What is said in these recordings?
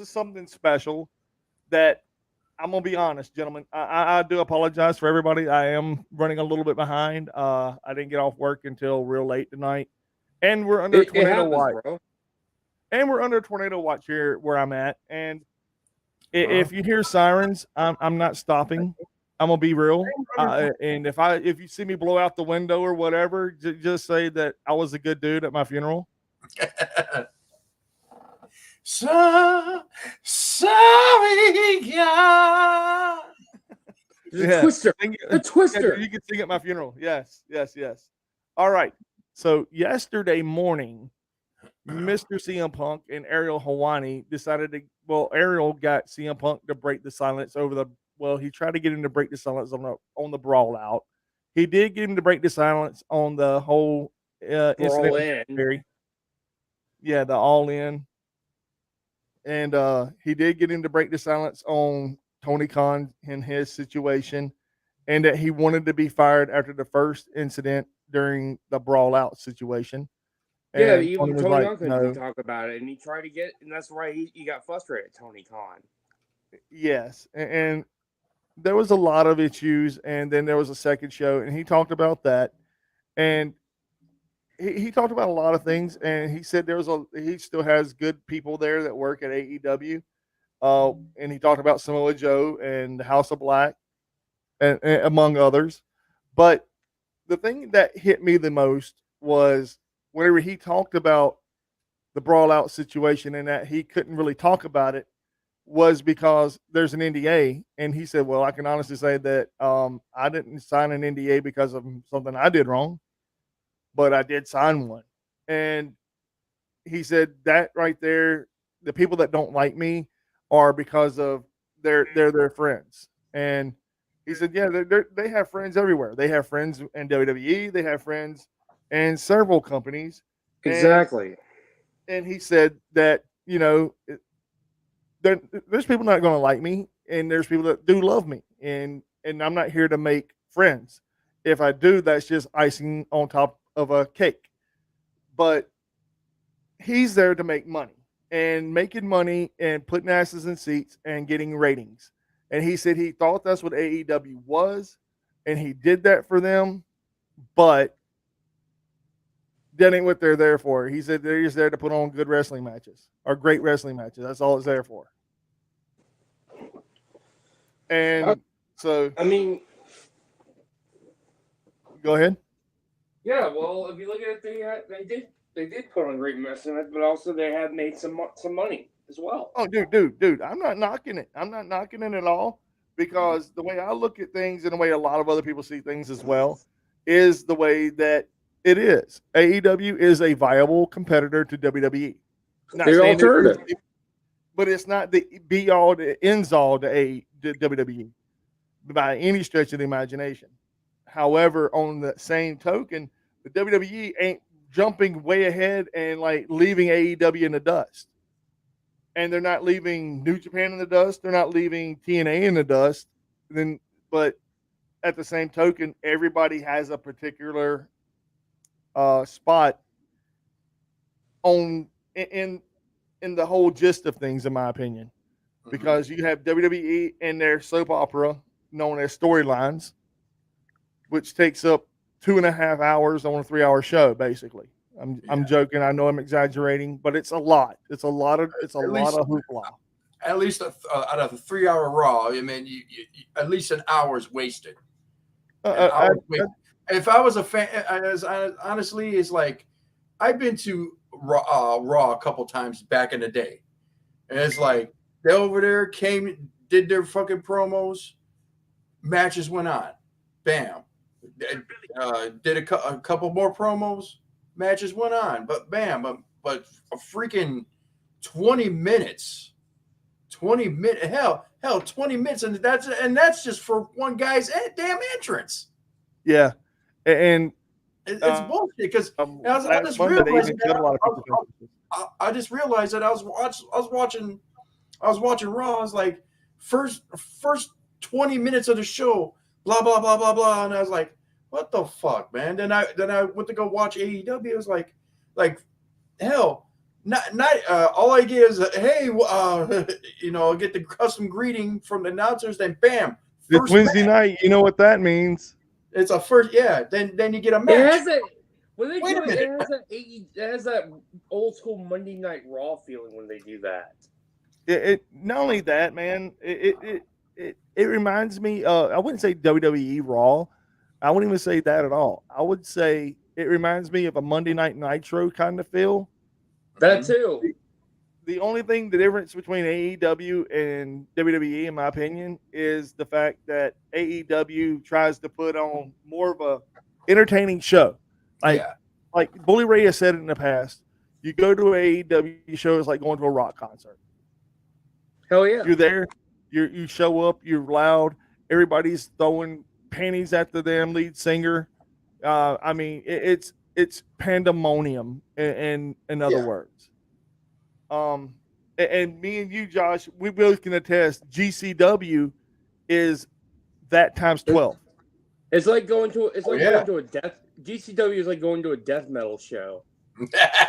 is something special that I'm gonna be honest, gentlemen. I do apologize for everybody. I am running a little bit behind. I didn't get off work until real late tonight, and we're under It tornado happens, watch. bro. And we're under tornado watch here where I'm at. And Uh-huh. if you hear sirens, I'm not stopping. I'm gonna be real. And if you see me blow out the window or whatever, just say that I was a good dude at my funeral. So sorry, God. There's a Yeah, twister. sing, A twister. you can sing at my funeral. Yes, yes, yes. All right. So yesterday morning, Mr. CM Punk and Ariel Hawani decided to. Well, Ariel got CM Punk to break the silence over the. Well, he tried to get him to break the silence on the brawl out. He did get him to break the silence on the whole incident Brawl with in. Terry. Yeah, the all in, and he did get him to break the silence on Tony Khan in his situation, and that he wanted to be fired after the first incident during the brawl out situation. Yeah, And Tony even was Tony like, Khan couldn't "No, talk about it, and he tried to get, and that's why he got frustrated. Tony Khan. yes." And there was a lot of issues, and then there was a second show, and he talked about that, and he talked about a lot of things, and he said he still has good people there that work at AEW, and he talked about Samoa Joe and the House of Black, and among others. But the thing that hit me the most was whenever he talked about the brawl out situation and that he couldn't really talk about it was because there's an NDA, and he said, "Well, I can honestly say that I didn't sign an NDA because of something I did wrong, but I did sign one." And he said that right there, the people that don't like me are because of they're their friends. And he said, "Yeah, they have friends everywhere. They have friends in WWE. They have friends in several companies." And Exactly. he said that there's people not going to like me, and there's people that do love me, and I'm not here to make friends. If I do, that's just icing on top of a cake. But he's there to make money, and making money and putting asses in seats and getting ratings. And he said he thought that's what AEW was, and he did that for them, but that ain't what they're there for. He said they're just there to put on good wrestling matches or great wrestling matches. That's all it's there for. I, And so I mean, go ahead. yeah. Well, if you look at it, they did put on great investment, but also they have made some money as well. Oh, dude, I'm not knocking it. I'm not knocking it at all, because the way I look at things and the way a lot of other people see things as well is the way that it is. AEW is a viable competitor to WWE. Not They're saying it is, alternative. but it's not the be all, the ends all to WWE by any stretch of the imagination. However, on the same token, the WWE ain't jumping way ahead and like leaving AEW in the dust. And they're not leaving New Japan in the dust. They're not leaving TNA in the dust. Then, but at the same token, everybody has a particular spot on in the whole gist of things, in my opinion, because you have WWE and their soap opera known as storylines, which takes up 2.5 hours on a 3 hour show, basically. I'm joking. I know I'm exaggerating, but it's a lot. It's a At lot least of hoopla. at least out of a 3 hour Raw, I mean, at least an hour's wasted. Uh, An uh, hour's wasted. If I was a fan, honestly, it's like I've been to Raw a couple times back in the day, and it's like they over there came, did their fucking promos, matches went on, bam, did a couple more promos, matches went on, but bam, but a freaking 20 minutes 20 minutes, hell 20 minutes, and that's just for one guy's damn entrance. yeah, and It's bullshit because I last just Monday they realized even cut a lot of people's entrances. I just realized that I was watching Raw. I was like, first 20 minutes of the show, blah blah blah blah blah, and I was like, what the fuck, man? Then I went to go watch AEW. It was like hell, all I get is hey, I'll get the custom greeting from the announcers. Then bam, It's Wednesday night. You know what that means? It's a first, yeah. Then you get a match. It has that. When they Wait do a it, minute. it has that old school Monday Night Raw feeling when they do that. It not only that, man. It reminds me. I wouldn't say WWE Raw. I wouldn't even say that at all. I would say it reminds me of a Monday Night Nitro kind of feel. That too. The only thing, the difference between AEW and WWE, in my opinion, is the fact that AEW tries to put on more of a entertaining show. Like Bully Ray has said it in the past, you go to an AEW show, it's like going to a rock concert. Hell yeah. You're there, you show up, you're loud, everybody's throwing panties at the damn lead singer. I mean, it's pandemonium in other words. And me and you, Josh, we both can attest. GCW is that times 12. It's like going to going to a death. GCW is like going to a death metal show.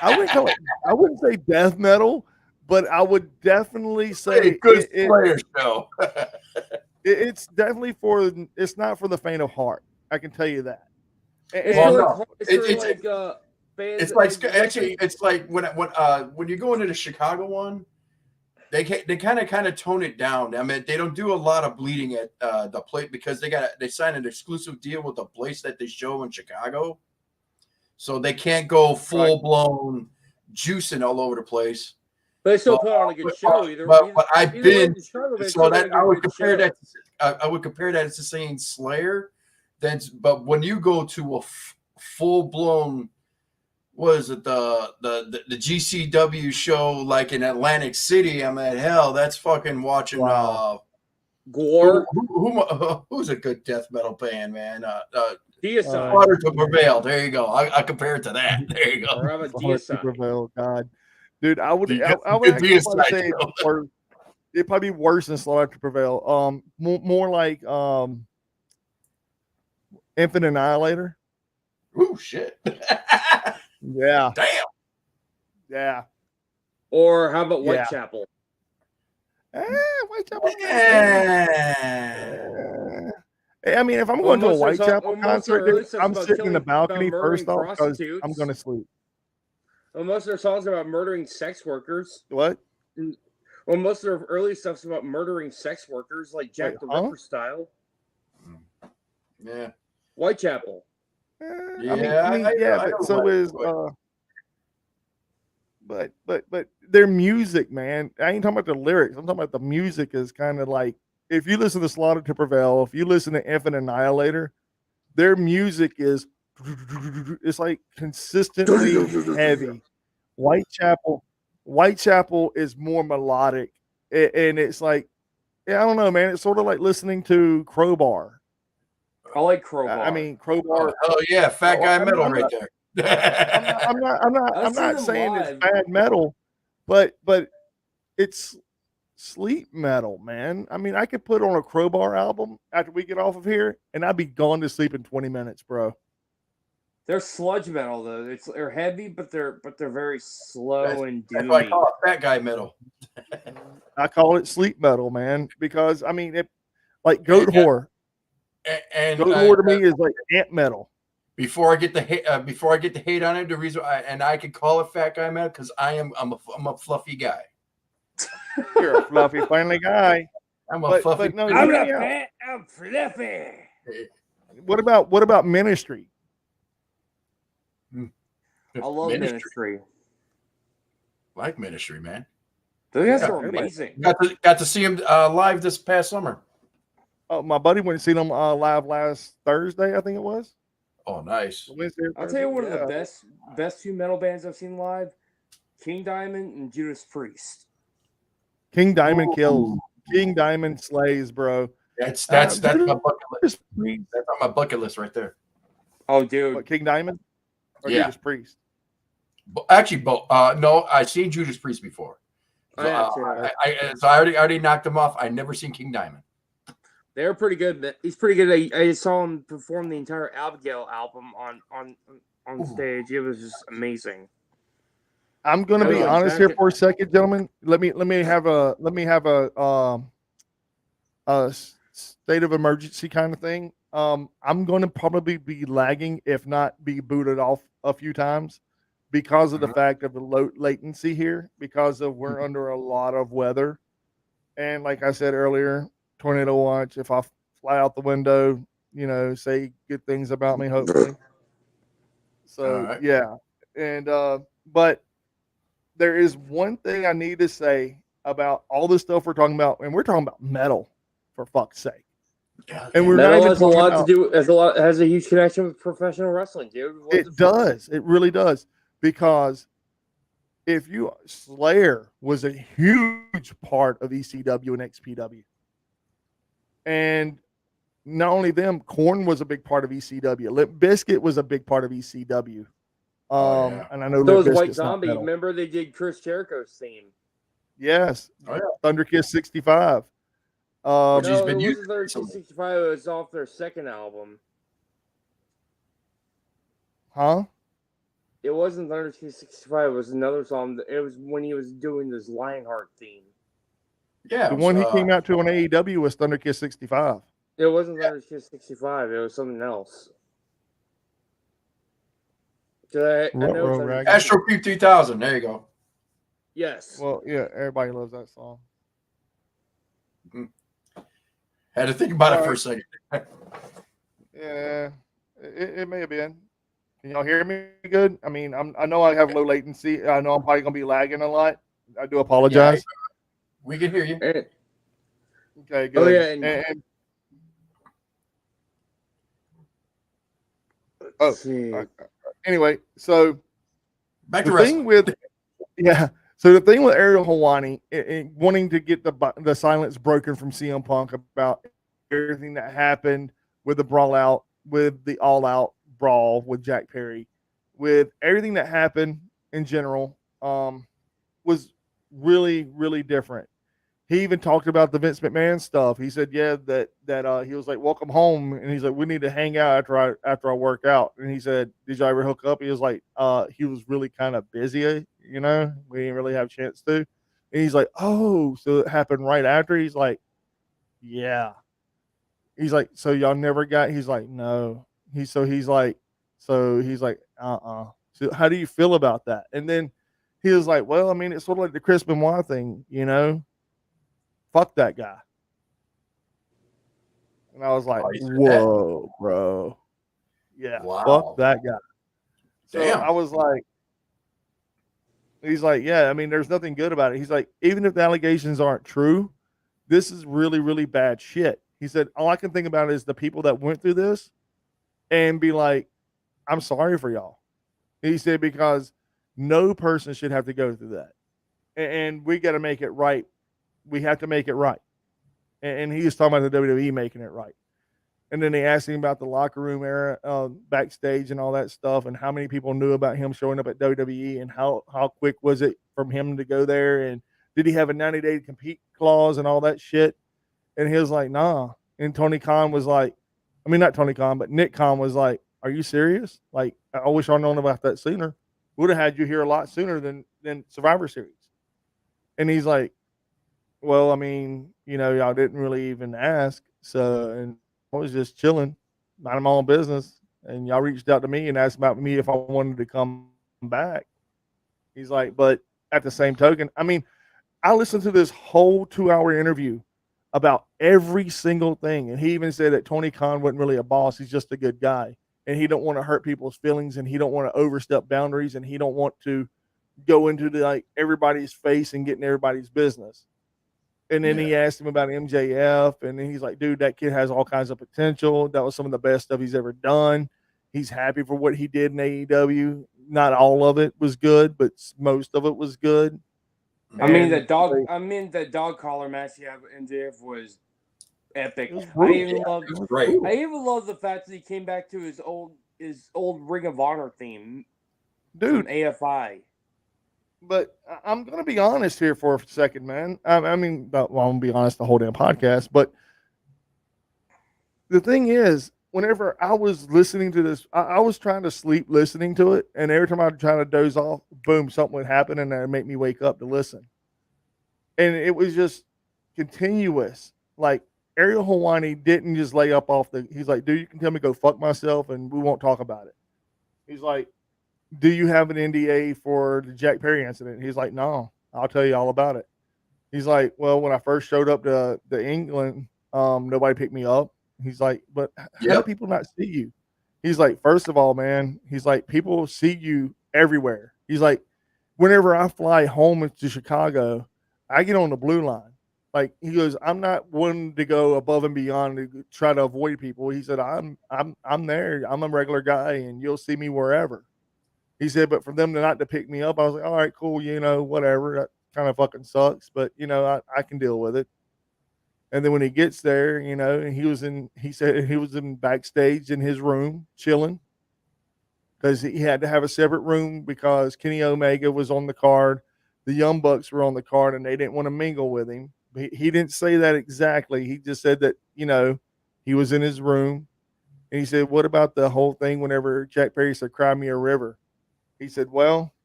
I wouldn't say death metal, but I would definitely say good player show. It's definitely it's not for the faint of heart. I can tell you that. It's like when you go into the Chicago one, they kind of tone it down. I mean, they don't do a lot of bleeding at the plate because they signed an exclusive deal with the place that they show in Chicago, so they can't go full blown juicing all over the place. But they still put on a good show. But I've been so that I would compare that. I would compare that to saying Slayer. But when you go to a full blown, what is it, the GCW show like in Atlantic City? I mean, hell, that's fucking watching. Gore. Who's a good death metal band, man? Deicide. Slaughter to Prevail. There you go. I compare it to that. There you go. Or how about Slaughter to Prevail? God, dude, I would Deicide actually say it'd probably be worse than Slaughter to Prevail. More like Infinite Annihilator. Ooh, shit. Yeah. Damn. Yeah. Or how about Whitechapel? Whitechapel. I mean, if I'm going to a Whitechapel concert, I'm sitting in the balcony first off because I'm going to sleep. Well, most of their songs are about murdering sex workers. What? Well, most of their early stuff's about murdering sex workers, like Jack the Ripper style. Yeah. Whitechapel. But so is but their music, man. I ain't talking about the lyrics. I'm talking about the music is kind of like, if you listen to Slaughter to Prevail, if you listen to Infinite Annihilator, their music is it's like consistently heavy. Whitechapel is more melodic, and it's like, I don't know, man. It's sort of like listening to Crowbar. I like Crowbar. I mean, Crowbar. Oh yeah, fat guy metal right there. I'm not saying it's bad metal, but it's sleep metal, man. I mean, I could put on a Crowbar album after we get off of here, and I'd be gone to sleep in 20 minutes, bro. They're sludge metal though. They're heavy, but they're very slow and doomy. That's why I call it fat guy metal. I call it sleep metal, man, because I mean, like Goat Whore. And Goat Whore to me is like ant metal. Before I get the hate on it, the reason I can call it fat guy metal because I'm a fluffy guy. You're a fluffy, friendly guy. I'm a fluffy. No, I'm not fat. I'm fluffy. What about Ministry? I love Ministry. Like Ministry, man. Those guys are amazing. Got to see him live this past summer. Oh, my buddy went and seen them live last Thursday, I think it was. Oh, nice. I'll tell you one of the best two metal bands I've seen live: King Diamond and Judas Priest. King Diamond kills. King Diamond slays, bro. That's my bucket list. That's on my bucket list right there. Oh, dude. What, King Diamond? Or Judas Priest? Actually, both. No, I've seen Judas Priest before. So, I already knocked him off. I never seen King Diamond. They're pretty good. He's pretty good. I saw him perform the entire Abigail album on stage. It was just amazing. I'm going to be honest here for a second, gentlemen. Let me have a state of emergency kind of thing. I'm going to probably be lagging, if not be booted off a few times, because of the fact of the low latency here, because of we're under a lot of weather, and like I said earlier, tornado watch. If I fly out the window, say good things about me, hopefully. So right. yeah, and but there is one thing I need to say about all the stuff we're talking about, and we're talking about metal, for fuck's sake. And we're metal not even has a talking lot about, to do. Has a huge connection with professional wrestling, dude. it does. It really does. Because Slayer was a huge part of ECW and XPW. And not only them, Korn was a big part of ECW. Limp Bizkit was a big part of ECW. And I know so Limp was White Bizkit's not Zombie. metal. Remember they did Chris Jericho's theme. Yes. Oh, yeah. Thunderkiss 65. Which No, he's it been wasn't using Thunderkiss recently. 65. It was off their second album. Huh? It wasn't Thunderkiss 65. It was another song. It was when he was doing this Lionheart theme. Yeah. The one he came out to on AEW was Thunderkiss 65. It wasn't Thunderkiss 65. It was something else. I know Astro Creep 3000. There you go. Yes. Well, yeah, everybody loves that song. Had to think about it for a second. Yeah, it may have been. Can y'all hear me good? I mean, I know I have low latency. I know I'm probably gonna be lagging a lot. I do apologize. Yeah, we can hear you. Okay, good. Oh yeah. Anyway, so back to the wrestling. thing with So the thing with Ariel Helwani wanting to get the silence broken from CM Punk about everything that happened with the brawl out, with the all out brawl with Jack Perry, with everything that happened in general, was really, really different. He even talked about the Vince McMahon stuff. He said, yeah, that he was like, welcome home. And he's like, we need to hang out after I work out. And he said, did you ever hook up? He was like, he was really kind of busy, we didn't really have a chance to. And he's like, oh, so it happened right after? He's like, yeah. He's like, so y'all never got, he's like, no. He's like, So how do you feel about that? And then he was like, well, I mean, it's sort of like the Chris Benoit thing, fuck that guy. And I was like, whoa, bro. Yeah, wow. Fuck that guy. So damn. I was like, he's like, yeah, I mean, there's nothing good about it. He's like, even if the allegations aren't true, this is really, really bad shit. He said, all I can think about is the people that went through this and be like, I'm sorry for y'all. He said, because no person should have to go through that. And we got to make it right. We have to make it right. And he was talking about the WWE making it right. And then they asked him about the locker room era, backstage and all that stuff, and how many people knew about him showing up at WWE, and how quick was it from him to go there, and did he have a 90-day compete clause and all that shit? And he was like, nah. And Tony Khan was like, I mean, not Tony Khan, but Nick Khan was like, are you serious? Like, I wish I'd known about that sooner. Would have had you here a lot sooner than Survivor Series. And he's like, well, I mean, y'all didn't really even ask. So, and I was just chilling, minding my own business. And y'all reached out to me and asked about me if I wanted to come back. He's like, but at the same token, I mean, I listened to this whole 2-hour interview about every single thing. And he even said that Tony Khan wasn't really a boss. He's just a good guy. And he don't want to hurt people's feelings, and he don't want to overstep boundaries, and he don't want to go into everybody's face and get in everybody's business. And then he asked him about MJF, and then he's like, dude, that kid has all kinds of potential. That was some of the best stuff he's ever done. He's happy for what he did in AEW. Not all of it was good, but most of it was good. I mean, the dog collar match he had with MJF was epic. I even love the fact that he came back to his old Ring of Honor theme, dude, from AFI. But I'm going to be honest here for a second, man. I mean, I'm going to be honest the whole damn podcast. But the thing is, whenever I was listening to this, I was trying to sleep listening to it, and every time I'd try to doze off, boom, something would happen, and it'd make me wake up to listen. And it was just continuous. Like Ariel Helwani didn't just lay up off the. He's like, dude, you can tell me go fuck myself, and we won't talk about it. He's like, do you have an NDA for the Jack Perry incident? He's like, no, I'll tell you all about it. He's like, well, when I first showed up to England, nobody picked me up. He's like, but how do people not see you? He's like, first of all, man, he's like, people see you everywhere. He's like, whenever I fly home to Chicago, I get on the blue line. Like he goes, I'm not one to go above and beyond to try to avoid people. He said, I'm there. I'm a regular guy, and you'll see me wherever. He said, but for them to not to pick me up, I was like, all right, cool, whatever. That kind of fucking sucks, but I can deal with it. And then when he gets there, he said he was in backstage in his room chilling because he had to have a separate room because Kenny Omega was on the card. The Young Bucks were on the card and they didn't want to mingle with him. He didn't say that exactly. He just said that, he was in his room. And he said, what about the whole thing whenever Jack Perry said, cry me a river? He said, well,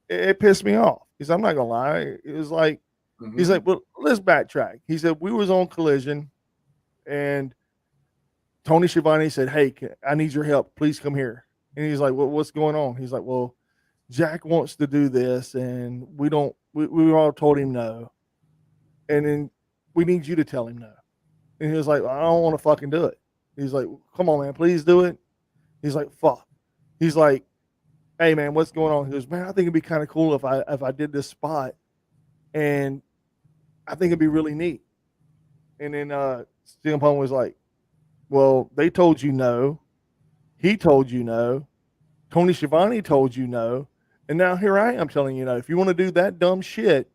it pissed me off. He said, I'm not going to lie. It was like, he's like, well, let's backtrack. He said, we was on Collision and Tony Schiavone said, hey, I need your help. Please come here. And he's like, well, what's going on? He's like, well, Jack wants to do this and we all told him no. And then we need you to tell him no. And he was like, I don't want to fucking do it. He's like, come on, man, please do it. He's like, fuck. He's like, hey, man, what's going on? He goes, man, I think it'd be kind of cool if I did this spot. And I think it'd be really neat. And then CM Punk was like, well, they told you no. He told you no. Tony Schiavone told you no. And now here I am telling you no. If you want to do that dumb shit,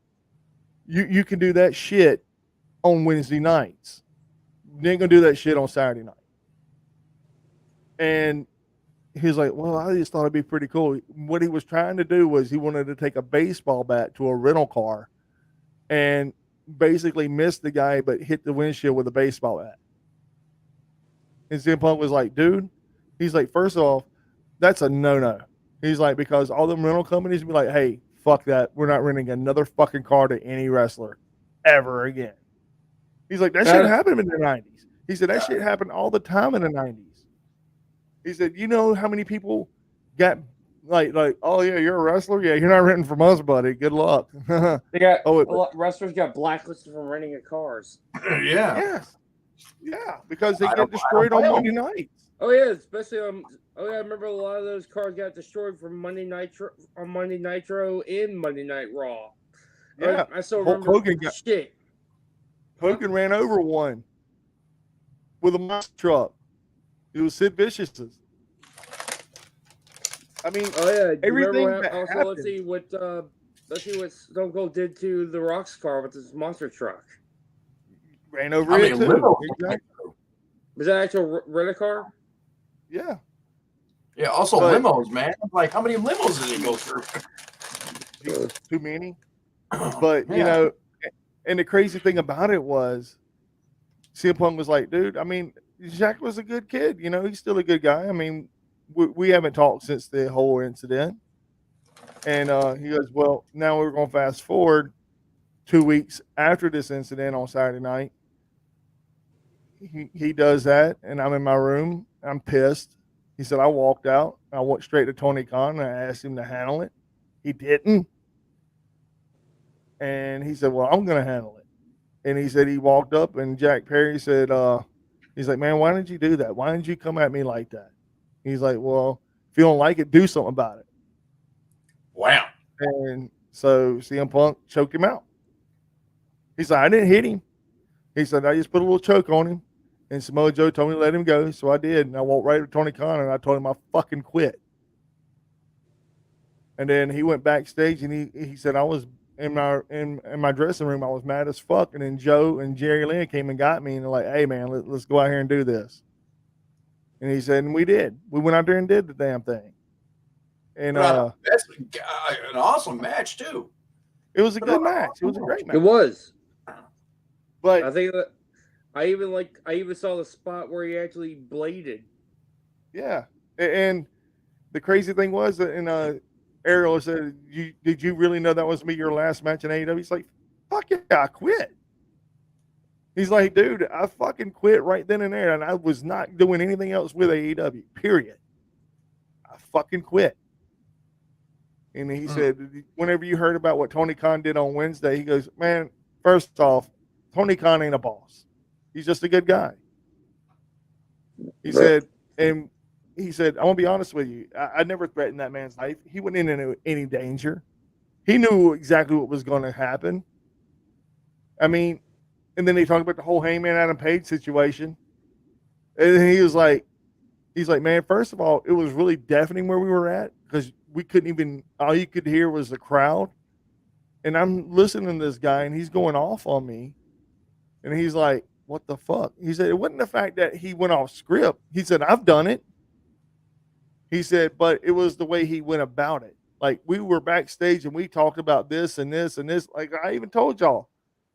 you can do that shit on Wednesday nights. You ain't going to do that shit on Saturday night. And he's like, well, I just thought it'd be pretty cool. What he was trying to do was he wanted to take a baseball bat to a rental car and basically missed the guy, but hit the windshield with a baseball bat. And CM Punk was like, dude, he's like, first off, that's a no-no. He's like, because all them rental companies be like, hey, fuck that. We're not renting another fucking car to any wrestler ever again. He's like, that shit happened in the 90s. He said, that shit happened all the time in the 90s. He said, you know how many people got like, oh yeah, you're a wrestler? Yeah, you're not renting from us, buddy. Good luck. They got wrestlers got blacklisted from renting cars. Yeah. Yes. Yeah, because they get destroyed on Monday nights. Oh yeah, especially I remember a lot of those cars got destroyed from Monday Nitro and Monday Night Raw. Yeah, I still remember shit. Hogan ran over one with a monster truck. It was Sid Vicious's. I mean, everything. Let's see what Stone Cold did to the Rock's car with his monster truck. Ran over it too. Was that actual rent car? Yeah. Yeah. Also, limos, man. Like, how many limos did he go through? Too many. But and the crazy thing about it was, CM Punk was like, dude, I mean, Jack was a good kid. He's still a good guy. I mean, we haven't talked since the whole incident. And he goes, well, now we're going to fast forward 2 weeks after this incident on Saturday night. He does that, and I'm in my room. I'm pissed. He said, I walked out. I went straight to Tony Khan, and I asked him to handle it. He didn't. And he said, well, I'm going to handle it. And he said he walked up, and Jack Perry said, he's like, man, why did you do that? Why didn't you come at me like that? He's like, well, if you don't like it, do something about it. Wow. And so CM Punk choked him out. He said, I didn't hit him. He said, I just put a little choke on him. And Samoa Joe told me to let him go. So I did. And I walked right to Tony Khan and I told him I fucking quit. And then he went backstage and he said, I was in my dressing room. I was mad as fuck. And then Joe and Jerry Lynn came and got me and they're like, hey man, let's go out here and do this. And he said, and we did. We went out there and did the damn thing. And that's an awesome match too. It was a good match. It was a great match. It was. But I think I even saw the spot where he actually bladed. Yeah, and the crazy thing was that Ariel said, did you really know that was me your last match in AEW? He's like, fuck yeah, I quit. He's like, dude, I fucking quit right then and there, and I was not doing anything else with AEW. Period. I fucking quit. And he said, whenever you heard about what Tony Khan did on Wednesday, he goes, man, first off, Tony Khan ain't a boss. He's just a good guy. He said, and he said, I'm gonna be honest with you. I never threatened that man's life. He went into any danger. He knew exactly what was going to happen. I mean, and then they talked about the whole Hangman Adam Page situation. And he's like, man, first of all, it was really deafening where we were at because we couldn't even, all you could hear was the crowd. And I'm listening to this guy and he's going off on me. And he's like, what the fuck? He said, it wasn't the fact that he went off script. He said, I've done it. He said, but it was the way he went about it. Like we were backstage and we talked about this and this and this. Like I even told y'all,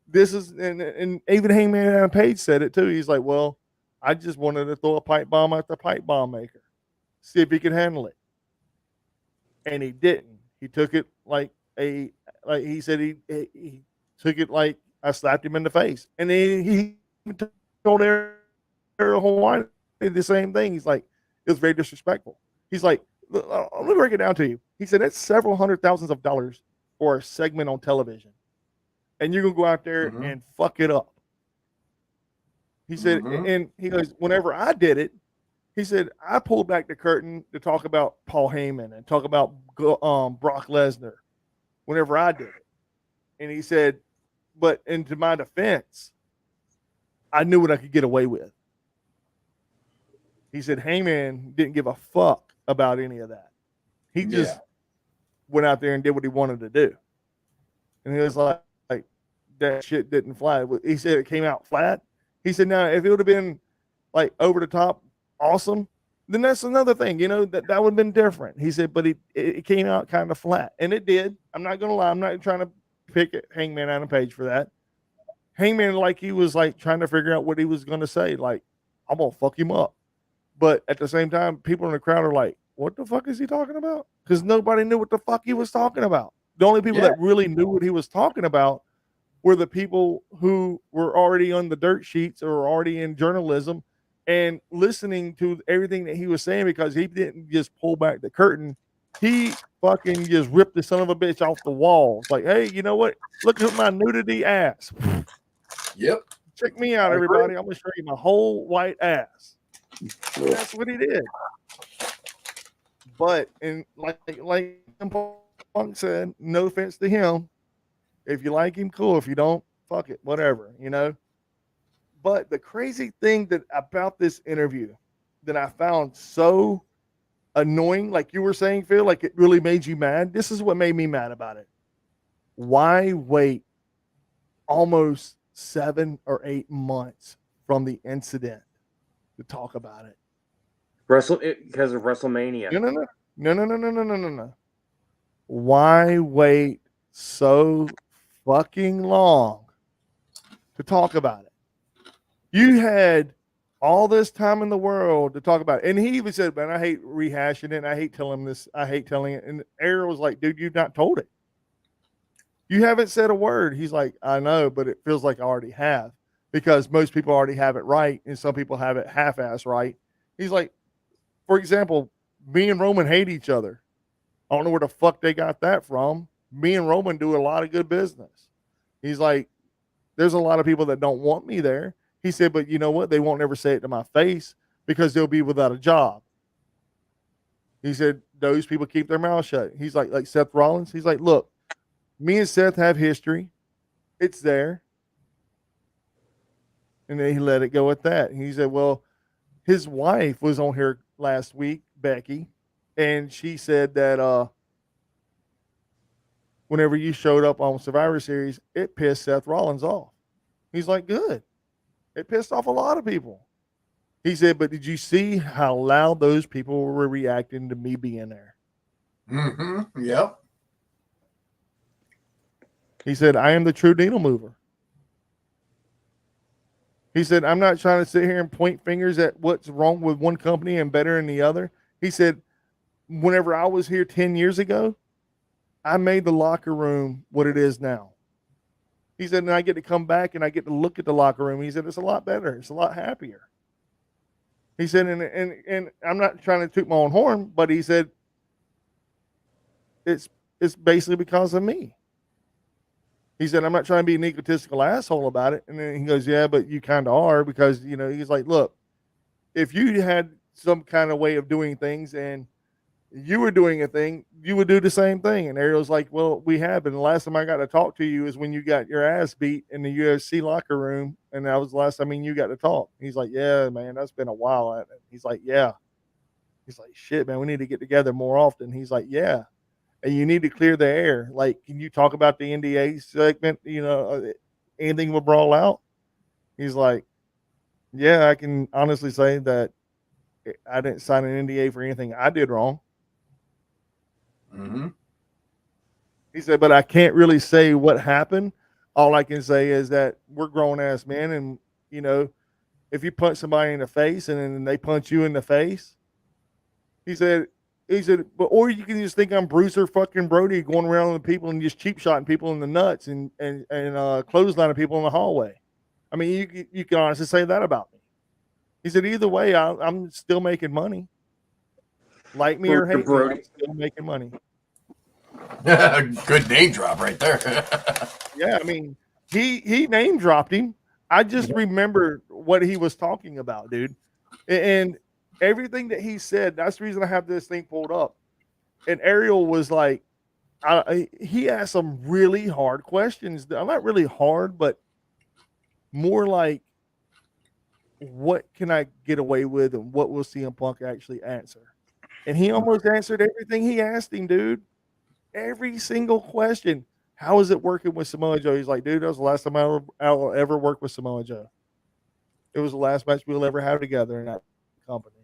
this is, and even Hangman Adam Page said it too. He's like, well, I just wanted to throw a pipe bomb at the pipe bomb maker, see if he could handle it. And he didn't. He took it like he said he took it like I slapped him in the face. And then he told Ariel Hawaiian the same thing. He's like, it was very disrespectful. He's like, let me break it down to you. He said, that's several $100,000s for a segment on television. And you're going to go out there and fuck it up. He said, and he goes, whenever I did it, he said, I pulled back the curtain to talk about Paul Heyman and talk about Brock Lesnar whenever I did it. And he said, but into my defense, I knew what I could get away with. He said, Heyman didn't give a fuck about any of that. He just went out there and did what he wanted to do. And he was like that shit didn't fly. He said it came out flat. He said, now, if it would have been like over the top awesome, then that's another thing, you know, that would have been different. He said, but it came out kind of flat. And it did. I'm not going to lie. I'm not trying to pick at Hangman Adam Page for that. Hangman, like, he was like trying to figure out what he was going to say. Like, I'm going to fuck him up. But at the same time, people in the crowd are like, what the fuck is he talking about? Because nobody knew what the fuck he was talking about. The only people that really knew what he was talking about were the people who were already on the dirt sheets or already in journalism and listening to everything that he was saying, because he didn't just pull back the curtain. He fucking just ripped the son of a bitch off the walls. Like, hey, you know what? Look at my nudity ass. Yep. Check me out, everybody. I'm going to show you my whole white ass. And that's what he did. But, and like Punk said, no offense to him. If you like him, cool. If you don't, fuck it, whatever, you know. But the crazy thing about this interview that I found so annoying, like you were saying, Phil, like it really made you mad. This is what made me mad about it. Why wait almost 7 or 8 months from the incident to talk about it? Because of WrestleMania. No. Why wait so fucking long to talk about it? You had all this time in the world to talk about it. And he even said, man, I hate rehashing it. I hate telling this. I hate telling it. And Ariel was like, dude, you've not told it. You haven't said a word. He's like, I know, but it feels like I already have, because most people already have it right. And some people have it half-ass right. He's like, for example, me and Roman hate each other. I don't know where the fuck they got that from. Me and Roman do a lot of good business. He's like, there's a lot of people that don't want me there. He said, but you know what? They won't ever say it to my face because they'll be without a job. He said, those people keep their mouth shut. He's like Seth Rollins. He's like, look, me and Seth have history. It's there. And then he let it go at that. And he said, well, his wife was on here last week, Becky, and she said that whenever you showed up on Survivor Series, it pissed Seth Rollins off. He's like, good. It pissed off a lot of people. He said, but did you see how loud those people were reacting to me being there? Mm-hmm. Yep. He said, I am the true needle mover. He said, I'm not trying to sit here and point fingers at what's wrong with one company and better than the other. He said, whenever I was here 10 years ago, I made the locker room what it is now. He said, and I get to come back and I get to look at the locker room. He said, it's a lot better. It's a lot happier. He said, and I'm not trying to toot my own horn, but he said, it's basically because of me. He said, I'm not trying to be an egotistical asshole about it. And then he goes, yeah, but you kind of are, because, you know, he's like, look, if you had some kind of way of doing things and you were doing a thing, you would do the same thing. And Ariel's like, well, we have. And the last time I got to talk to you is when you got your ass beat in the UFC locker room. And that was the last time you got to talk. He's like, yeah, man, that's been a while. He's like, yeah. He's like, shit, man, we need to get together more often. He's like, yeah. And you need to clear the air. Like, can you talk about the NDA segment? You know, anything will brawl out? He's like, yeah, I can honestly say that I didn't sign an NDA for anything I did wrong. Mm-hmm. He said, but I can't really say what happened. All I can say is that we're grown ass men. And, you know, if you punch somebody in the face and then they punch you in the face, he said, but or you can just think I'm Bruiser fucking Brody going around with people and just cheap shotting people in the nuts and clotheslining people in the hallway. I mean, you can honestly say that about me. He said, either way, I'm still making money. Like me or hate me, I'm still making money. Good name drop right there. Yeah, I mean, he name dropped him. I just remember what he was talking about, dude. And everything that he said, that's the reason I have this thing pulled up. And Ariel was like, he asked some really hard questions. Not really hard, but more like, what can I get away with and what will CM Punk actually answer? And he almost answered everything he asked him, dude. Every single question. How is it working with Samoa Joe? He's like, dude, that was the last time I'll ever work with Samoa Joe. It was the last match we'll ever have together in that company.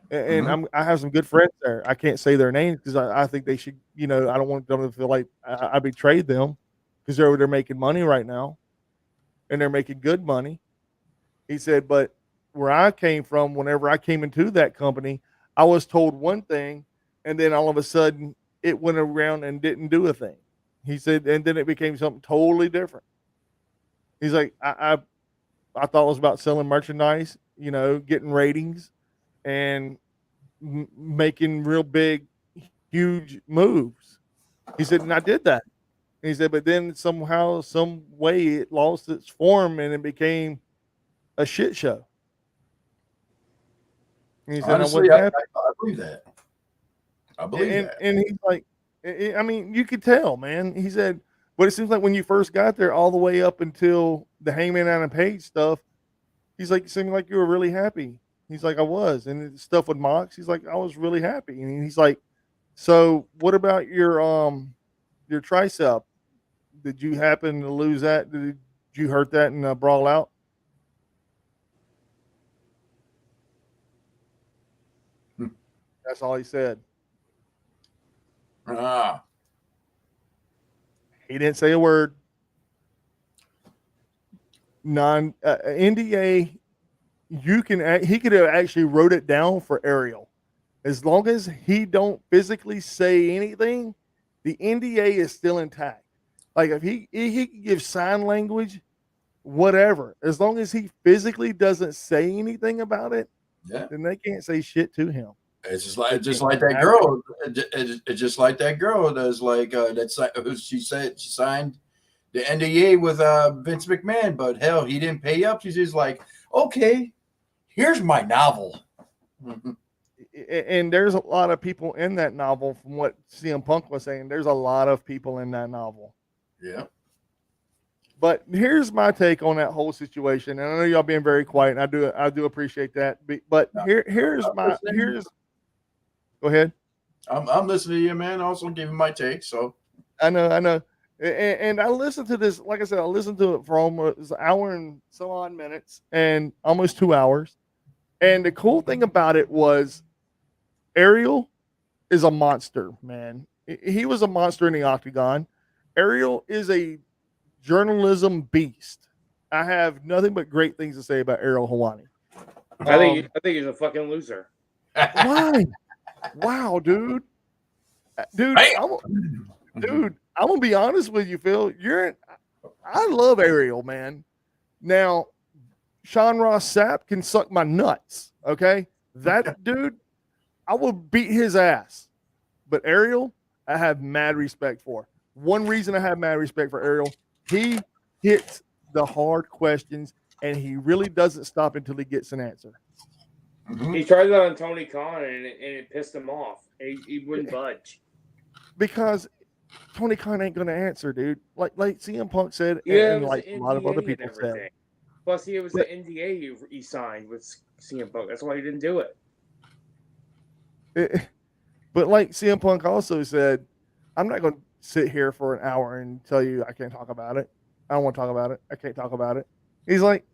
And I have some good friends there. I can't say their names because I think they should, you know, I don't want them to feel like I betrayed them because they're making money right now and they're making good money. He said, but where I came from, whenever I came into that company, I was told one thing and then all of a sudden it went around and didn't do a thing. He said, and then it became something totally different. He's like, I thought it was about selling merchandise, you know, getting ratings and making real big, huge moves. He said, and I did that. And he said, but then somehow, some way it lost its form and it became a shit show. And he said, honestly, I believe that. I believe that. And he's like, I mean, you could tell, man. He said, but it seems like when you first got there, all the way up until the Hangman Adam Page stuff, he's like, it seemed like you were really happy. He's like, I was. And stuff with Mox, he's like, I was really happy. And he's like, so what about your tricep? Did you happen to lose that? Did you hurt that in a brawl out? That's all he said. He didn't say a word. NDA. He could have actually wrote it down for Ariel. As long as he don't physically say anything, the NDA is still intact. Like if he can give sign language, whatever. As long as he physically doesn't say anything about it, then they can't say shit to him. It's just like that girl. It's just like that girl. That's like she said she signed the NDA with Vince McMahon, but hell, he didn't pay up. She's just like, okay, here's my novel. And there's a lot of people in that novel. From what CM Punk was saying, there's a lot of people in that novel. Yeah. But here's my take on that whole situation. And I know y'all being very quiet, and I do appreciate that. But here's go ahead. I'm listening to you, man. Also giving my take. So I know. And I listened to this, like I said, I listened to it for almost an hour and so on minutes and almost 2 hours. And the cool thing about it was Ariel is a monster, man. He was a monster in the octagon. Ariel is a journalism beast. I have nothing but great things to say about Ariel Helwani. I think he's a fucking loser. Why? Wow, dude. Dude, I'm gonna be honest with you, Phil. I love Ariel, man. Now, Sean Ross Sapp can suck my nuts. Okay, that dude, I will beat his ass. But Ariel, I have mad respect for. One reason I have mad respect for Ariel, he hits the hard questions, and he really doesn't stop until he gets an answer. Mm-hmm. He tried that on Tony Khan, and it pissed him off. He wouldn't budge. Because Tony Khan ain't going to answer, dude. Like CM Punk said, and like a lot of other people said. Plus, it was the NDA he signed with CM Punk. That's why he didn't do it. But like CM Punk also said, I'm not going to sit here for an hour and tell you I can't talk about it. I don't want to talk about it. I can't talk about it. He's like,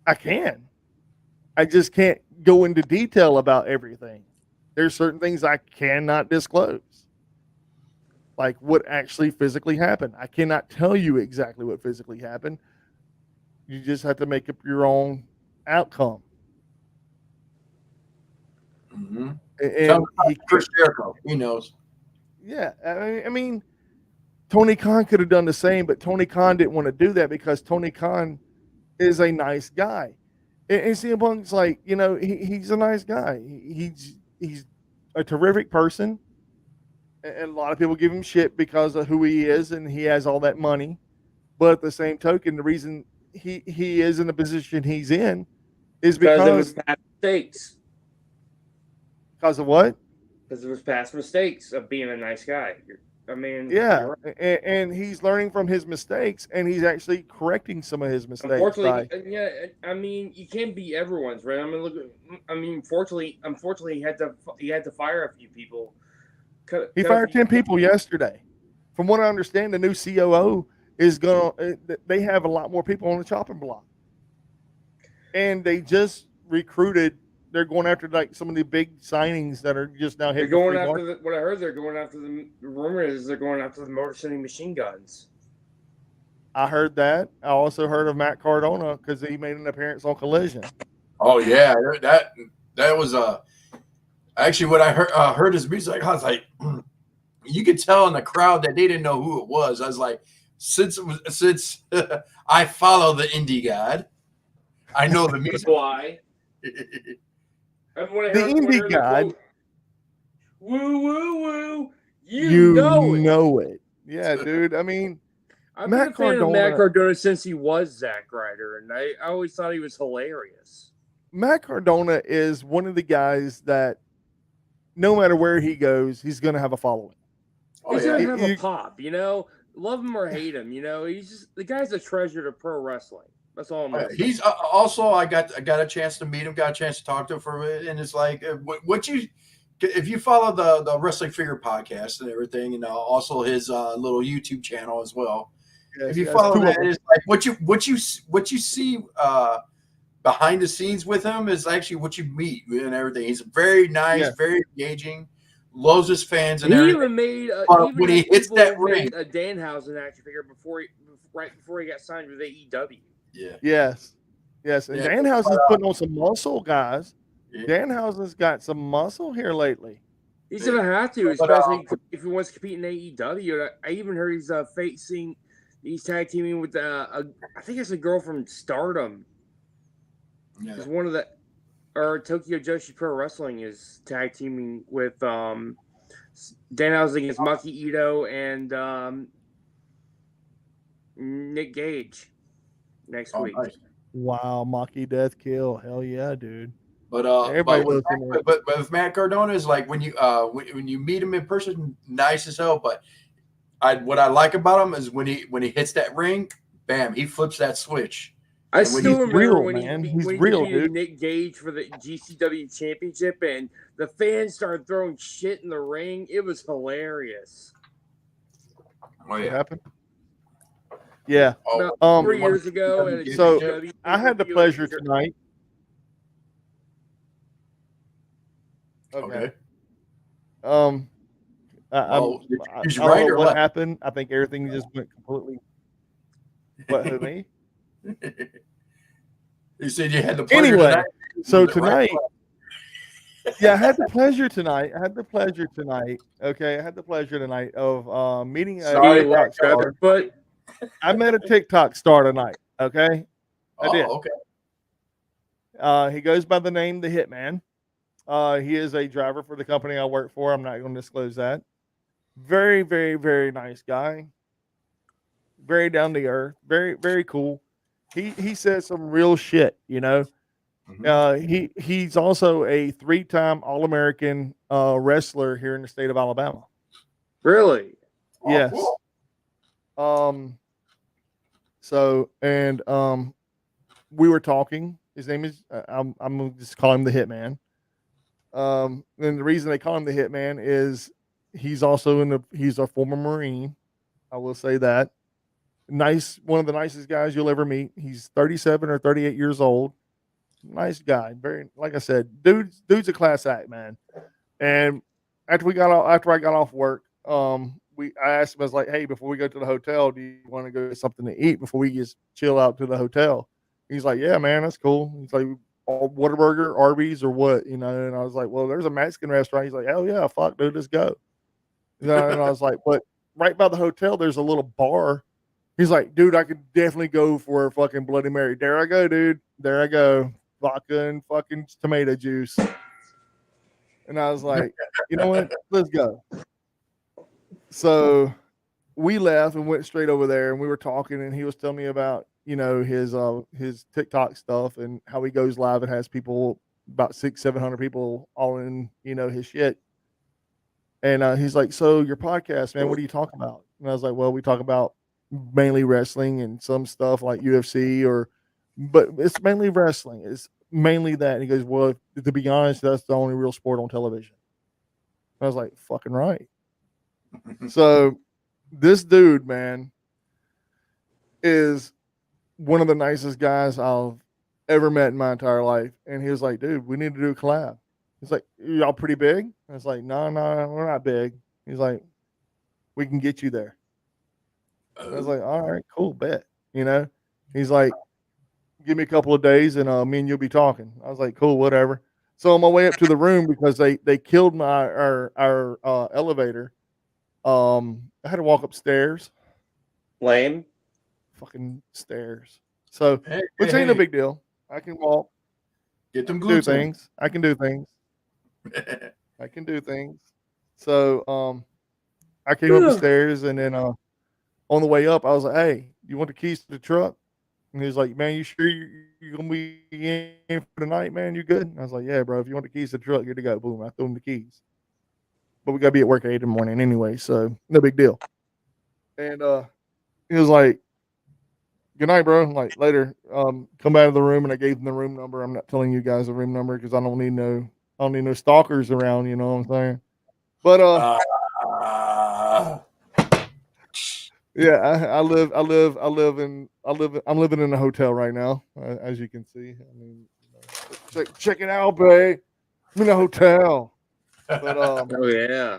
I can. I just can't go into detail about everything. There's certain things I cannot disclose. Like what actually physically happened. I cannot tell you exactly what physically happened. You just have to make up your own outcome. Mm-hmm. And Chris Jericho, he knows. Yeah, I mean, Tony Khan could have done the same, but Tony Khan didn't want to do that because Tony Khan is a nice guy. And CM Punk's like, he's a nice guy. He's a terrific person. And a lot of people give him shit because of who he is and he has all that money. But at the same token, the reason he is in the position he's in is because of his past mistakes. Because of what? Because of his past mistakes of being a nice guy. Yeah, right. And he's learning from his mistakes, and he's actually correcting some of his mistakes. Unfortunately, you can't be everyone's, right? Unfortunately, he had to fire a few people. He fired 10 people yesterday. From what I understand, the new COO is they have a lot more people on the chopping block, and they just recruited. They're going after like some of the big signings that are just now hitting. They're going after what I heard. They're going after the rumor is they're going after the Motor City Machine Guns. I heard that. I also heard of Matt Cardona because he made an appearance on Collision. Oh yeah, that was actually what I heard his music. I was like, you could tell in the crowd that they didn't know who it was. I was like, since I follow the indie god, I know the music. Why? The indie god. Woo woo woo! You know it. Yeah, dude. I mean, I've been a fan of Matt Cardona since he was Zack Ryder, and I always thought he was hilarious. Matt Cardona is one of the guys that no matter where he goes, he's going to have a following. He's going to have a pop, love him or hate him, he's just the guy's a treasure to pro wrestling. That's all I'm saying. He's also I got a chance to meet him, got a chance to talk to him for a bit, and it's like if you follow the Wrestling Figure podcast and everything, and also his little YouTube channel as well. Yes, if you follow that, it's like what you see behind the scenes with him is actually what you meet and everything. He's very nice, very engaging, loves his fans, and he everything. Even made when he hits that ring, a Danhausen action figure right before he got signed with AEW. Yeah. Yes. And Danhausen's putting on some muscle, guys. Yeah. Danhausen's got some muscle here lately. He's gonna have to, especially if he wants to compete in AEW. I even heard he's tag teaming with I think it's a girl from Stardom. Yeah. It's one of Tokyo Joshi Pro Wrestling is tag teaming with Danhausen against Maki Ito and Nick Gage next week. Nice. Wow, Maki Death Kill. Hell yeah, dude. But with Matt Cardona is like when you meet him in person, nice as hell. But what I like about him is when he hits that ring, bam, he flips that switch. I still remember when he's he real, beat Nick Gage for the GCW championship, and the fans started throwing shit in the ring. It was hilarious. Oh yeah. What happened? Yeah. About 3 years ago. So I had the pleasure tonight. Okay. He's I don't know what happened. I think everything just went completely. What? Who, me? You said you had the pleasure Anyway, tonight. so tonight, yeah, I had the pleasure tonight. Okay, I had the pleasure tonight of meeting a TikTok star. But I met a TikTok star tonight. Okay, I did. Okay. He goes by the name The Hitman. He is a driver for the company I work for. I'm not going to disclose that. Very, very, very nice guy. Very down to earth. Very, very cool. He says some real shit, you know. He's also a 3-time All-American wrestler here in the state of Alabama. Really? Yes. Cool. So we were talking. His name is I'm gonna just call him the Hitman. And the reason they call him the Hitman is he's also he's a former Marine. I will say that. Nice, one of the nicest guys you'll ever meet. He's 37 or 38 years old. Nice guy. Very, like I said, dude's a class act, man. And after I got off work, I asked him, I was like, hey, before we go to the hotel, do you want to go get something to eat before we just chill out to the hotel? He's like, yeah, man, that's cool. He's like, Whataburger, Arby's, or what, you know? And I was like, well, there's a Mexican restaurant. He's like, hell yeah, fuck, dude, let's go. You know, and I was like, but right by the hotel, there's a little bar. He's like, dude, I could definitely go for a fucking Bloody Mary. There I go, dude. There I go. Vodka and fucking tomato juice. And I was like, you know what? Let's go. So we left and went straight over there, and we were talking, and he was telling me about, you know, his TikTok stuff and how he goes live and has people, about 600-700 people all in, you know, his shit. And he's like, so your podcast, man, what do you talk about? And I was like, well, we talk about mainly wrestling and some stuff like UFC, but it's mainly wrestling. It's mainly that. And he goes, well, to be honest, that's the only real sport on television. I was like, fucking right. So this dude, man, is one of the nicest guys I've ever met in my entire life. And he was like, dude, we need to do a collab. He's like, y'all pretty big? I was like, no, we're not big. He's like, we can get you there. I was like, all right, cool, bet. You know, he's like, give me a couple of days and me and you'll be talking. I was like, cool, whatever. So on my way up to the room, because they killed our elevator, I had to walk upstairs. Lame. Fucking stairs. So which ain't a big deal. I can walk. Get them glutes do things. I can do things. I can do things. So I came up the stairs, and then on the way up, I was like, hey, you want the keys to the truck? And he was like, man, you sure you're going to be in for the night, man? You good? And I was like, yeah, bro, if you want the keys to the truck, here to go. Boom, I threw him the keys. But we got to be at work at 8 in the morning anyway, so no big deal. And he was like, good night, bro. Like, later, come out of the room, and I gave him the room number. I'm not telling you guys the room number because I don't need no stalkers around, you know what I'm saying? But yeah, I'm living in a hotel right now, as you can see. I mean, check it out, babe. I'm in a hotel. But oh yeah.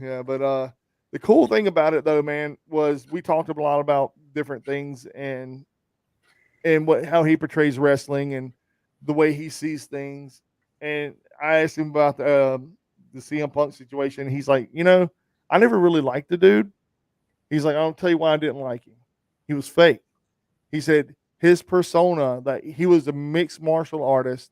Yeah, but the cool thing about it though, man, was we talked a lot about different things and how he portrays wrestling and the way he sees things. And I asked him about the CM Punk situation. He's like, you know, I never really liked the dude. He's like, I'll tell you why I didn't like him. He was fake. He said his persona, that he was a mixed martial artist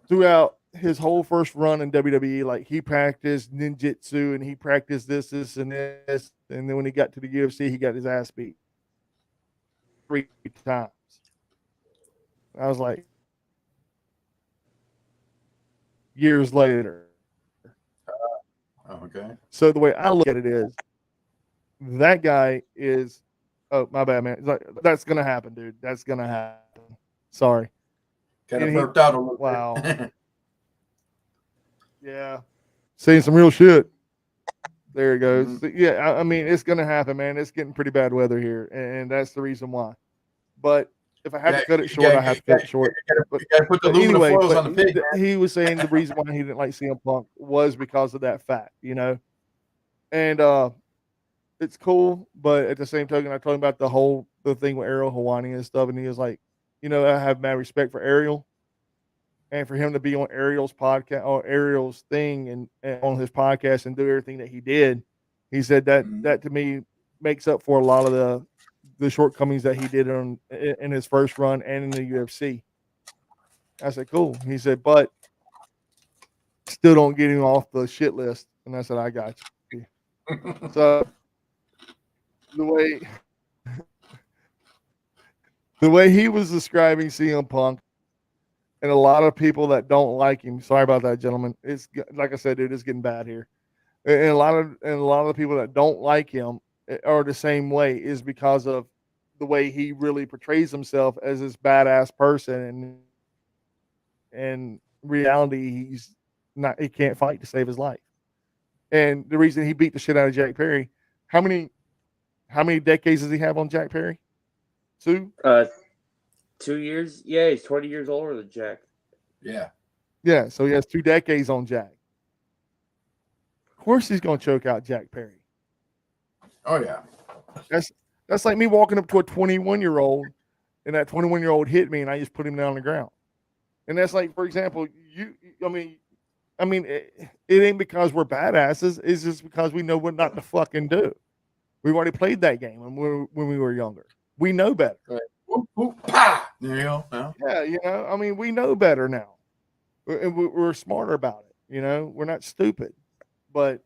throughout his whole first run in WWE. Like, he practiced ninjutsu and he practiced this, and this. And then when he got to the UFC, he got his ass beat 3 times. I was like, years later. Okay. So the way I look at it is, that guy is, oh, my bad, man. Like, that's going to happen, dude. That's going to happen. Sorry. Kind of burped out a little wow. bit. Yeah. Saying some real shit. There it goes. Mm-hmm. Yeah, I mean, it's going to happen, man. It's getting pretty bad weather here, and that's the reason why. But if I have to cut it short, I have to cut it short. You got to put the aluminum foils on the pig. He was saying the reason why he didn't like CM Punk was because of that fact, you know? And it's cool, but at the same token, I told him about the the thing with Ariel Hawani and stuff, and he was like, I have mad respect for Ariel, and for him to be on Ariel's podcast or Ariel's thing and on his podcast and do everything that he did, he said that to me makes up for a lot of the shortcomings that he did in his first run and in the UFC. I said, cool. He said, but still don't get him off the shit list. And I said, I got you. So the way he was describing CM Punk and a lot of people that don't like him, sorry about that, gentlemen. It's like I said, dude, it's getting bad here. And a lot of the people that don't like him are the same way is because of the way he really portrays himself as this badass person, and reality he can't fight to save his life. And the reason he beat the shit out of Jack Perry, how many decades does he have on Jack Perry? 2? 2 years? Yeah, he's 20 years older than Jack. Yeah. Yeah, so he has 2 decades on Jack. Of course he's going to choke out Jack Perry. Oh, yeah. That's like me walking up to a 21-year-old, and that 21-year-old hit me, and I just put him down on the ground. And that's like, for example, I mean, it ain't because we're badasses. It's just because we know what not to fucking do. We've already played that game when we were younger. We know better. Right. Whoop, whoop, pa! There you go. Yeah, we know better now. We're smarter about it. We're not stupid. But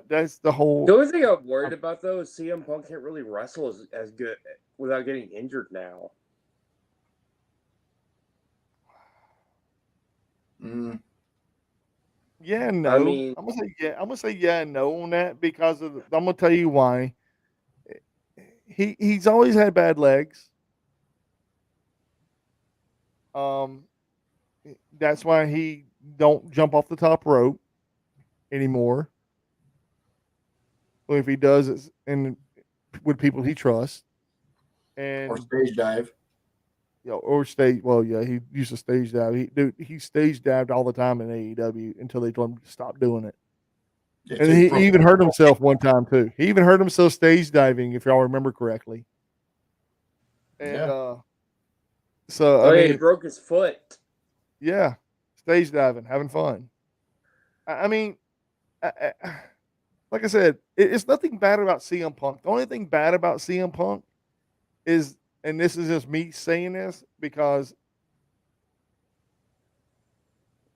that's the whole. The only thing I'm worried about though is CM Punk can't really wrestle as good without getting injured now. Yeah, no. I mean, I'm gonna say yeah and no on that because I'm gonna tell you why. He's always had bad legs. That's why he don't jump off the top rope anymore. Well, if he does, it's with people he trusts. And or stage dive. Or stage. Well, yeah, he used to stage dive. He stage dived all the time in AEW until they told him to stop doing it. Yeah, and he even hurt himself one time too. He even hurt himself stage diving, if y'all remember correctly. And he broke his foot. Yeah, stage diving, having fun. Like I said, it's nothing bad about CM Punk. The only thing bad about CM Punk is, and this is just me saying this because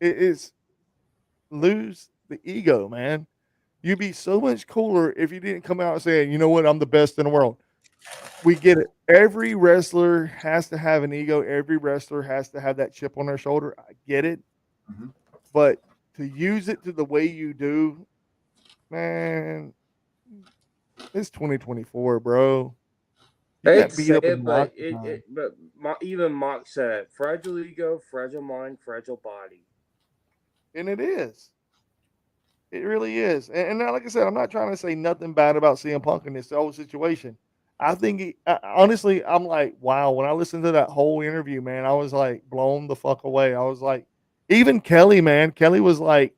it is lose the ego, man. You'd be so much cooler if you didn't come out saying, you know what, I'm the best in the world. We get it. Every wrestler has to have an ego. Every wrestler has to have that chip on their shoulder. I get it. Mm-hmm. But to use it to the way you do, man, it's 2024, bro. Even Mock said, fragile ego, fragile mind, fragile body. And it is. It really is. And now, like I said, I'm not trying to say nothing bad about CM Punk in this whole situation. I think, honestly, I'm like, wow, when I listened to that whole interview, man, I was like blown the fuck away. I was like, even Kelly, man, Kelly was like,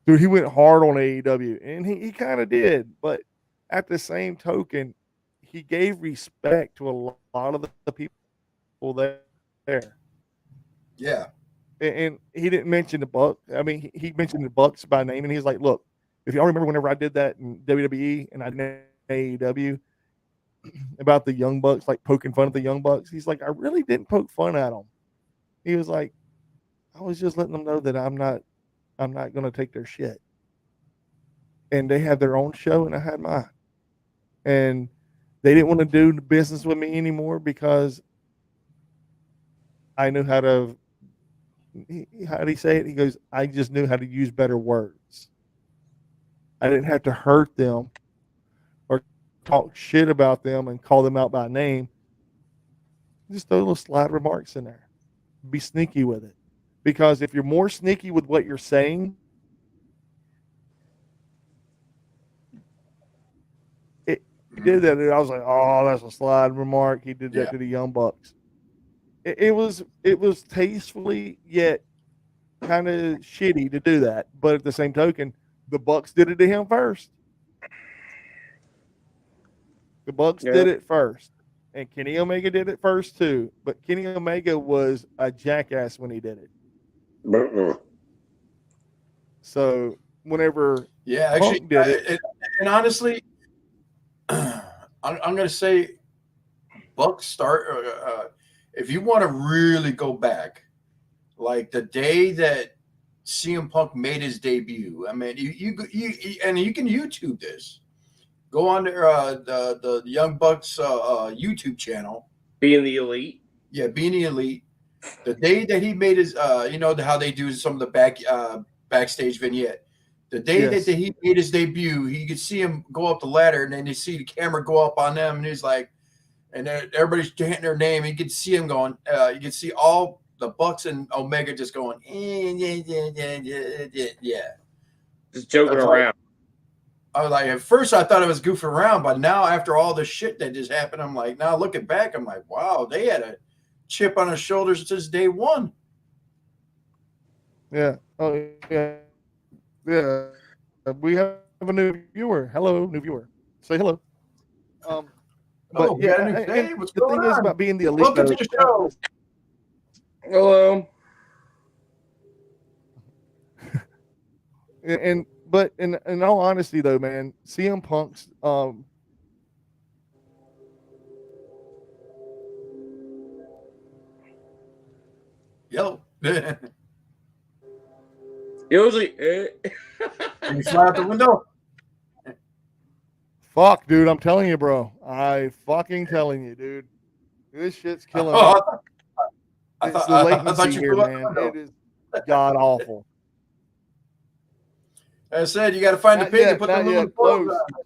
dude, he went hard on AEW. And he kind of did. But at the same token, he gave respect to a lot of the people there. Yeah. And he didn't mention the Bucks. I mean, he mentioned the Bucks by name, and he's like, look, if y'all remember whenever I did that in WWE and I did AEW about the Young Bucks, like poking fun at the Young Bucks, he's like, I really didn't poke fun at them. He was like, I was just letting them know that I'm not going to take their shit. And they have their own show, and I had mine. And they didn't want to do business with me anymore because I knew how to. How did he say it? He goes, I just knew how to use better words. I didn't have to hurt them or talk shit about them and call them out by name. Just throw little slight remarks in there. Be sneaky with it. Because if you're more sneaky with what you're saying, he did that. And I was like, oh, that's a slide remark. He did that to the Young Bucks. It was tastefully yet kind of shitty to do that, but at the same token, the Bucks did it to him first. The Bucks did it first. And Kenny Omega did it first too, but Kenny Omega was a jackass when he did it. So whenever actually, Punk did it, and honestly, I'm going to say Buck start. If you want to really go back, like the day that CM Punk made his debut, I mean, you and you can YouTube this. Go on there, the Young Bucks YouTube channel. Being the Elite. Yeah, Being the Elite. The day that he made his, you know how they do some of the backstage vignette. The day that he made his debut, you could see him go up the ladder, and then you see the camera go up on them, and he's like, and everybody's chanting their name. You could see him going. You could see all the Bucks and Omega just going, yeah, just joking around. I was like, at first I thought it was goofing around, but now after all the shit that just happened, I'm like, now looking back, I'm like, wow, they had a chip on their shoulders since day one. Yeah. Oh, yeah. Yeah. We have a new viewer. Hello, new viewer. Say hello. But we got a new hey, what's going on? The thing is about being the Elite. Welcome to the show. Hello. But in all honesty, though, man, CM Punk's Yellow. It was like, Can you fly out the window? Fuck, dude, I'm telling you, bro. I fucking telling you, dude. This shit's killing me. It's the latency here, man. It is god awful. I said you got to find the pig and put the little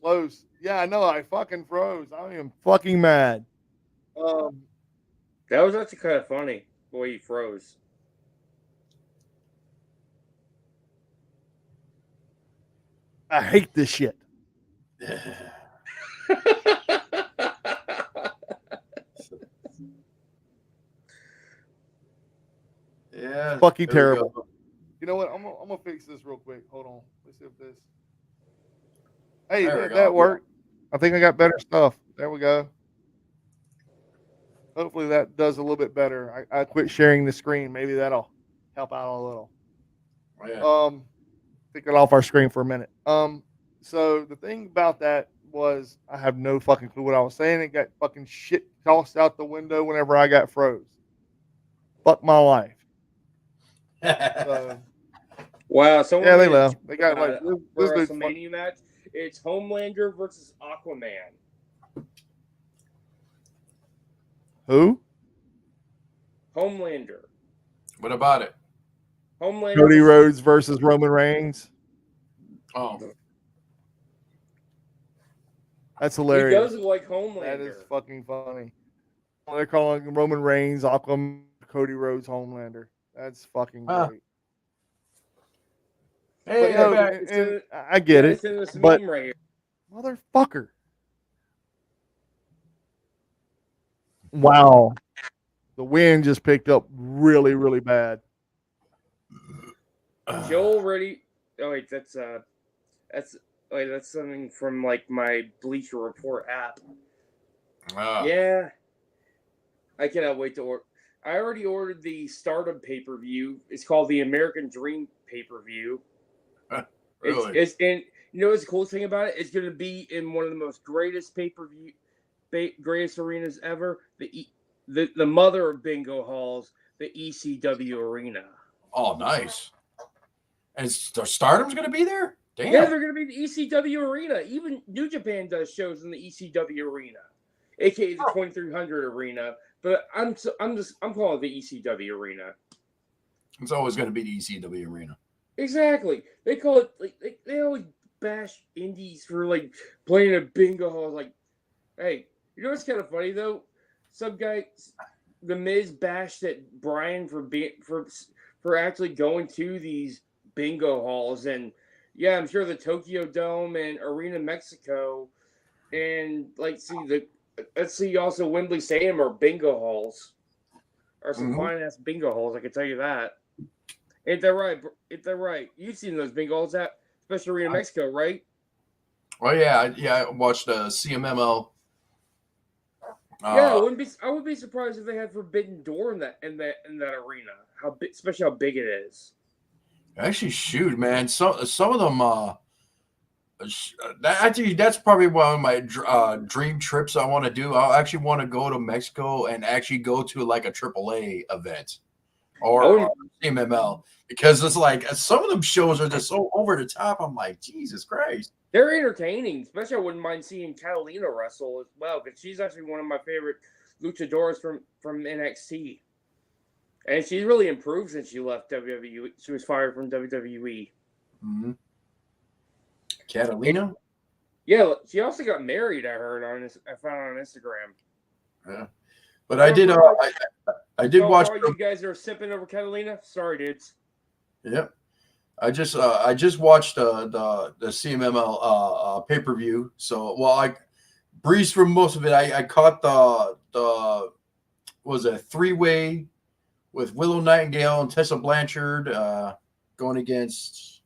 close. Yeah, I know. I fucking froze. I am fucking mad. That was actually kind of funny the way he froze. I hate this shit. Yeah, fucking terrible. You know what? I'm gonna fix this real quick. Hold on. Let's see if this. Hey, that worked. I think I got better stuff. There we go. Hopefully that does a little bit better. I quit sharing the screen. Maybe that'll help out a little. Yeah. Take it off our screen for a minute. So the thing about that was I have no fucking clue what I was saying. It got fucking shit tossed out the window whenever I got froze. Fuck my life. So, wow. Yeah, they left. They got like this WrestleMania match. It's Homelander versus Aquaman. Who? Homelander. What about it? Homelander. Cody Rhodes versus Roman Reigns. Oh. That's hilarious. He does look like Homelander. That is fucking funny. They're calling Roman Reigns, Aquaman, Cody Rhodes, Homelander. That's fucking great. Hey, and I get it, but right motherfucker. Wow. The wind just picked up really, really bad. Joel ready. Oh wait, that's something from like my Bleacher Report app. Yeah, I cannot wait to order. I already ordered the Stardom pay-per-view. It's called the American Dream pay-per-view. Really? It's and you know what's the coolest thing about it? It's going to be in one of the most greatest pay-per-view, greatest arenas ever. The mother of bingo halls, the ECW arena. Oh, nice. And Stardom's going to be there? Damn. Yeah, they're going to be the ECW arena. Even New Japan does shows in the ECW arena, aka the 2300 arena. But I'm calling it the ECW arena. It's always going to be the ECW arena. Exactly. They call it like they always bash indies for like playing a bingo hall. Like, hey, you know what's kind of funny though? Some guy, the Miz bashed at Brian for actually going to these bingo halls, and yeah, I'm sure the Tokyo Dome and Arena Mexico, and let's see also Wembley Stadium are bingo halls, are some fine ass bingo halls. I can tell you that. Ain't that right? Ain't that right? You've seen those bingo halls at Special Arena Mexico, right? Oh yeah, I watched CMML Yeah, I would be surprised if they had Forbidden Door in that arena. Especially how big it is. Actually, shoot, man. Some of them. Actually, that's probably one of my dream trips I want to do. I actually want to go to Mexico and actually go to like a AAA event or CMML, because it's like some of them shows are just so over the top. I'm like, Jesus Christ. They're entertaining, especially I wouldn't mind seeing Catalina wrestle as well, because she's actually one of my favorite luchadores from NXT. And she's really improved since she left WWE. She was fired from WWE. Mm-hmm. Catalina? Yeah, she also got married, I heard, I found on Instagram. Yeah. But I did watch. You guys are sipping over Catalina? Sorry, dudes. Yep. I just watched the CMML pay-per-view. So I breezed through most of it. I caught the was a 3-way with Willow Nightingale and Tessa Blanchard going against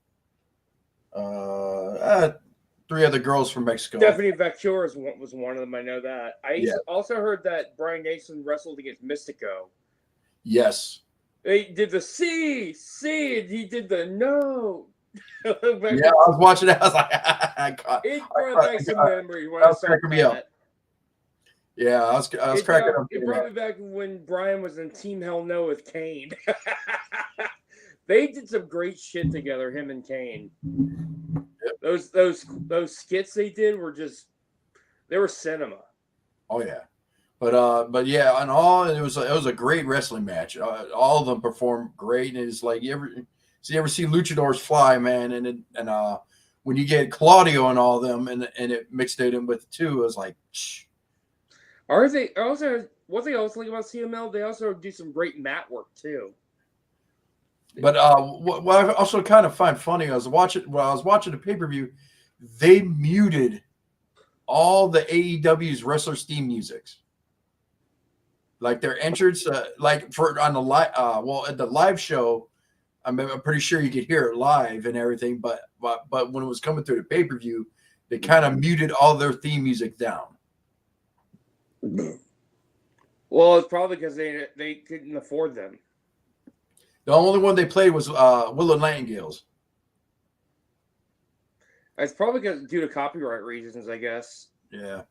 3 other girls from Mexico. Stephanie Vecchio was one of them. I know that. I also heard that Brian Nason wrestled against Mystico. Yes. They did the C, and he did the no. Yeah, I was watching that. I was like, it brought back some memories when I saw that. Yeah, I was cracking up. It brought me back when Brian was in Team Hell No with Kane. They did some great shit together, him and Kane. Yep. Those skits they did they were cinema. Oh yeah. But yeah, on all it was a great wrestling match. All of them performed great, and it's like you ever see luchadors fly, man, and when you get Claudio and all of them, and it mixed it in with 2, it was like. Shh. Are they also what they also like about CML? They also do some great mat work too. But what I also kind of find funny, I was watching the pay-per-view, they muted all the AEW's wrestlers' theme musics. Like their entrance, like for on the live, at the live show, I'm pretty sure you could hear it live and everything. But when it was coming through the pay-per-view, they kind of muted all their theme music down. Well, it's probably because they couldn't afford them. The only one they played was Willow Nightingale's. It's probably due to copyright reasons, I guess. Yeah.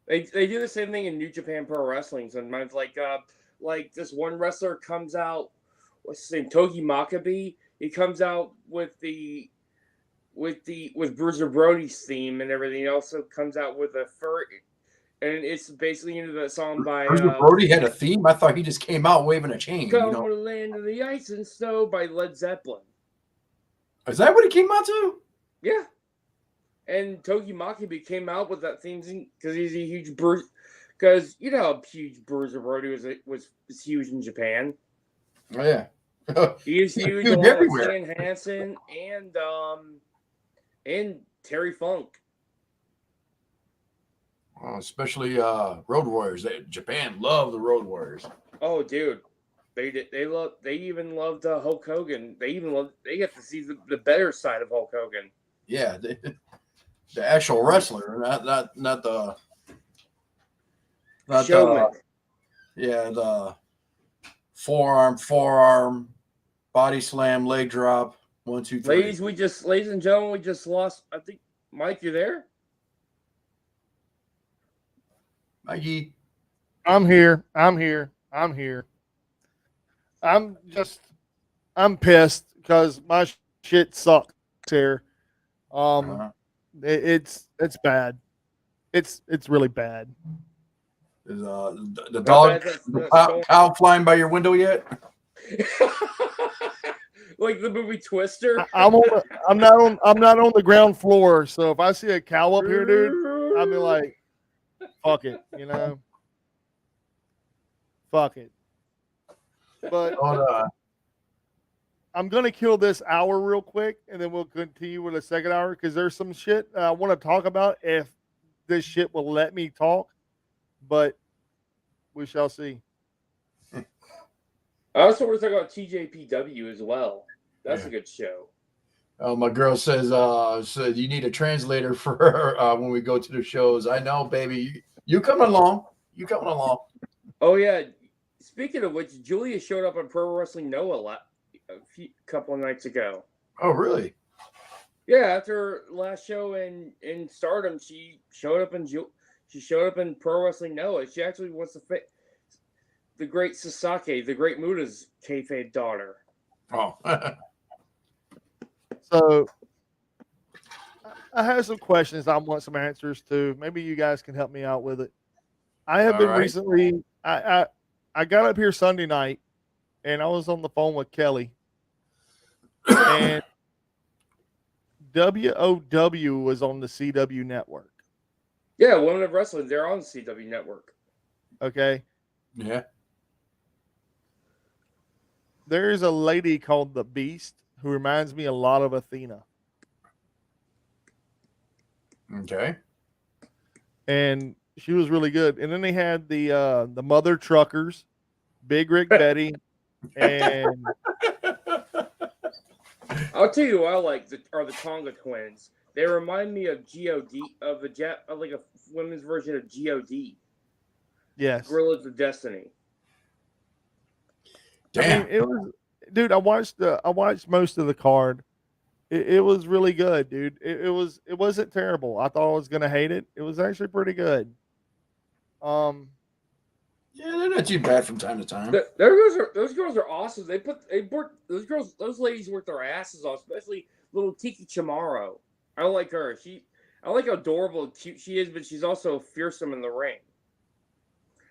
They do the same thing in New Japan Pro Wrestling sometimes. Like this one wrestler comes out, what's his name, Togi Makabe. He comes out with Bruiser Brody's theme and everything. He also comes out with a fur, and it's basically into the song by Bruiser Brody had a theme. I thought he just came out waving a chain. "Come to the Land of the Ice and Snow" by Led Zeppelin. Is that what he came out to? Yeah. And Togi Makabe came out with that theme because he's a huge because you know how huge Bruiser Brody was huge in Japan. Oh yeah, he's huge everywhere. Stan Hansen and Terry Funk. Especially Road Warriors. Japan loved the Road Warriors. Oh, dude, they did. They even loved Hulk Hogan. They got to see the better side of Hulk Hogan. Yeah. The actual wrestler, not the showman. The forearm, body slam, leg drop, 1, 2, 3. Ladies and gentlemen, we just lost. I think Mike, you there? Mikey, I'm here. I'm pissed because my shit sucks here. It's bad. It's really bad. Is the dog cow flying by your window yet? Like the movie Twister. I'm not on the ground floor, so if I see a cow up here, dude, I'll be like, fuck it, you know. Fuck it. But I'm going to kill this hour real quick, and then we'll continue with the second hour because there's some shit I want to talk about if this shit will let me talk, but we shall see. I also want to talk about TJPW as well. That's a good show. Oh, my girl says you need a translator for when we go to the shows. I know, baby. You come along. You coming along? Oh yeah. Speaking of which, Julia showed up on Pro Wrestling Noah a couple of nights ago. Oh, really? Yeah, after her last show in Stardom, she showed up in Pro Wrestling Noah. She actually wants to fit the great Sasaki, the great Muda's kayfabe daughter. Oh. So I have some questions I want some answers to. Maybe you guys can help me out with it. I have been recently. I got up here Sunday night, and I was on the phone with Kelly, and WOW was on the CW network. Yeah, Women of Wrestling, they're on the CW network. Okay. Yeah. There is a lady called the Beast who reminds me a lot of Athena. Okay. And she was really good. And then they had the Mother Truckers, Big Rick Betty, and I'll tell you what I like are the Tonga twins. They remind me of God, of like a women's version of God. Yes, Gorillas of Destiny. Damn. I mean, it was, dude. I watched most of the card. It was really good, dude. It wasn't terrible. I thought I was gonna hate it. It was actually pretty good. Yeah, they're not too bad from time to time. Those girls are awesome. Those ladies work their asses off, especially little Tiki Chamorro. I like her. I like how adorable and cute she is, but she's also fearsome in the ring.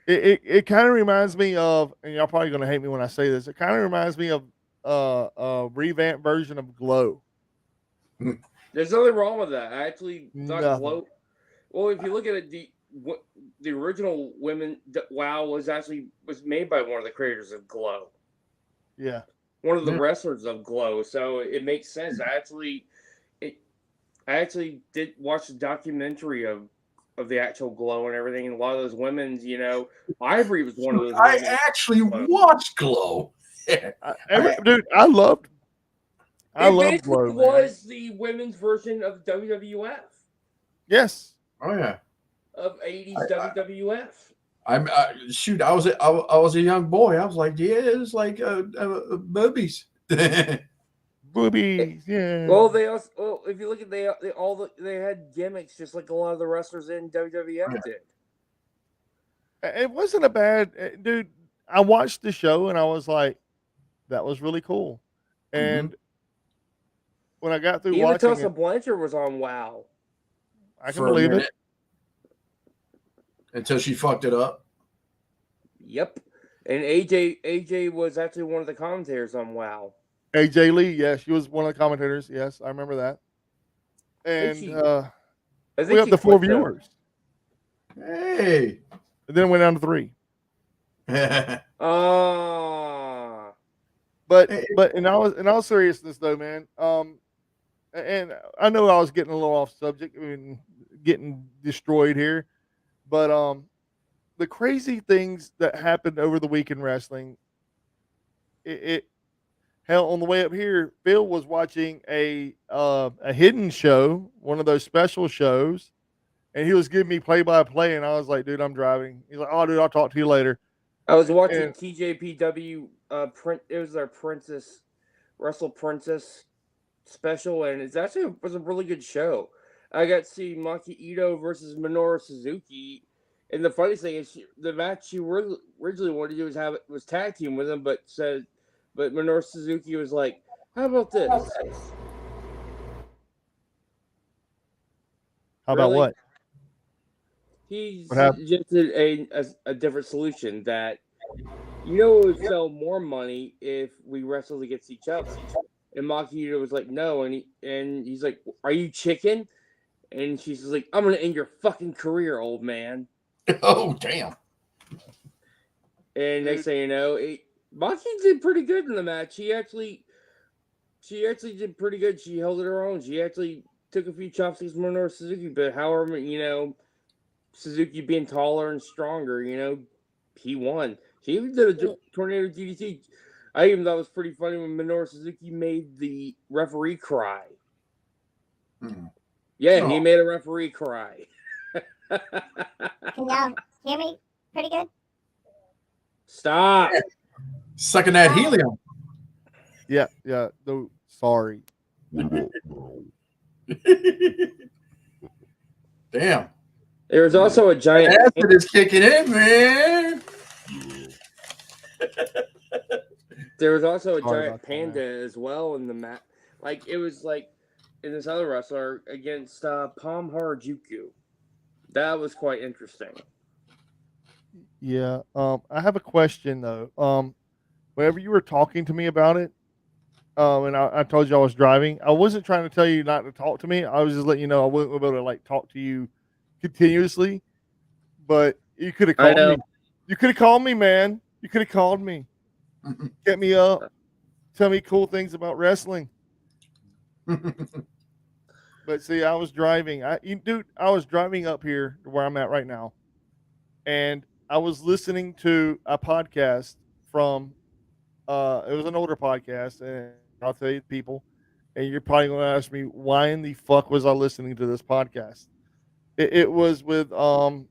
It kind of reminds me of, and y'all probably gonna hate me when I say this. It kind of reminds me of a revamped version of Glow. There's nothing wrong with that. I actually thought Nothing. Glow. Well, if you look at it, the original WoW was made by one of the creators of Glow. Yeah. One of the wrestlers of Glow, so it makes sense. I actually did watch the documentary of the actual Glow and everything, and a lot of those women's, Ivory was one of those. I actually watched Glow. Dude, I loved Glow. Was the women's version of WWF. Yes. Oh yeah. Of 80s WWF. I was a young boy. I was like, yeah, it's like boobies. Boobies, yeah. Well, if you look at they had gimmicks just like a lot of the wrestlers in WWF did. It wasn't a bad, dude. I watched the show and I was like, that was really cool. And when I got through watching Tessa Blanchard was on WoW. I can believe it. Until she fucked it up. Yep. And AJ was actually one of the commentators on WoW. AJ Lee, yes, she was one of the commentators. Yes, I remember that. And we up to 4 viewers. Hey. And then it went down to 3. But in all seriousness though, man, and I know I was getting a little off subject, I mean, getting destroyed here, but the crazy things that happened over the week in wrestling, hell, on the way up here, Phil was watching a hidden show, one of those special shows, and he was giving me play-by-play, and I was like, dude, I'm driving. He's like, oh, dude, I'll talk to you later. I was watching TJPW, it was their Wrestle Princess special, and it was a really good show. I got to see Maki Ito versus Minoru Suzuki, and the funny thing is, the match she originally wanted to do was tag team with him, but Minoru Suzuki was like, "How about this?" How about what? He suggested a different solution that, it would sell more money if we wrestled against each other. And Maki Ito was like, no, and he's like, are you chicken? And she's like, I'm gonna end your fucking career, old man. Oh damn! And next thing you know, Maki did pretty good in the match. She actually did pretty good. She held it her own. She actually took a few chops against Minoru Suzuki, but however, Suzuki being taller and stronger, he won. She even did a tornado DDT. I even thought it was pretty funny when Minoru Suzuki made the referee cry. Yeah, he made a referee cry. Can y'all hear me? Pretty good. Stop. Sucking that helium. Yeah. No, sorry. Damn. There was also a giant. Acid is kicking in, man. There was also a Sorry giant about that, panda as well in the mat. Like it was like in this other wrestler against Palm Harajuku. That was quite interesting. Yeah. I have a question though. Whenever you were talking to me about it, and I told you I was driving, I wasn't trying to tell you not to talk to me. I was just letting you know I wasn't able to like talk to you continuously. But you could have called me. You could have called me, man. You could have called me. Get me up. Tell me cool things about wrestling. But see, I was driving. I was driving up here to where I'm at right now, and I was listening to a podcast from. It was an older podcast, and I'll tell you, people, and you're probably going to ask me why in the fuck was I listening to this podcast? It was with crap,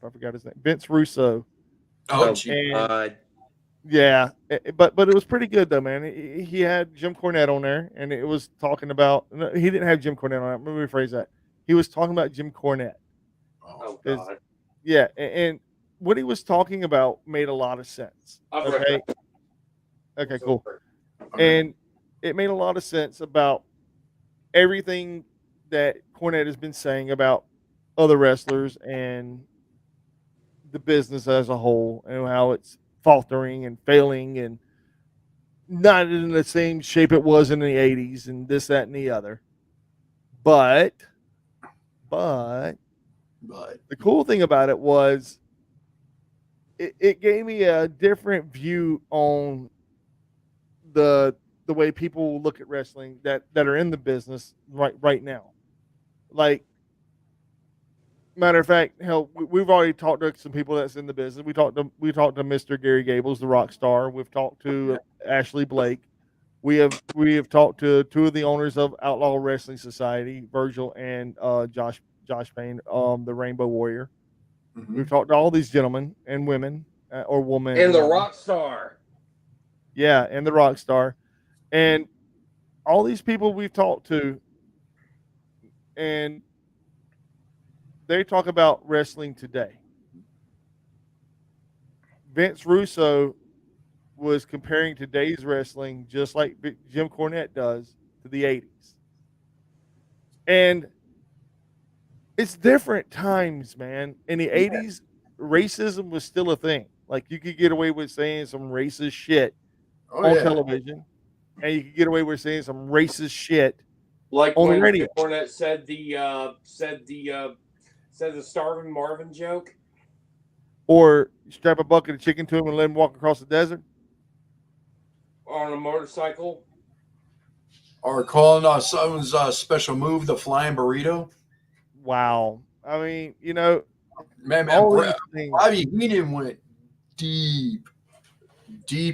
I forgot his name, Vince Russo. Oh, God. Yeah, but it was pretty good though, man. He had Jim Cornette on there, and it was talking about. No, he didn't have Jim Cornette on it. Let me rephrase that. He was talking about Jim Cornette. Oh God. Yeah, and what he was talking about made a lot of sense. Okay. Okay, cool. And it made a lot of sense about everything that Cornette has been saying about other wrestlers and the business as a whole, and how it's faltering and failing and not in the same shape it was in the 80s and this, that, and the other. But the cool thing about it was it gave me a different view on the way people look at wrestling that are in the business right now. Like, matter of fact, hell, we've already talked to some people that's in the business. We talked to Mr. Gary Gables, the rock star. We've talked to Ashley Blake. We have talked to two of the owners of Outlaw Wrestling Society, Virgil and Josh Payne, the Rainbow Warrior. Mm-hmm. We've talked to all these gentlemen and women or women and the rock star. Yeah, and the rock star, and all these people we've talked to, and they talk about wrestling today. Vince Russo was comparing today's wrestling just like Jim Cornette does to the 80s. And it's different times, man. In the 80s, racism was still a thing. Like, you could get away with saying some racist shit on television, and you could get away with saying some racist shit like on when the radio. Cornette said the starving Marvin joke, or strap a bucket of chicken to him and let him walk across the desert on a motorcycle, or calling someone's special move the flying burrito. Wow, I mean, man, Bobby Heenan went deep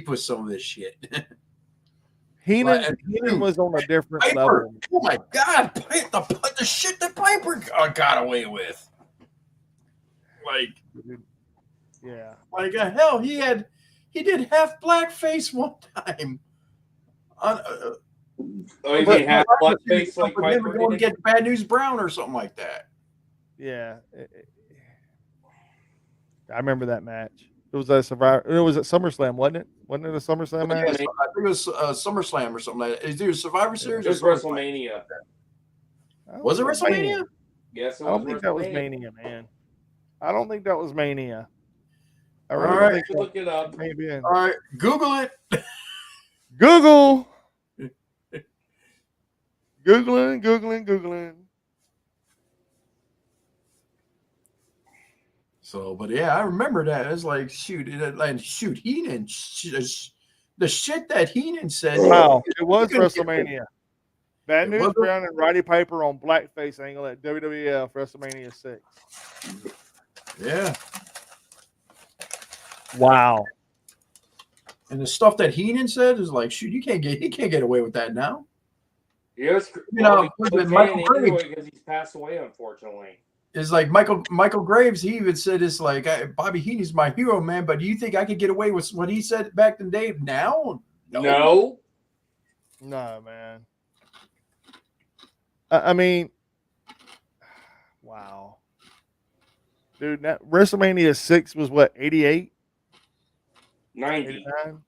with some of this shit. Heenan was on a different level. Oh my God, the shit that Piper got away with. Like, yeah, like hell, he did half blackface one time. He did half blackface like Piper going to get Bad News Brown or something like that. Yeah, I remember that match. It was a Survivor. It was at SummerSlam, wasn't it? Wasn't it a SummerSlam match? I think it was SummerSlam or something like that. Is it Survivor Series? It was WrestleMania. Was it WrestleMania? Yes, I don't think that was Mania, man. I don't think that was Mania. All right, look it up. Maybe. All right, Google it. Google. Googling. So, but yeah, I remember that. It's like, Heenan. The shit that Heenan said. Wow, it was WrestleMania. Bad News Brown and Roddy Piper on blackface angle at WWF WrestleMania 6. Yeah. Wow. And the stuff that Heenan said is like, shoot, he can't get away with that now. Yes, Michael anyway, because he's passed away, unfortunately. It's like Michael Graves. He even said it's like Bobby Heenan's my hero, man. But do you think I could get away with what he said back in the day? Now, no, man. I mean, wow, dude. That WrestleMania 6 was what, 88, 90. 89,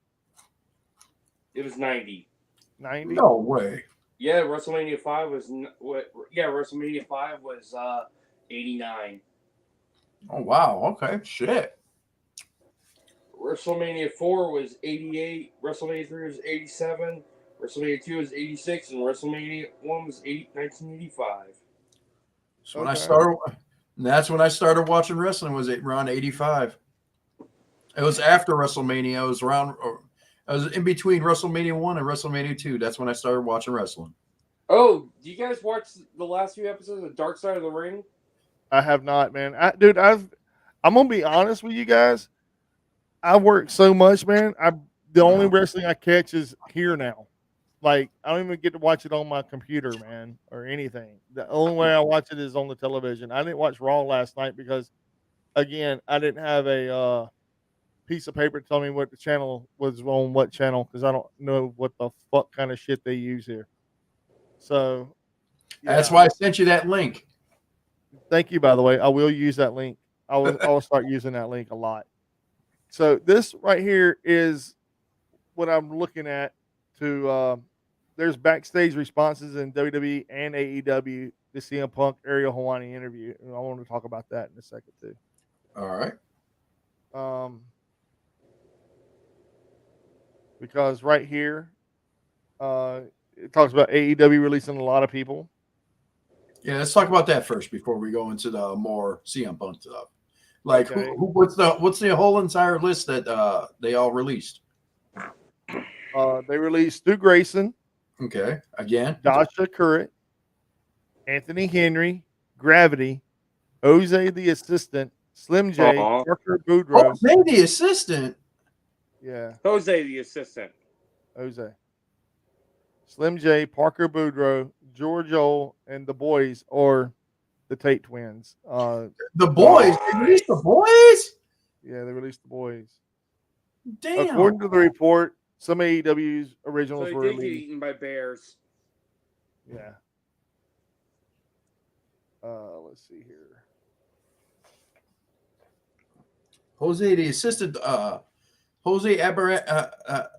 It was 90. 90. No way. Yeah, WrestleMania 5 was WrestleMania 5 was 89. Oh wow. Okay. Shit. WrestleMania 4 was 88. WrestleMania 3 was 87. WrestleMania 2 was 86, and WrestleMania 1 was 1985. So when I started, that's when I started watching wrestling. Was around 85. It was after WrestleMania. I was around. I was in between WrestleMania 1 and WrestleMania 2. That's when I started watching wrestling. Oh, do you guys watch the last few episodes of Dark Side of the Ring? I have not, man. I'm gonna be honest with you guys. I work so much, man. The only wrestling I catch is here now. Like, I don't even get to watch it on my computer, man, or anything. The only way I watch it is on the television. I didn't watch Raw last night because, again, I didn't have a piece of paper to tell me what the channel was on, what channel, because I don't know what the fuck kind of shit they use here. So, yeah. That's why I sent you that link. Thank you, by the way. I will use that link. I will start using that link a lot. So this right here is what I'm looking at. There's backstage responses in WWE and AEW to CM Punk Ariel Helwani interview, and I want to talk about that in a second too. All right. Because right here, it talks about AEW releasing a lot of people. Yeah, let's talk about that first before we go into the more CM Punk stuff. Like, Okay. what's the whole entire list that they all released? They released Stu Grayson. Okay, again, Dasha Currett, Anthony Henry, Gravity, Jose the Assistant, Slim J, Parker Boudreaux. Jose the Assistant? Yeah. Jose the Assistant. Jose. Slim J, Parker Boudreaux, George Ole, and the boys, or the Tate twins. The boys? They released the boys? Yeah, they released the boys. Damn. According to the report, some AEW's originals were released. Get eaten by bears. Yeah. Let's see here. Jose the Assistant. Jose Jose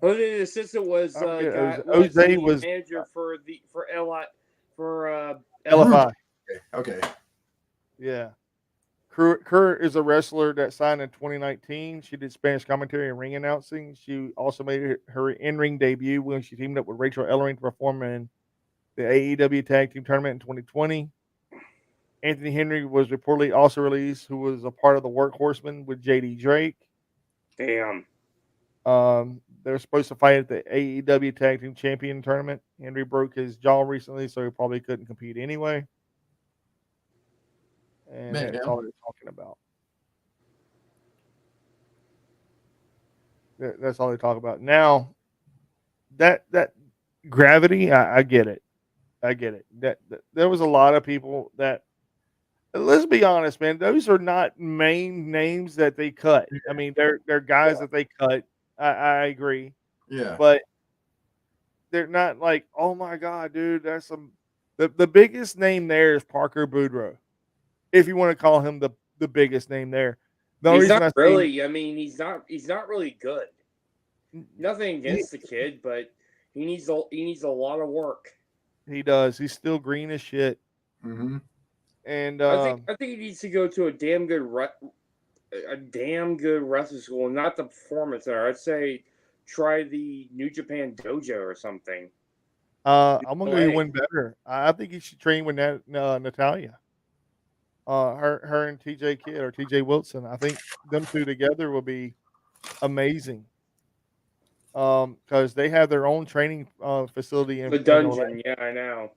the Assistant was Jose was manager for LFI. Okay. Yeah. Kerr is a wrestler that signed in 2019. She did Spanish commentary and ring announcing. She also made her in-ring debut when she teamed up with Rachel Ellering to perform in the AEW Tag Team Tournament in 2020. Anthony Henry was reportedly also released, who was a part of the Workhorsemen with JD Drake. Damn. They were supposed to fight at the AEW Tag Team Champion Tournament. Henry broke his jaw recently, so he probably couldn't compete anyway. And that's all they're talking about. That's all they talk about. Now, that Gravity, I get it. I get it. That there was a lot of people that, let's be honest, man, those are not main names that they cut. I mean, they're guys that they cut. I agree. Yeah. But they're not like, oh my God, dude, that's the biggest name there is Parker Boudreaux. If you want to call him the biggest name there. He's not really. I mean, he's not really good. Nothing against the kid, but he needs a lot of work. He does. He's still green as shit. Mm-hmm. And I think he needs to go to a damn good wrestling school, not the Performance Center. I'd say try the New Japan Dojo or something. I'm gonna go one better. I think he should train with Natalia. Her and TJ Kidd or TJ Wilson. I think them two together will be amazing. Because they have their own training facility in the dungeon. Yeah, I know.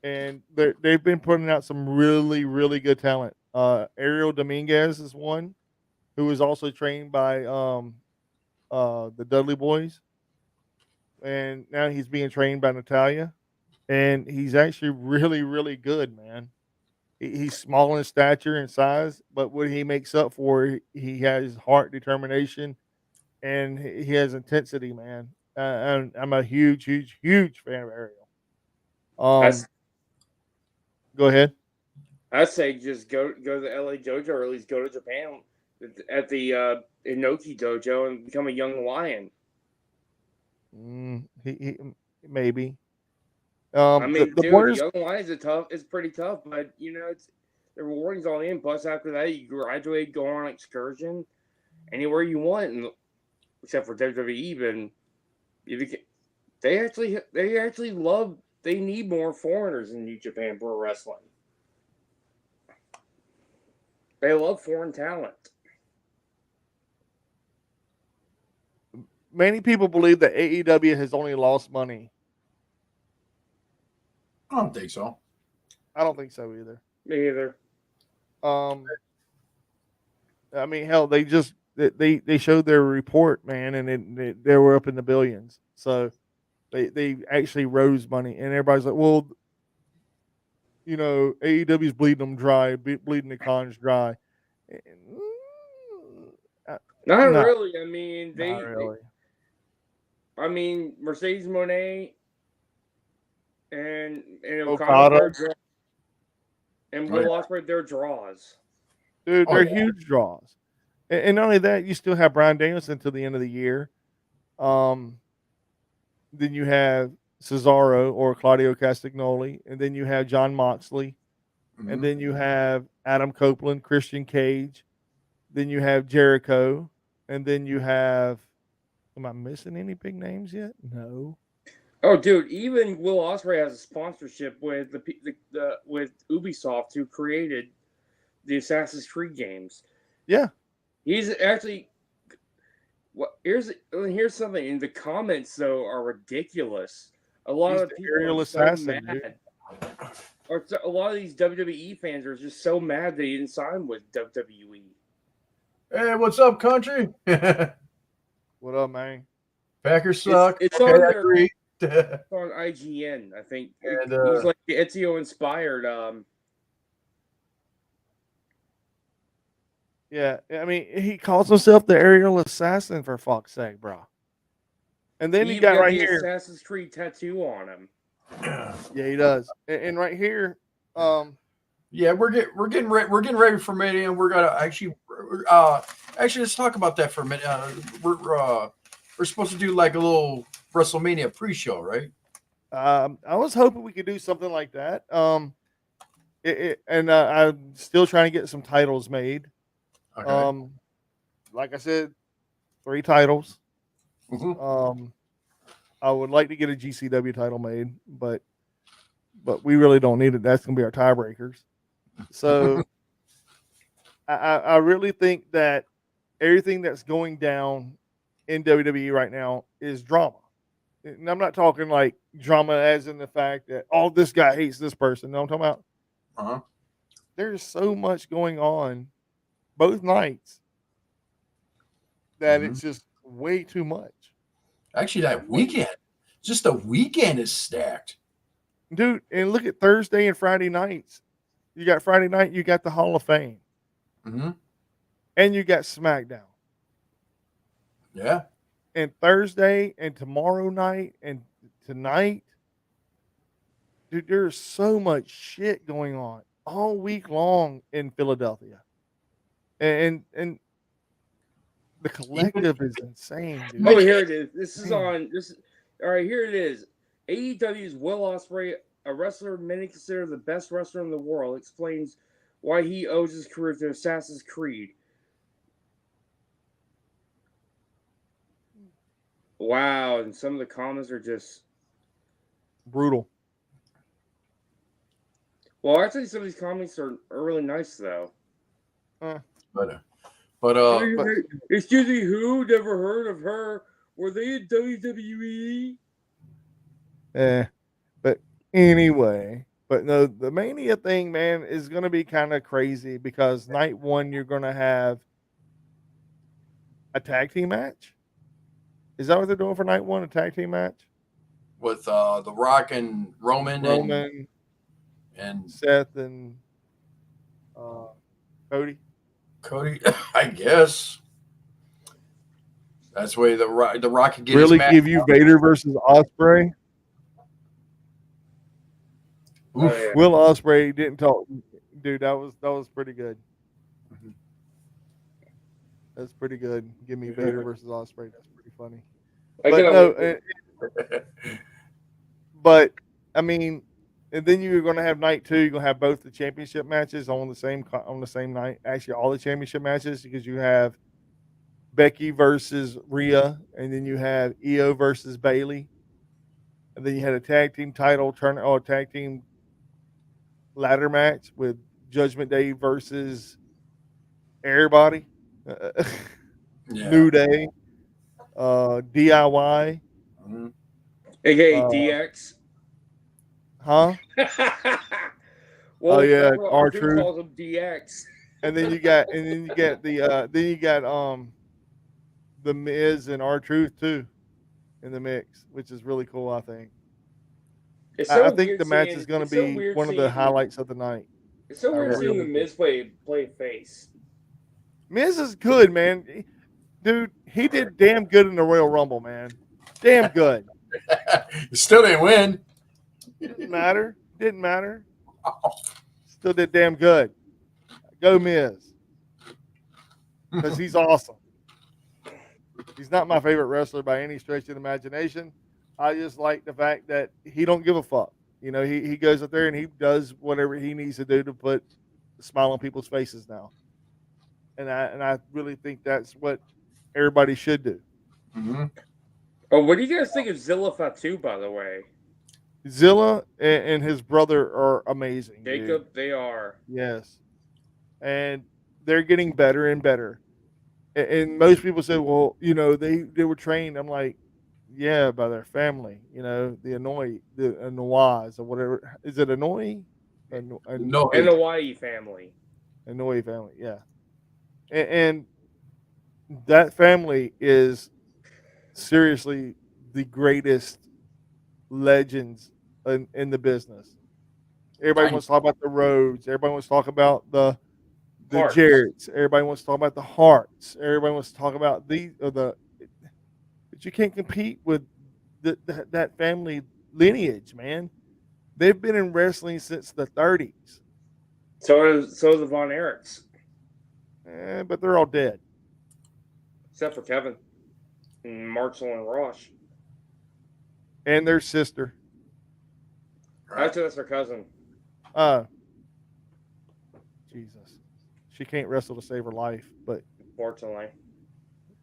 And they've been putting out some really, really good talent. Ariel Dominguez is one who was also trained by the Dudley Boys, and now he's being trained by Natalia, and he's actually really, really good, man. He's small in stature and size, but what he makes up for, he has heart, determination, and he has intensity, man. And I'm a huge, huge, huge fan of Ariel. That's, Go ahead. I say just go to the LA dojo, or at least go to Japan at the Inoki dojo and become a young lion. He maybe. I mean, The dude, worst. young lions it's pretty tough, but it's the rewarding's all in. Plus, after that, you graduate, go on an excursion anywhere you want, and except for WWE. But they actually love. They need more foreigners in New Japan Pro Wrestling. They love foreign talent. Many people believe that AEW has only lost money. I don't think so. I don't think so either. Me either. I mean, hell, they showed their report, man, and they were up in the billions. So they actually rose money, and everybody's like, well, AEW's bleeding them dry, bleeding the cons dry. Not No, really. I mean, not really. I mean, Mercedes Moné and Okada and Will Ospreay, they're draws. Dude, they're huge draws. And not only that, you still have Bryan Danielson until the end of the year. Then you have Cesaro or Claudio Castagnoli, and then you have John Moxley, and then you have Adam Copeland, Christian Cage, then you have Jericho, and then you have. Am I missing any big names yet? No. Oh, dude! Even Will Ospreay has a sponsorship with with Ubisoft, who created the Assassin's Creed games. Yeah. He's actually. Here's something. In the comments, though, are ridiculous. A lot of people are so mad. Or a lot of these WWE fans are just so mad that he didn't sign with WWE. Hey, what's up, country? What up, man? Packers suck. It's okay, on I agree. It's on IGN, I think. And, he's like the Ezio inspired. Yeah, I mean, he calls himself the aerial assassin, for fuck's sake, bro. And then he got right here Assassin's Creed tattoo on him. Yeah, he does. And right here, yeah, we're getting ready for Mania, and we're gonna actually let's talk about that for a minute. We're supposed to do like a little WrestleMania pre-show, right? I was hoping we could do something like that. I'm still trying to get some titles made. Okay. Like I said, 3 titles. Mm-hmm. I would like to get a GCW title made, but we really don't need it. That's gonna be our tiebreakers. So I really think that everything that's going down in WWE right now is drama. And I'm not talking like drama as in the fact that this guy hates this person. No, I'm talking about there's so much going on both nights that it's just way too much. Actually, that weekend, just the weekend is stacked. Dude, and look at Thursday and Friday nights. You got Friday night, you got the Hall of Fame. Mm-hmm. And you got SmackDown. Yeah. And Thursday and tomorrow night and tonight, dude, there's so much shit going on all week long in Philadelphia. And the collective is insane, dude. Oh, here it is. All right, here it is. AEW's Will Ospreay, a wrestler many consider the best wrestler in the world, explains why he owes his career to Assassin's Creed. Wow, and some of the comments are just brutal. Well, actually, some of these comments are really nice, though. But excuse me, who? Never heard of her? Were they in WWE? But anyway, but no, the Mania thing, man, is going to be kind of crazy because night one you're going to have a tag team match. Is that what they're doing for night one? A tag team match with The Rock and Roman and Seth and Cody. Cody, I guess. That's the way the Rock could get really his match. give you Vader versus Osprey. Oh, yeah. Will Osprey didn't talk, dude. That was pretty good. That's pretty good. Give me Vader versus Osprey. That's pretty funny. But I mean, and then you're going to have night 2. You're going to have both the championship matches on the same night. Actually, all the championship matches, because you have Becky versus Rhea, and then you have Io versus Bayley, and then you had a tag team title tag team ladder match with Judgment Day versus everybody. New Day, DIY, aka DX. Huh? Well, oh yeah, R-Truth calls him DX. And then you got the Miz and R-Truth too in the mix, which is really cool. I think. I think the match is going to be one of the highlights of the night. It's so weird seeing the Miz play face. Miz is good, man. Dude, he did damn good in the Royal Rumble, man. Damn good. Still didn't win. Didn't matter. Still did damn good. Go Miz. Because he's awesome. He's not my favorite wrestler by any stretch of the imagination. I just like the fact that he don't give a fuck. You know, he goes up there and he does whatever he needs to do to put a smile on people's faces now. And I really think that's what everybody should do. Mm-hmm. Oh, what do you guys think of Zilla Fatu, by the way? Zilla and his brother are amazing. Jacob, dude. they are. Yes. And they're getting better and better. And most people say, well, you know, they were trained. I'm like, yeah, by their family. You know, the Anois or whatever. Is it Anoi? No, Hawaii family. Anoi family, yeah. And that family is seriously the greatest legends in the business. Everybody wants to talk about the Rhodes. Everybody wants to talk about the Jarretts. Everybody wants to talk about the Harts. Everybody wants to talk about but you can't compete with that family lineage, man. They've been in wrestling since the 30s. So the Von Erichs. But they're all dead. Except for Kevin and Marshall and Rosh. And their sister. Actually, that's her cousin. Jesus. She can't wrestle to save her life, but unfortunately.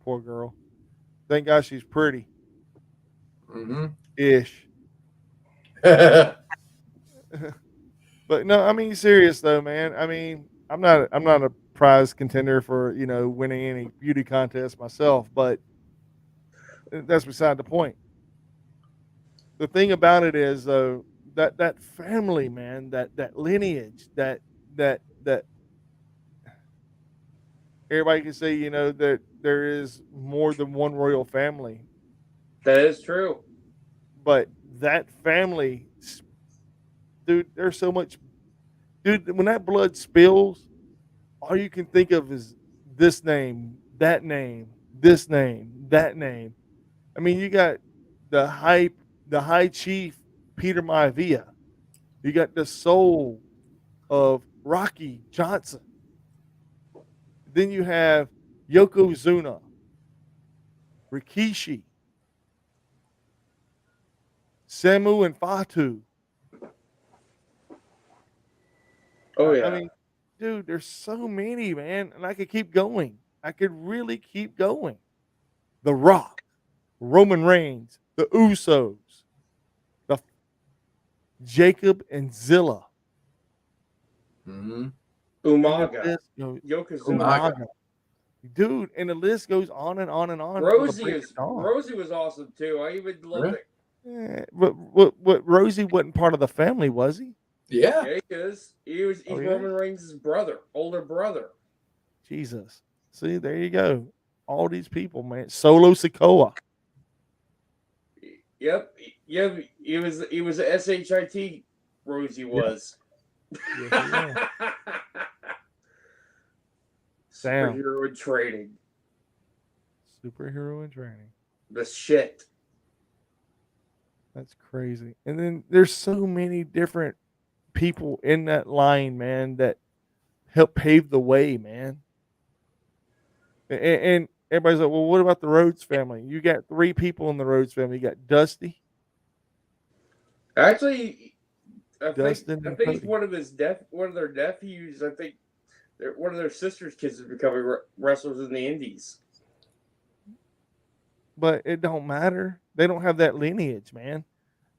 Poor girl. Thank God she's pretty. Mm-hmm. Ish. But no, I mean, serious though, man. I mean, I'm not a prize contender for, you know, winning any beauty contest myself, but that's beside the point. The thing about it is though, that family, man, that lineage, that everybody can say, you know, that there is more than one royal family. That is true. But that family, dude, there's so much. Dude, when that blood spills, all you can think of is this name, that name, this name, that name. I mean, you got the high chief, Peter Maivia. You got the soul of Rocky Johnson. Then you have Yokozuna, Rikishi, Samu and Fatu. Oh, yeah. I mean, dude, there's so many, man. And I could keep going. I could really keep going. The Rock, Roman Reigns, the Usos, the Jacob and Zilla. Mm-hmm. Umaga. Yokozuna. Dude, and the list goes on and on and on. Rosie was awesome, too. I even loved it. Yeah, but Rosie wasn't part of the family, was he? Yeah. Yeah, he is. He's Roman Reigns' brother, older brother. Jesus. See, there you go. All these people, man. Solo Sikoa. Yep. He was a SHIT. Rosie was. Yes, Superhero in training. Superhero in training. The shit. That's crazy. And then there's so many different people in that line, man, that help pave the way, man. And everybody's like, well, what about the Rhodes family? You got 3 people in the Rhodes family. You got Dusty. Actually, I Dustin think and Cody. it's one of their nephews. I think one of their sister's kids is becoming wrestlers in the Indies. But it don't matter. They don't have that lineage, man.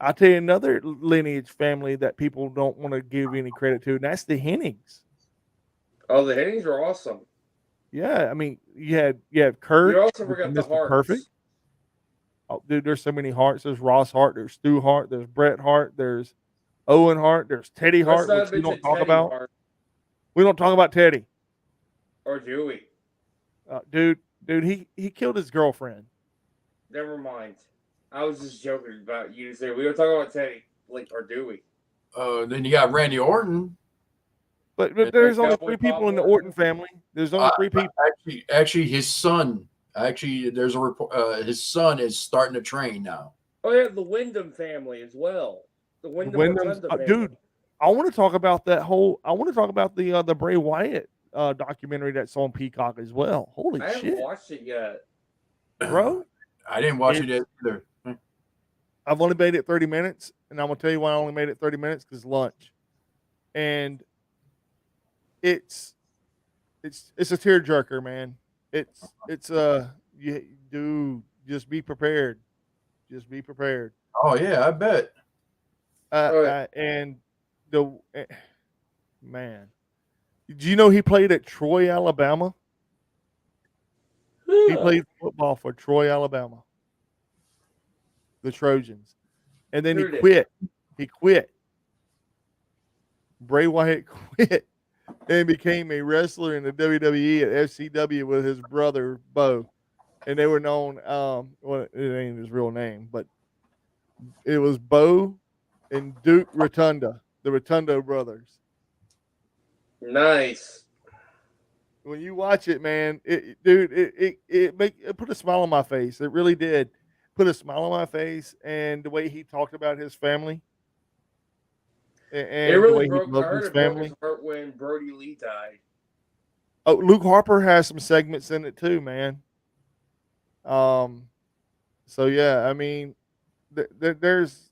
I'll tell you another lineage family that people don't want to give any credit to, and that's the Hennings. Oh, the Hennings are awesome. Yeah, I mean, you have Kurt. You also forgot the Mr. Harts. Perfect. Oh, dude, there's so many Harts. There's Ross Hart. There's Stu Hart. There's Bret Hart. There's Owen Hart. There's Teddy Hart, which we don't talk about. Hart. We don't talk about Teddy. Or Dewey. Dude, he killed his girlfriend. Never mind. I was just joking about you. Say we were talking about Teddy, like or Dewey. Then you got Randy Orton. But there's only 3 people in the Orton family. There's only 3 people. Actually, his son. Actually, there's a report. His son is starting to train now. Oh yeah, the Wyndham family as well. The Wyndham family. Dude, I want to talk about that whole. I want to talk about the Bray Wyatt documentary that's on Peacock as well. Holy shit! I haven't watched it yet, bro. I didn't watch it either. I've only made it 30 minutes, and I'm gonna tell you why I only made it 30 minutes because lunch, and it's a tearjerker, man. It's you do just be prepared. Just be prepared. Oh yeah, I bet. And man, did you know he played at Troy, Alabama? He played football for Troy, Alabama, the Trojans, and then he quit. He quit. Bray Wyatt quit and became a wrestler in the WWE at FCW with his brother Bo, and they were known. Well, it ain't his real name, but it was Bo and Duke Rotunda, the Rotundo brothers. Nice. When you watch it, man, it put a smile on my face. It really did put a smile on my face, and the way he talked about his family, and it really the way he loved his family. Broke his heart when Brody Lee died. Oh, Luke Harper has some segments in it too, man. So yeah, I mean, there's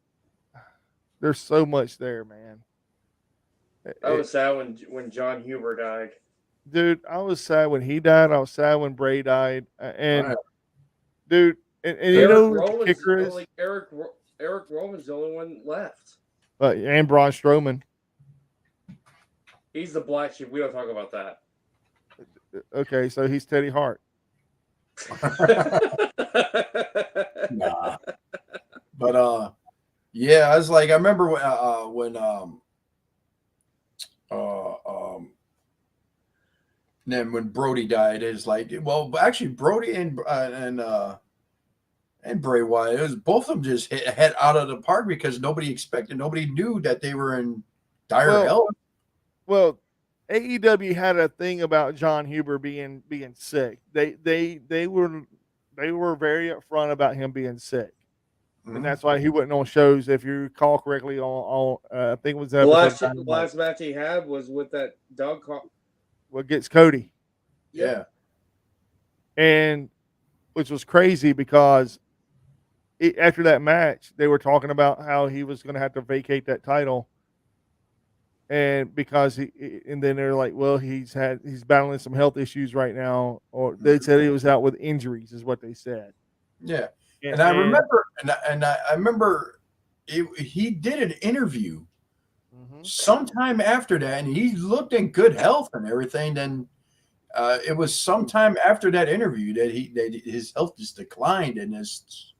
so much there, man. I was sad when John Huber died. Dude, I was sad when he died. I was sad when Bray died. And dude, and you know who the kicker is? Like Eric Roman's the only one left. And Braun Strowman. He's the black sheep. We don't talk about that. Okay, so he's Teddy Hart. Nah. But yeah, I was like, I remember when then when Brody died, it's like, well, actually Brody and Bray Wyatt, it was both of them just head out of the park because nobody knew that they were in dire health. Well, AEW had a thing about John Huber being sick. They were very upfront about him being sick. And that's why he wasn't on shows. If you recall correctly, on I think it was the last match he had was with that dog call. What gets Cody? Yeah, and which was crazy because after that match, they were talking about how he was going to have to vacate that title, and because and then they're like, well, he's battling some health issues right now, or they said he was out with injuries, is what they said. Yeah. And I remember, I remember he did an interview sometime after that, and he looked in good health and everything. Then it was sometime after that interview that his health just declined, and this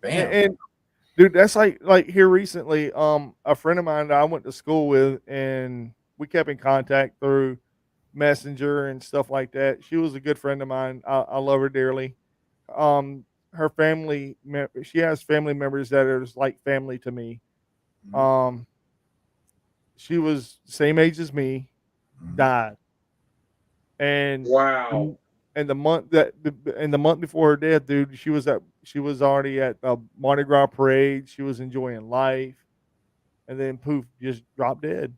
bam. And dude, that's like here recently. A friend of mine that I went to school with, and we kept in contact through Messenger and stuff like that. She was a good friend of mine. I love her dearly. Her family, she has family members that are like family to me. She was same age as me, died. And wow. And the month before her death, dude, she was already at the Mardi Gras parade. She was enjoying life, and then poof, just dropped dead.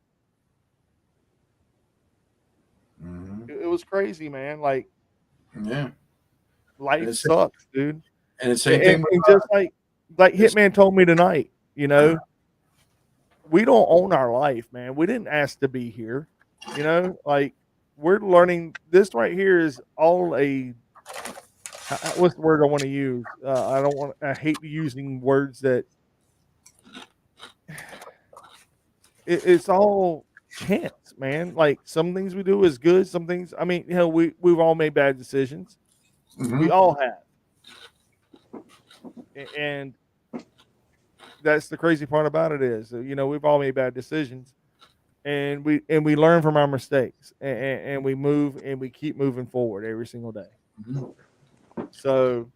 Mm-hmm. It was crazy, man. Like Yeah, life and sucks, dude. the same thing. And just like Hitman told me tonight, we don't own our life, man. We didn't ask to be here. Like we're learning. This right here is all a what's the word I want to use? I hate using words that it's all chance, man. Like some things we do is good. Some things, I mean, we've all made bad decisions. Mm-hmm. We all have. And that's the crazy part about it is, we've all made bad decisions and we learn from our mistakes and we move and we keep moving forward every single day. Mm-hmm. So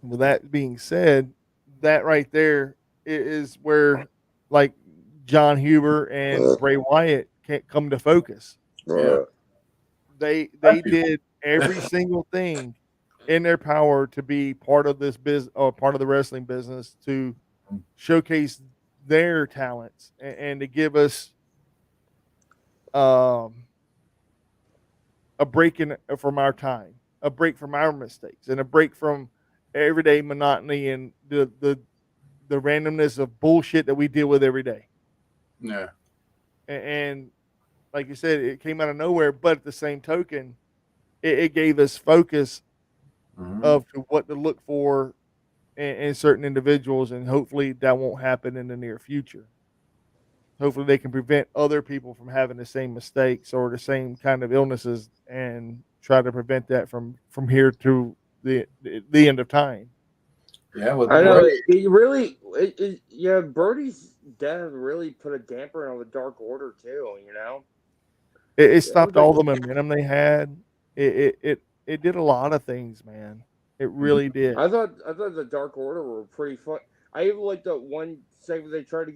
with that being said, that right there is where like John Huber and Bray Wyatt can't come to focus. Yeah. They did every single thing in their power to be part of this business or part of the wrestling business to showcase their talents and to give us a break from our time, a break from our mistakes, and a break from everyday monotony and the randomness of bullshit that we deal with every day. Yeah. And like you said, it came out of nowhere, but at the same token, it gave us focus of what to look for in certain individuals, and hopefully that won't happen in the near future. Hopefully they can prevent other people from having the same mistakes or the same kind of illnesses and try to prevent that from here to the end of time. Yeah, with I know it really. Yeah, Birdie's death really put a damper on the Dark Order too. It stopped all the momentum they had. It did a lot of things, man. It really did. I thought the Dark Order were pretty fun. I even liked the one segment they tried to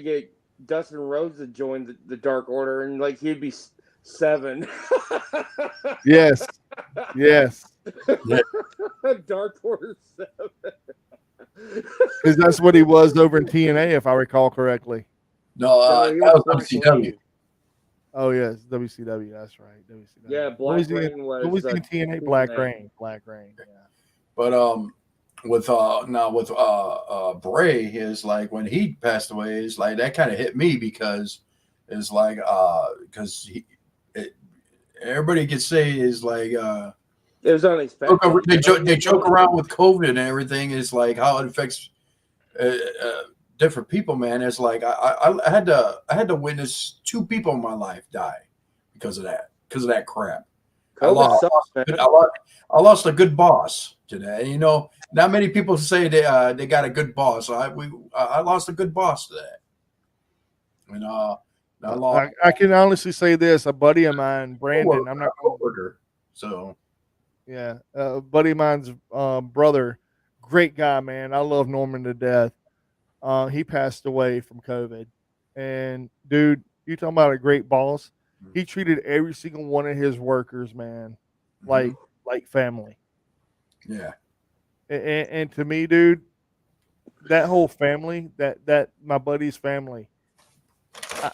get Dustin Rhodes to join the Dark Order, and like he'd be 7. Yes. Dark Order 7. Because that's what he was over in TNA, if I recall correctly. No, he that was Black WCW. Rain. Oh yes, WCW. That's right, WCW. Yeah, Black Rain was. What was in TNA? Black Rain. Yeah. But with Bray, is like when he passed away, is like that kind of hit me because it's like because everybody could say is like it was unexpected. They joke around with COVID and everything is like how it affects different people, man. It's like I had to witness 2 people in my life die because of that crap. I lost a good boss today. Not many people say they got a good boss. I lost a good boss today. And I can honestly say this: a buddy of mine, Brandon. I'm not coworker. So yeah, a buddy of mine's brother, great guy, man. I love Norman to death. He passed away from COVID, and dude, you talking about a great boss? He treated every single one of his workers, man, like family. Yeah. And to me, dude, that whole family, that my buddy's family,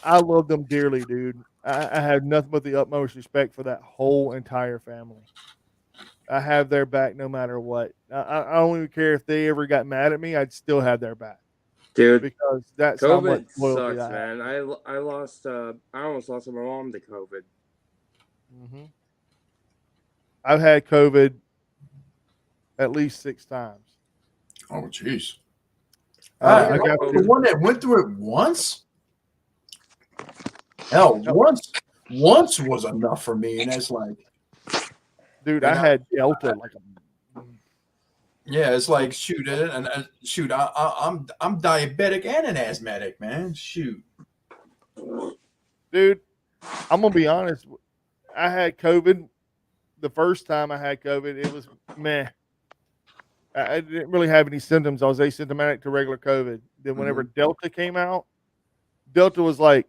I love them dearly, dude. I have nothing but the utmost respect for that whole entire family. I have their back no matter what. I don't even care if they ever got mad at me. I'd still have their back, dude. Because that's COVID how much loyalty sucks, man. I almost lost my mom to COVID. Mm-hmm. I've had COVID at least 6 times. Oh, jeez. I got the one that went through it once. Hell, once was enough for me, and that's like, dude, I had Delta yeah, it's like shoot, and shoot, I'm diabetic and an asthmatic, man. Shoot, dude, I'm gonna be honest. I had COVID. The first time I had COVID, it was meh. I didn't really have any symptoms. I was asymptomatic to regular COVID. Then whenever Delta came out, Delta was like,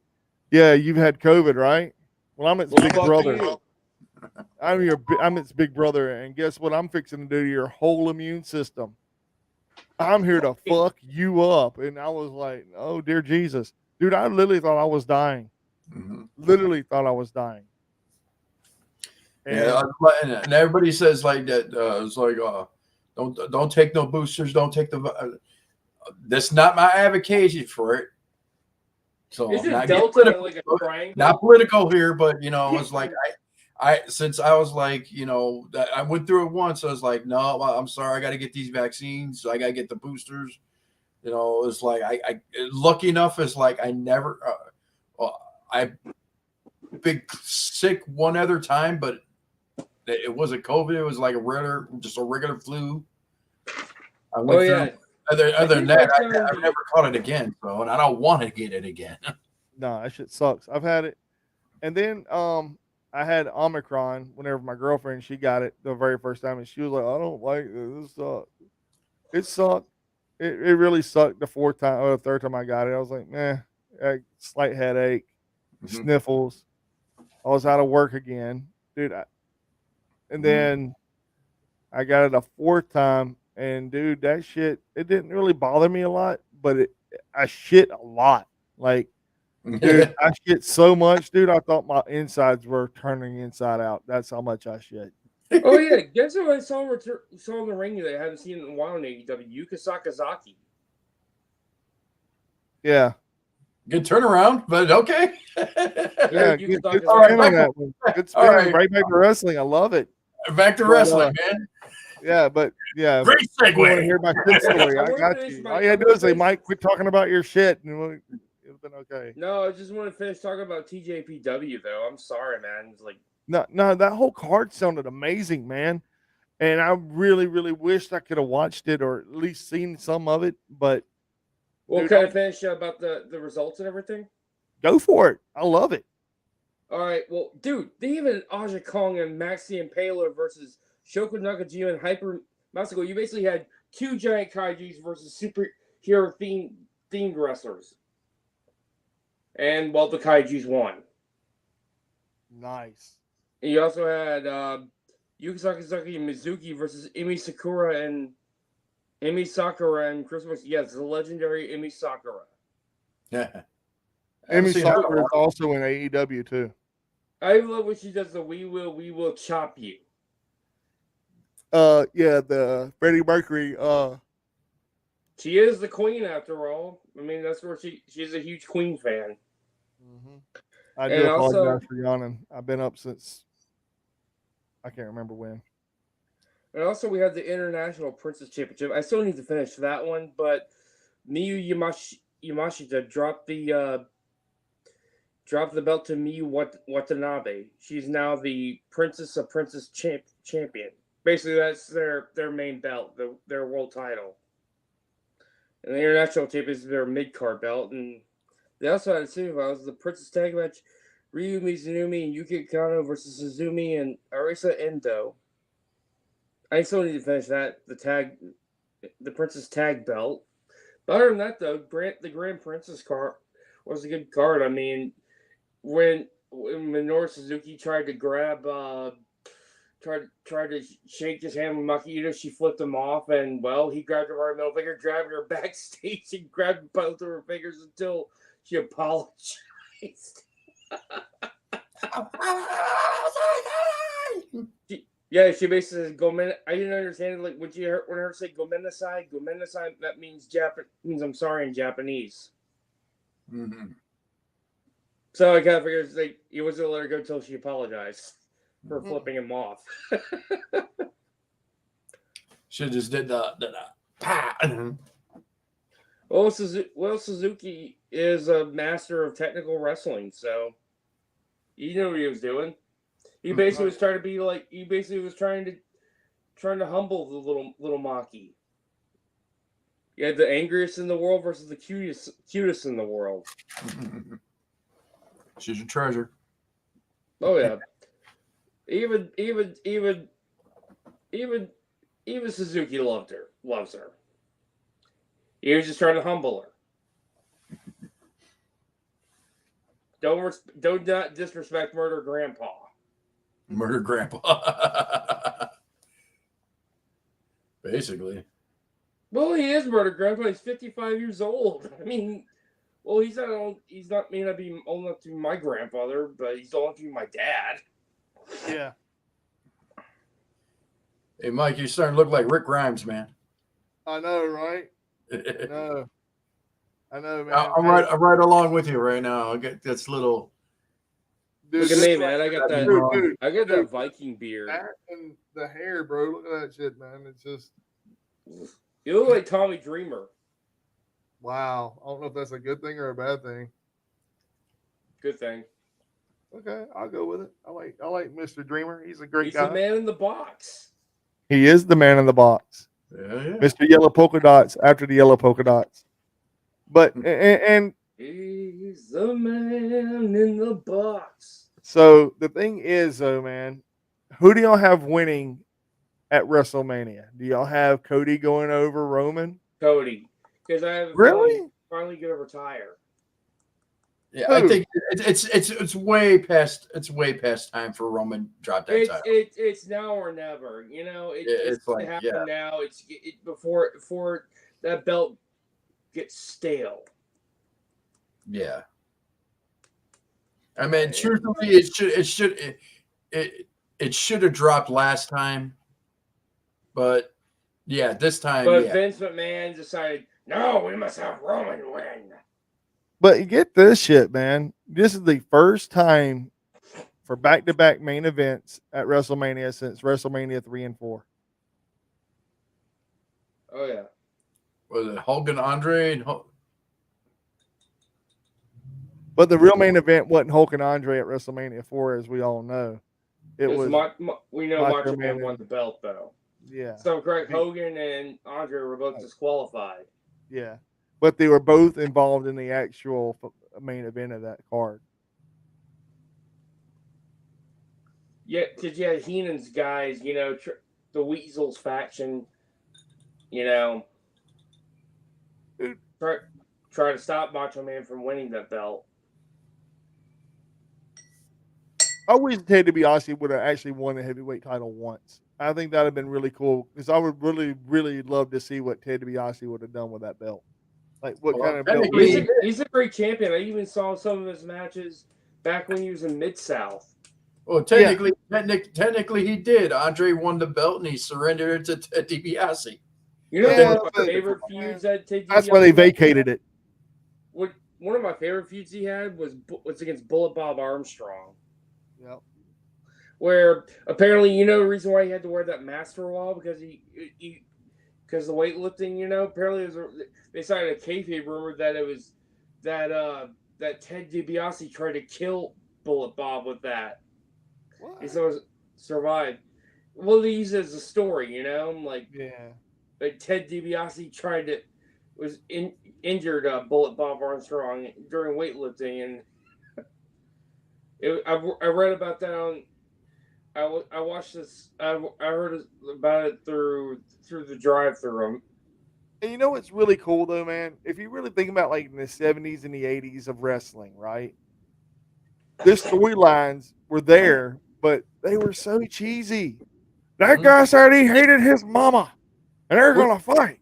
yeah, you've had COVID, right? Well, I'm its big brother. I'm its big brother, and guess what? I'm fixing to do to your whole immune system. I'm here to fuck you up. And I was like, oh dear Jesus, dude, I literally thought I was dying. Literally thought I was dying. And, and everybody says like that. It's like, don't take no boosters. Don't take the. That's not my advocacy for it. So Isn't not Delta like a triangle? Not political here, but it's like since I was like, I went through it once. I was like, no, I'm sorry, I got to get these vaccines. I got to get the boosters. It's like I lucky enough is like I never, I been sick one other time, but it wasn't COVID. It was like just a regular flu. I went through. Other than that, I've never caught it again. So, and I don't want to get it again. No, that shit sucks. I've had it, and then I had Omicron whenever my girlfriend, she got it the very first time, and she was like, I don't like this. It sucked. It really sucked the fourth time or the third time I got it. I was like, meh, slight headache, sniffles. I was out of work again, dude. And then I got it a fourth time, and dude, that shit, it didn't really bother me a lot, but I shit a lot. Like, dude, I shit so much, dude. I thought my insides were turning inside out. That's how much I shit. Oh yeah, guess who I saw in the ring that I haven't seen in a while in AEW? Yuka Sakazaki. Yeah. Good turnaround, but okay. Yeah, good all right, on that one. Good spin, right back to wrestling. I love it. Back to wrestling, man. Yeah, but yeah. Great segue. You want to hear my shit story? I got you. All you had to do is say, Mike, quit talking about your shit, and it would have been okay. No, I just want to finish talking about TJPW, though. I'm sorry, man. It's like no, that whole card sounded amazing, man. And I really, really wished I could have watched it or at least seen some of it. But well, can I finish about the results and everything? Go for it. I love it. All right. Well, dude, they even Aja Kong and Maxi Impaler versus Shoko Nakajima and Hyper Masako. You basically had two giant kaijus versus superhero themed wrestlers. And, well, the kaijus won. Nice. And you also had Yuka Sakazaki and Mizuki versus Emi Sakura and Christmas. Yes, the legendary Emi Sakura. Yeah. Emi Sakura is also in AEW, too. I love when she does the we will chop you. Yeah, the Freddie Mercury. She is the queen after all. I mean, that's where she's a huge Queen fan. I do apologize for yawning. I've been up since I can't remember when. And also, we have the International Princess Championship. I still need to finish that one, but Miyu Yamashita dropped the belt to Miyu Watanabe. She's now the Princess of Princess Champion. Basically, that's their main belt, their world title. And the International Championship is their mid-card belt. And they also had a semifinals, the Princess Tag match, Ryu Mizunumi and Yuki Kano versus Suzumi and Arisa Endo. I still need to finish that, the Princess Tag belt. But other than that, though, the Grand Princess card was a good card. I mean, when Minoru Suzuki tried to grab, tried to shake his hand with Maki Ito, she flipped him off, and, well, he grabbed her right middle finger, grabbed her backstage, and grabbed both of her fingers until she apologized. She basically says "Gomen." I didn't understand it. Like when her say "Gomenasai," that means I'm sorry in Japanese. Mm-hmm. So I kind of figured like he wasn't gonna let her go until she apologized for flipping him off. Should just did the Well, Suzuki is a master of technical wrestling, so he knew what he was doing. He basically was trying to be like. He basically was trying to humble the little Maki. You had the angriest in the world versus the cutest in the world. She's a treasure. Oh yeah. Even Suzuki loves her. He was just trying to humble her. Don't not disrespect Murder Grandpa. Murder Grandpa. Basically. Well, he is Murder Grandpa. He's 55 years old. I mean, well, he's not old. May not be old enough to be my grandfather, but he's old enough to be my dad. Yeah. Hey, Mike, you're starting to look like Rick Grimes, man. I know, right? I know, man. I'm right along with you right now. I get this little. Dude, look at me, man. I got that. I got that Viking beard. That and the hair, bro. Look at that shit, man. It's just. You look like Tommy Dreamer. Wow. I don't know if that's a good thing or a bad thing. Good thing. Okay, I'll go with it. I like Mr. Dreamer. He's a great guy. He's the man in the box. He is the man in the box. Yeah. Mr. Yellow Polka Dots after the yellow polka dots. But and he's the man in the box. So the thing is, though, man, who do y'all have winning at WrestleMania? Do y'all have Cody going over Roman? Cody, because I have finally gonna retire. Yeah, I think it's way past time for Roman to drop that title. It's now or never. You know, it's like happen now. It's before that belt gets stale. Yeah. I mean, truthfully, it should have dropped last time, but yeah, this time. But Vince McMahon decided, no, we must have Roman win. But you get this shit, man. This is the first time for back-to-back main events at WrestleMania since WrestleMania 3 and 4. Oh yeah. Was it Hogan, Andre, But the real main event wasn't Hulk and Andre at WrestleMania 4, as we all know. It was. We know Macho Man won the belt, though. Yeah. So correct, Hogan and Andre were both disqualified. Yeah, but they were both involved in the actual main event of that card. Yeah, because you had Heenan's guys, you know, the Weasels faction, you know, try to stop Macho Man from winning that belt. I wish Ted DiBiase would have actually won the heavyweight title once. I think that would have been really cool because I would really, really love to see what Ted DiBiase would have done with that belt. Like what kind of belt? He's a great champion. I even saw some of his matches back when he was in Mid-South. Well, technically he did. Andre won the belt and he surrendered it to Ted DiBiase. You know, one of my favorite feuds that Ted DiBiase. That's why they vacated it. One of my favorite feuds he had was against Bullet Bob Armstrong. Yep. Where apparently, you know, the reason why he had to wear that mask for a while because because the weightlifting, you know, apparently they started a kayfabe rumor that it was that Ted DiBiase tried to kill Bullet Bob with that. What? He survived. Well, they use it as a story, you know, like Ted DiBiase injured Bullet Bob Armstrong during weightlifting, and I read about that on. I watched this. I heard about it through the drive-through. And you know what's really cool though, man? If you really think about like in the 70s and the 80s of wrestling, right? The storylines were there, but they were so cheesy. That guy said he hated his mama, and they're gonna fight.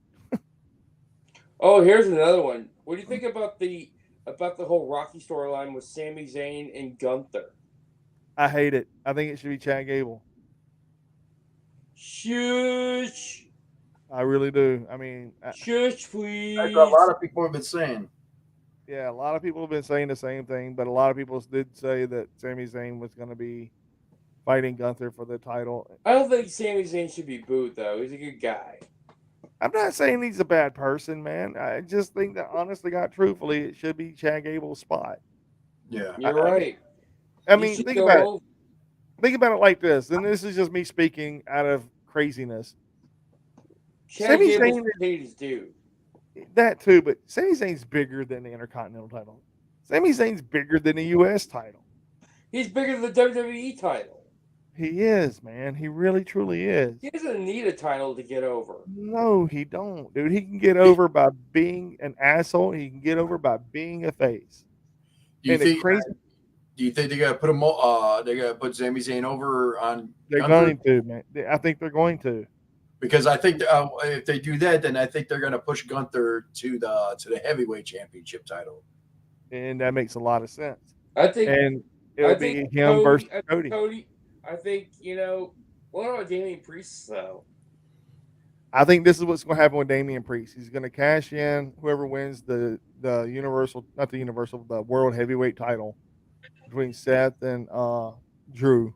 Oh, here's another one. What do you think about the whole Rocky storyline with Sami Zayn and Gunther? I hate it. I think it should be Chad Gable. Shush. I really do. I mean, shush, please. That's what a lot of people have been saying. Yeah, a lot of people have been saying the same thing, but a lot of people did say that Sami Zayn was going to be fighting Gunther for the title. I don't think Sami Zayn should be booed, though. He's a good guy. I'm not saying he's a bad person, man. I just think that, honestly, God, truthfully, it should be Chad Gable's spot. Yeah, you're right. I mean, think about it. Think about it like this, and this is just me speaking out of craziness. Sami Zayn paid his due. That too, but Sami Zayn's bigger than the Intercontinental title. Sami Zayn's bigger than the U.S. title. He's bigger than the WWE title. He is, man. He really, truly is. He doesn't need a title to get over. No, he don't, dude. He can get over by being an asshole. He can get over by being a face. Do you Do you think they gotta put him? They gotta put Sami Zayn over on? They're Gunther? going to, man. I think they're going to. Because I think if they do that, then I think they're gonna push Gunther to the heavyweight championship title. And that makes a lot of sense. I think. And it I would think be him versus Cody. I think what about Damian Priest though? I think this is what's going to happen with Damian Priest. He's going to cash in whoever wins the world heavyweight title between Seth and Drew.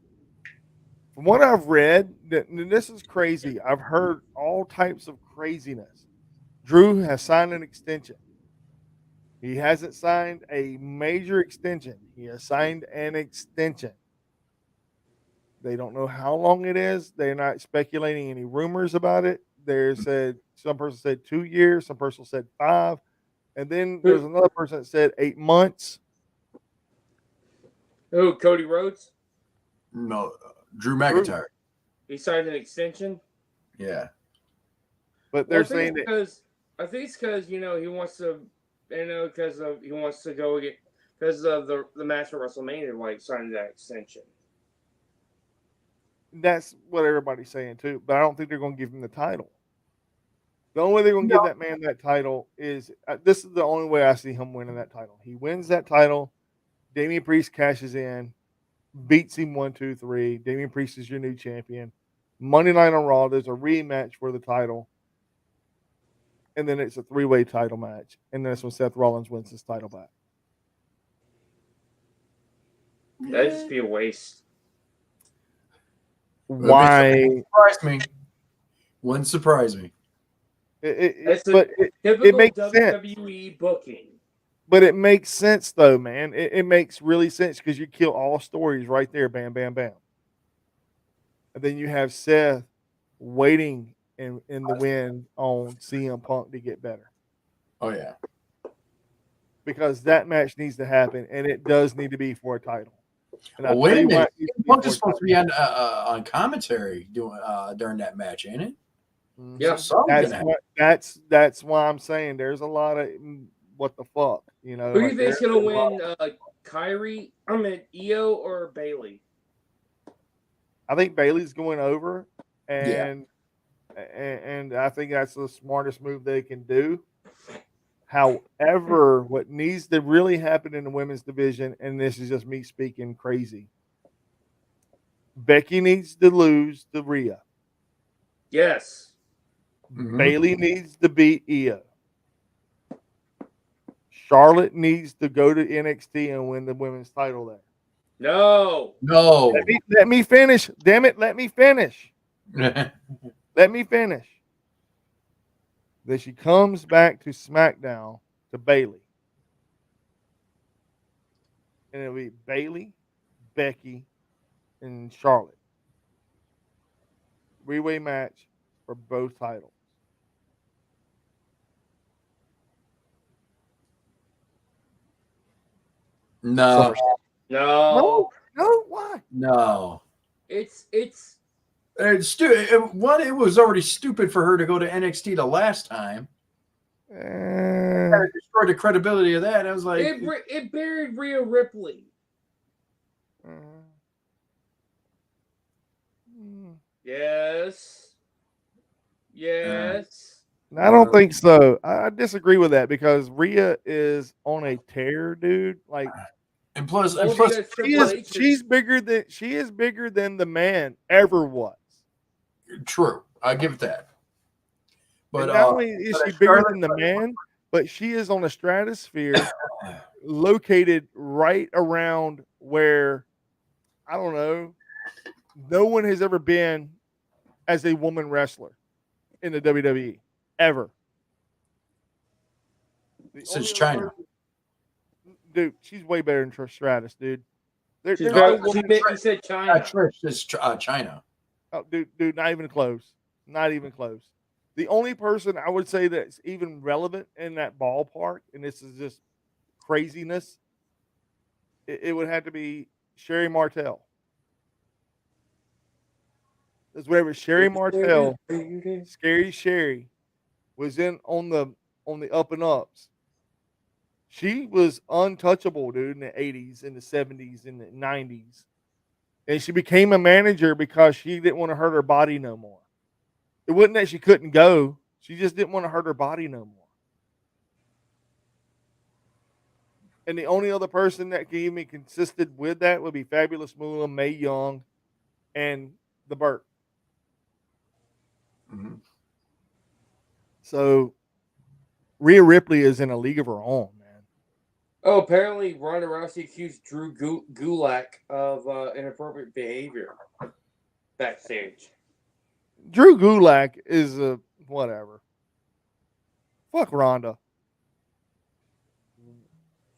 From what I've read, this is crazy. I've heard all types of craziness. Drew has signed an extension. He hasn't signed a major extension. He has signed an extension. They don't know how long it is. They're not speculating any rumors about it. Some person said 2 years, some person said 5, and then there's another person that said 8 months. Who? Cody Rhodes? No, Drew McIntyre. He signed an extension. Yeah, but they're saying that I think it's because he wants to, because he wants to go again because of the match at WrestleMania, like signing that extension. That's what everybody's saying too, but I don't think they're going to give him the title. The only way they're going to give that man that title is this is the only way I see him winning that title. He wins that title. Damian Priest cashes in, beats him 1, 2, 3. Damian Priest is your new champion. Monday Night on Raw, there's a rematch for the title, and then it's a 3-way title match, and that's when Seth Rollins wins his title back. That'd just be a waste. Why? Wouldn't surprise me. It makes WWE sense. booking. But it makes sense though, man. It makes really sense because you kill all stories right there, bam, bam, bam. And then you have Seth waiting in the wind on CM Punk to get better. Oh yeah, because that match needs to happen, and it does need to be for a title. And wait a minute, Punk is supposed to be on commentary during that match, ain't it? Yeah, that's why I'm saying there's a lot of what the fuck, Who do you think's gonna win? Io or Bayley? I think Bayley's going over, and I think that's the smartest move they can do. However, what needs to really happen in the women's division, and this is just me speaking crazy, Becky needs to lose to Rhea. Yes. Mm-hmm. Bayley needs to beat Io. Charlotte needs to go to NXT and win the women's title there. No. Let me finish. Damn it, let me finish. Let me finish. Then she comes back to SmackDown to Bayley. And it'll be Bayley, Becky, and Charlotte. 3-way match for both titles. No. Why? No. It's stupid. One, it was already stupid for her to go to NXT the last time. It destroyed the credibility of that. I was like, it buried Rhea Ripley. Yes. I don't think so. I disagree with that because Rhea is on a tear, dude. Like, and plus she is bigger than the man ever was. True, I give it that. But and not only is she bigger than the man, but she is on a stratosphere located right around where, I don't know, no one has ever been as a woman wrestler in the WWE ever. Since China. Dude, she's way better than Trish Stratus, dude. You said China. Trish is China. Oh, dude, not even close. Not even close. The only person I would say that's even relevant in that ballpark, and this is just craziness, it would have to be Sherry Martel. Because whenever Sherry Martel, Scary Sherry, was on the up and ups, She was untouchable, dude, in the 80s, in the 70s, in the 90s. And she became a manager because she didn't want to hurt her body no more. It wasn't that she couldn't go. She just didn't want to hurt her body no more. And the only other person that can even consisted with that would be Fabulous Moolah, Mae Young, and the Burt. Mm-hmm. So Rhea Ripley is in a league of her own, man. Oh, apparently Ronda Rousey accused Drew Gulak of inappropriate behavior backstage. Drew Gulak is a whatever. Fuck Ronda.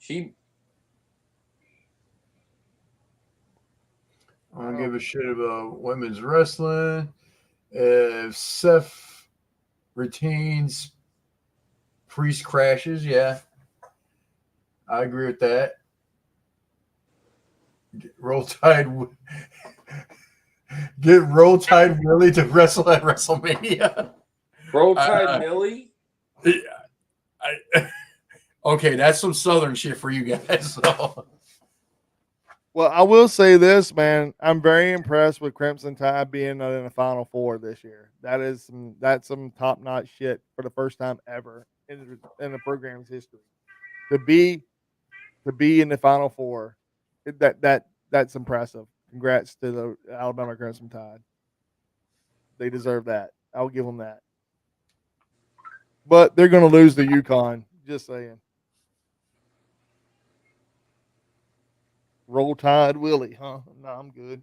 I don't give a shit about women's wrestling. If Seth retains, Priest crashes, yeah. I agree with that. Get Roll Tide Willie to wrestle at WrestleMania. Roll Tide Millie? Okay, that's some Southern shit for you guys. So. Well, I will say this, man. I'm very impressed with Crimson Tide being in the Final Four this year. That's some top notch shit for the first time ever in the program's history. To be in the Final Four, that's impressive. Congrats to the Alabama Crimson Tide. They deserve that. I'll give them that. But they're going to lose to UConn. Just saying. Roll Tide Willie, huh? No, I'm good.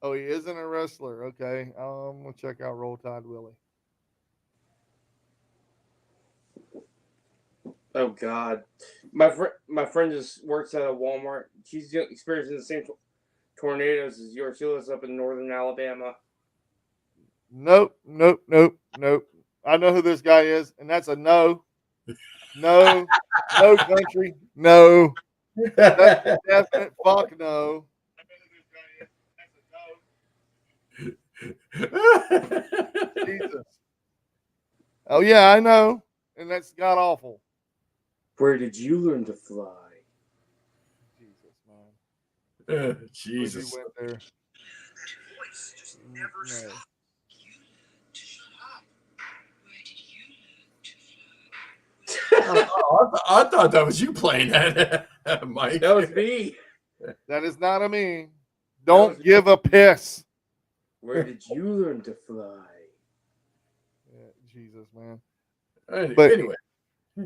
Oh, he isn't a wrestler. Okay. We'll check out Roll Tide Willie. Oh God, my friend just works at a Walmart. She's experiencing the same tornadoes as yours. She lives up in northern Alabama. Nope. I know who this guy is, and that's a no. No country. No. That's a definite fuck no. Jesus. Oh yeah, I know. And that's god awful. Where did you learn to fly? Jesus, man. Jesus. Went there. I thought that was you playing that, Mike. That was me. That is not a me. Don't give a piss. Where did you learn to fly? Yeah, Jesus, man. But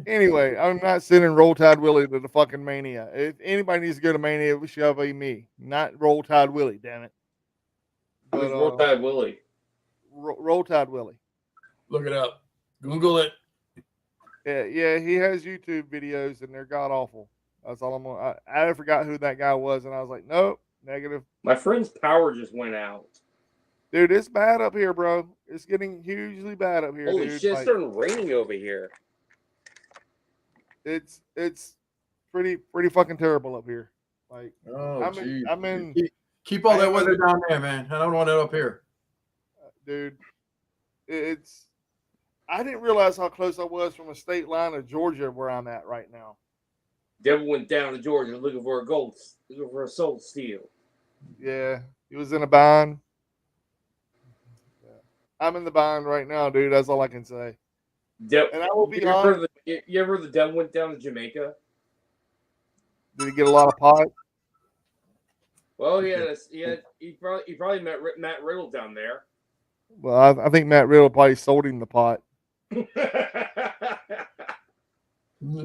anyway, I'm not sending Roll Tide Willie to the fucking Mania. If anybody needs to go to Mania, it should be me, not Roll Tide Willie. Damn it. But Roll Tide Willie. Roll Tide Willie. Look it up. Google it. Yeah, he has YouTube videos and they're god awful. That's all I'm on. I forgot who that guy was, and I was like, nope, negative. My friend's power just went out. Dude, it's bad up here, bro. It's getting hugely bad up here. Holy dude. shit, it's starting raining over here. It's pretty fucking terrible up here. Like, I'm in. Keep all that weather down there, man. I don't want it up here, dude. I didn't realize how close I was from a state line of Georgia where I'm at right now. Devil went down to Georgia looking for a soul steal. Yeah, he was in a bind. Yeah. I'm in the bind right now, dude. That's all I can say. And I will be honest. You ever heard the devil went down to Jamaica? Did he get a lot of pot? Well, he probably met Matt Riddle down there. Well, I think Matt Riddle probably sold him the pot.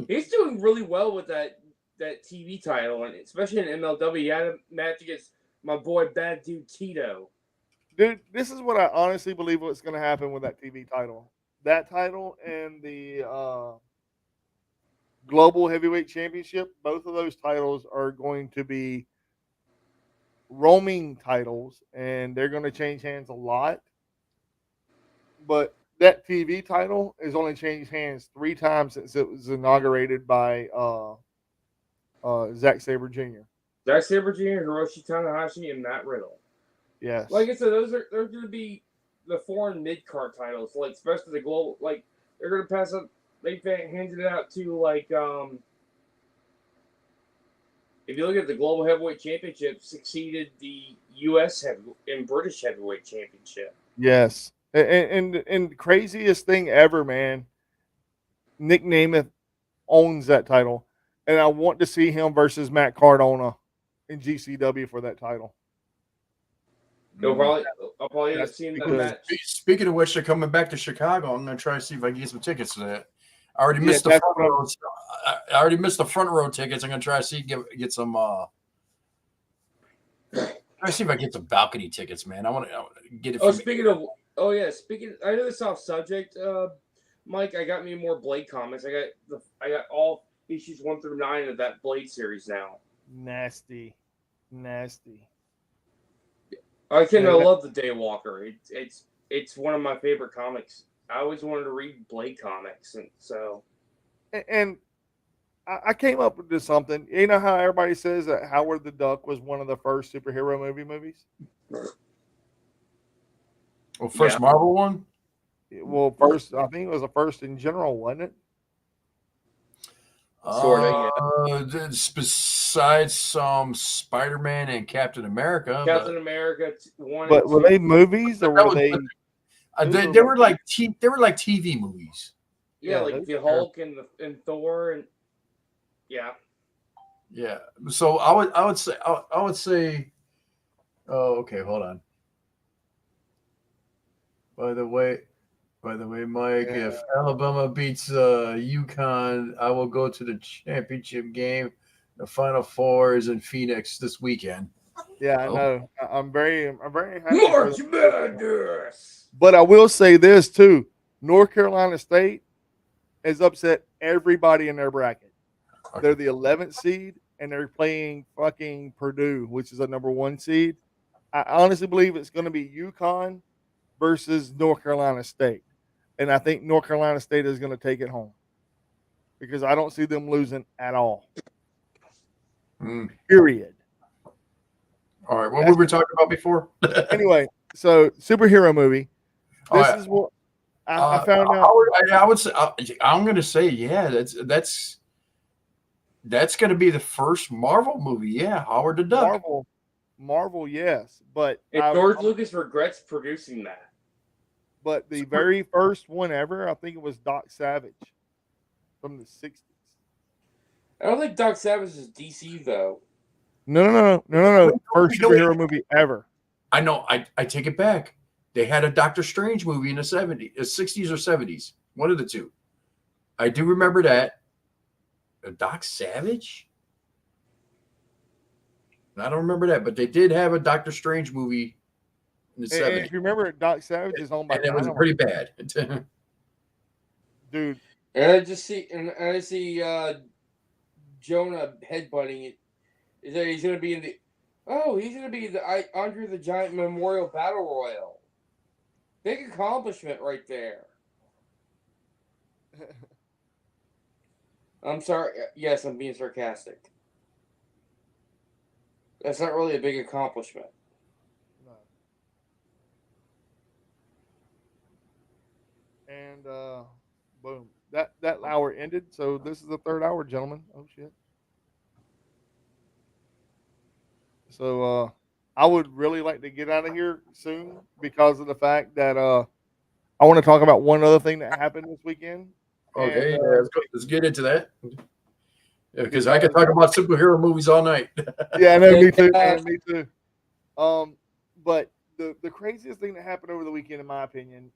He's doing really well with that TV title, and especially in MLW. He had a match against my boy Bad Dude Tito. Dude, this is what I honestly believe what's going to happen with that TV title. That title and the Global Heavyweight Championship, both of those titles are going to be roaming titles, and they're going to change hands a lot. But that TV title has only changed hands 3 times since it was inaugurated by Zack Sabre Jr. Zack Sabre Jr., Hiroshi Tanahashi, and Matt Riddle. Yes. Like I said, they're going to be the foreign mid-card titles, like especially the global. Like they're going to pass up handed it out to like if you look at the Global Heavyweight Championship, succeeded the U.S. and British Heavyweight Championship. Yes, and craziest thing ever, man. Nick Nemeth owns that title, and I want to see him versus Matt Cardona in GCW for that title. I'll probably end up seeing that match. Speaking of which, they're coming back to Chicago. I'm going to try to see if I can get some tickets to that. I already missed the front row. I already missed the front row tickets. I'm going to try to see get some. Try to see if I can get some balcony tickets, man. I want to get it. I know this off subject, Mike. I got me more Blade comics. I got all issues 1 through 9 of that Blade series now. Nasty. I love the Daywalker. It's one of my favorite comics. I always wanted to read Blade comics, and so. And I came up with something. You know how everybody says that Howard the Duck was one of the first superhero movies? Well, first Marvel one? Well, first, I think it was the first in general, wasn't it? Sort of, yeah. Besides Spider-Man and Captain America. But were they movies or were they? They were like TV movies. Yeah, like the Hulk and Thor and yeah. So I would say. Oh, okay. Hold on. By the way, Mike, if Alabama beats UConn, I will go to the championship game. The Final Four is in Phoenix this weekend. Yeah, I know. I'm very happy. March Madness. But I will say this too: North Carolina State has upset everybody in their bracket. Okay. They're the 11th seed, and they're playing fucking Purdue, which is a number 1 seed. I honestly believe it's going to be UConn versus North Carolina State. And I think North Carolina State is going to take it home because I don't see them losing at all. Period. All right. What were we talking about before? Anyway, so superhero movie. This is what I found out. I would say, I'm going to say, yeah, that's going to be the first Marvel movie. Yeah. Howard the Duck. Marvel, yes. But George Lucas regrets producing that. But the very first one ever, I think it was Doc Savage from the 60s. I don't think Doc Savage is DC, though. No. First superhero movie ever. I know. I take it back. They had a Doctor Strange movie in the 60s or 70s. One of the two. I do remember that. Doc Savage? I don't remember that, but they did have a Doctor Strange movie in the 70s. If you remember, Doc Savage is owned by and it was pretty bad. Dude. And I see Jonah headbutting it. Is that he's going to be in the Andre the Giant Memorial Battle Royal. Big accomplishment right there. I'm sorry. Yes, I'm being sarcastic. That's not really a big accomplishment. No. And boom. That hour ended. So this is the 3rd hour, gentlemen. Oh shit. So I would really like to get out of here soon because of the fact that I want to talk about one other thing that happened this weekend. Okay, let's get into that. Because I can talk about superhero movies all night. Yeah, I know, me too. Me too. But the craziest thing that happened over the weekend, in my opinion,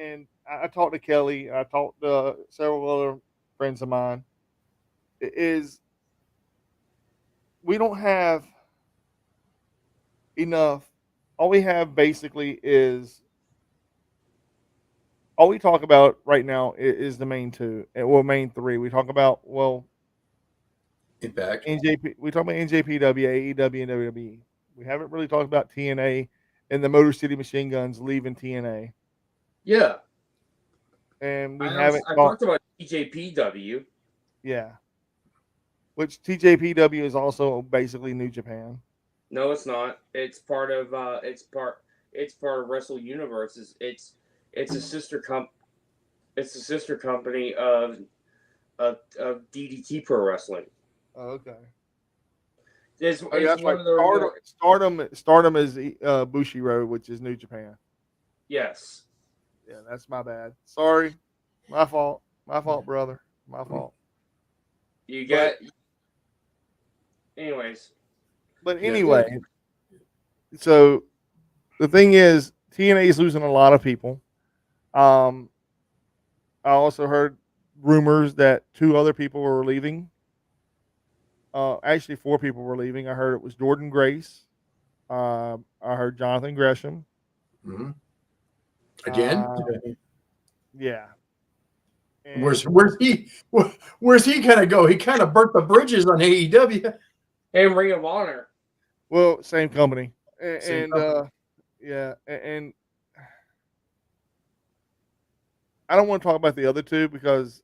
and I talked to Kelly, I talked to several other friends of mine, is we don't have enough. All we have basically is all we talk about right now is the main two, main three. We talk about Impact. We talk about NJPW, AEW, and WWE. We haven't really talked about TNA and the Motor City Machine Guns leaving TNA. Yeah. And I talked about TJPW. Yeah. Which TJPW is also basically New Japan. No, it's not. It's part of Wrestle Universe. It's a sister company. It's the sister company of DDT Pro Wrestling. Oh, okay. It's That's one right. of their Stardom is Bushiroad, which is New Japan. yes. Yeah, that's my bad. Sorry, my fault. My fault, brother. My fault. You got. Anyways. But anyway, so the thing is, TNA is losing a lot of people. I also heard rumors that 2 other people were leaving. Actually, 4 people were leaving. I heard it was Jordan Grace. I heard Jonathan Gresham. Mm-hmm. Again, yeah. And where's he kind of go? He kind of burnt the bridges on AEW and Ring of Honor. Well, same company, Same company. Yeah, and I don't want to talk about the other 2 because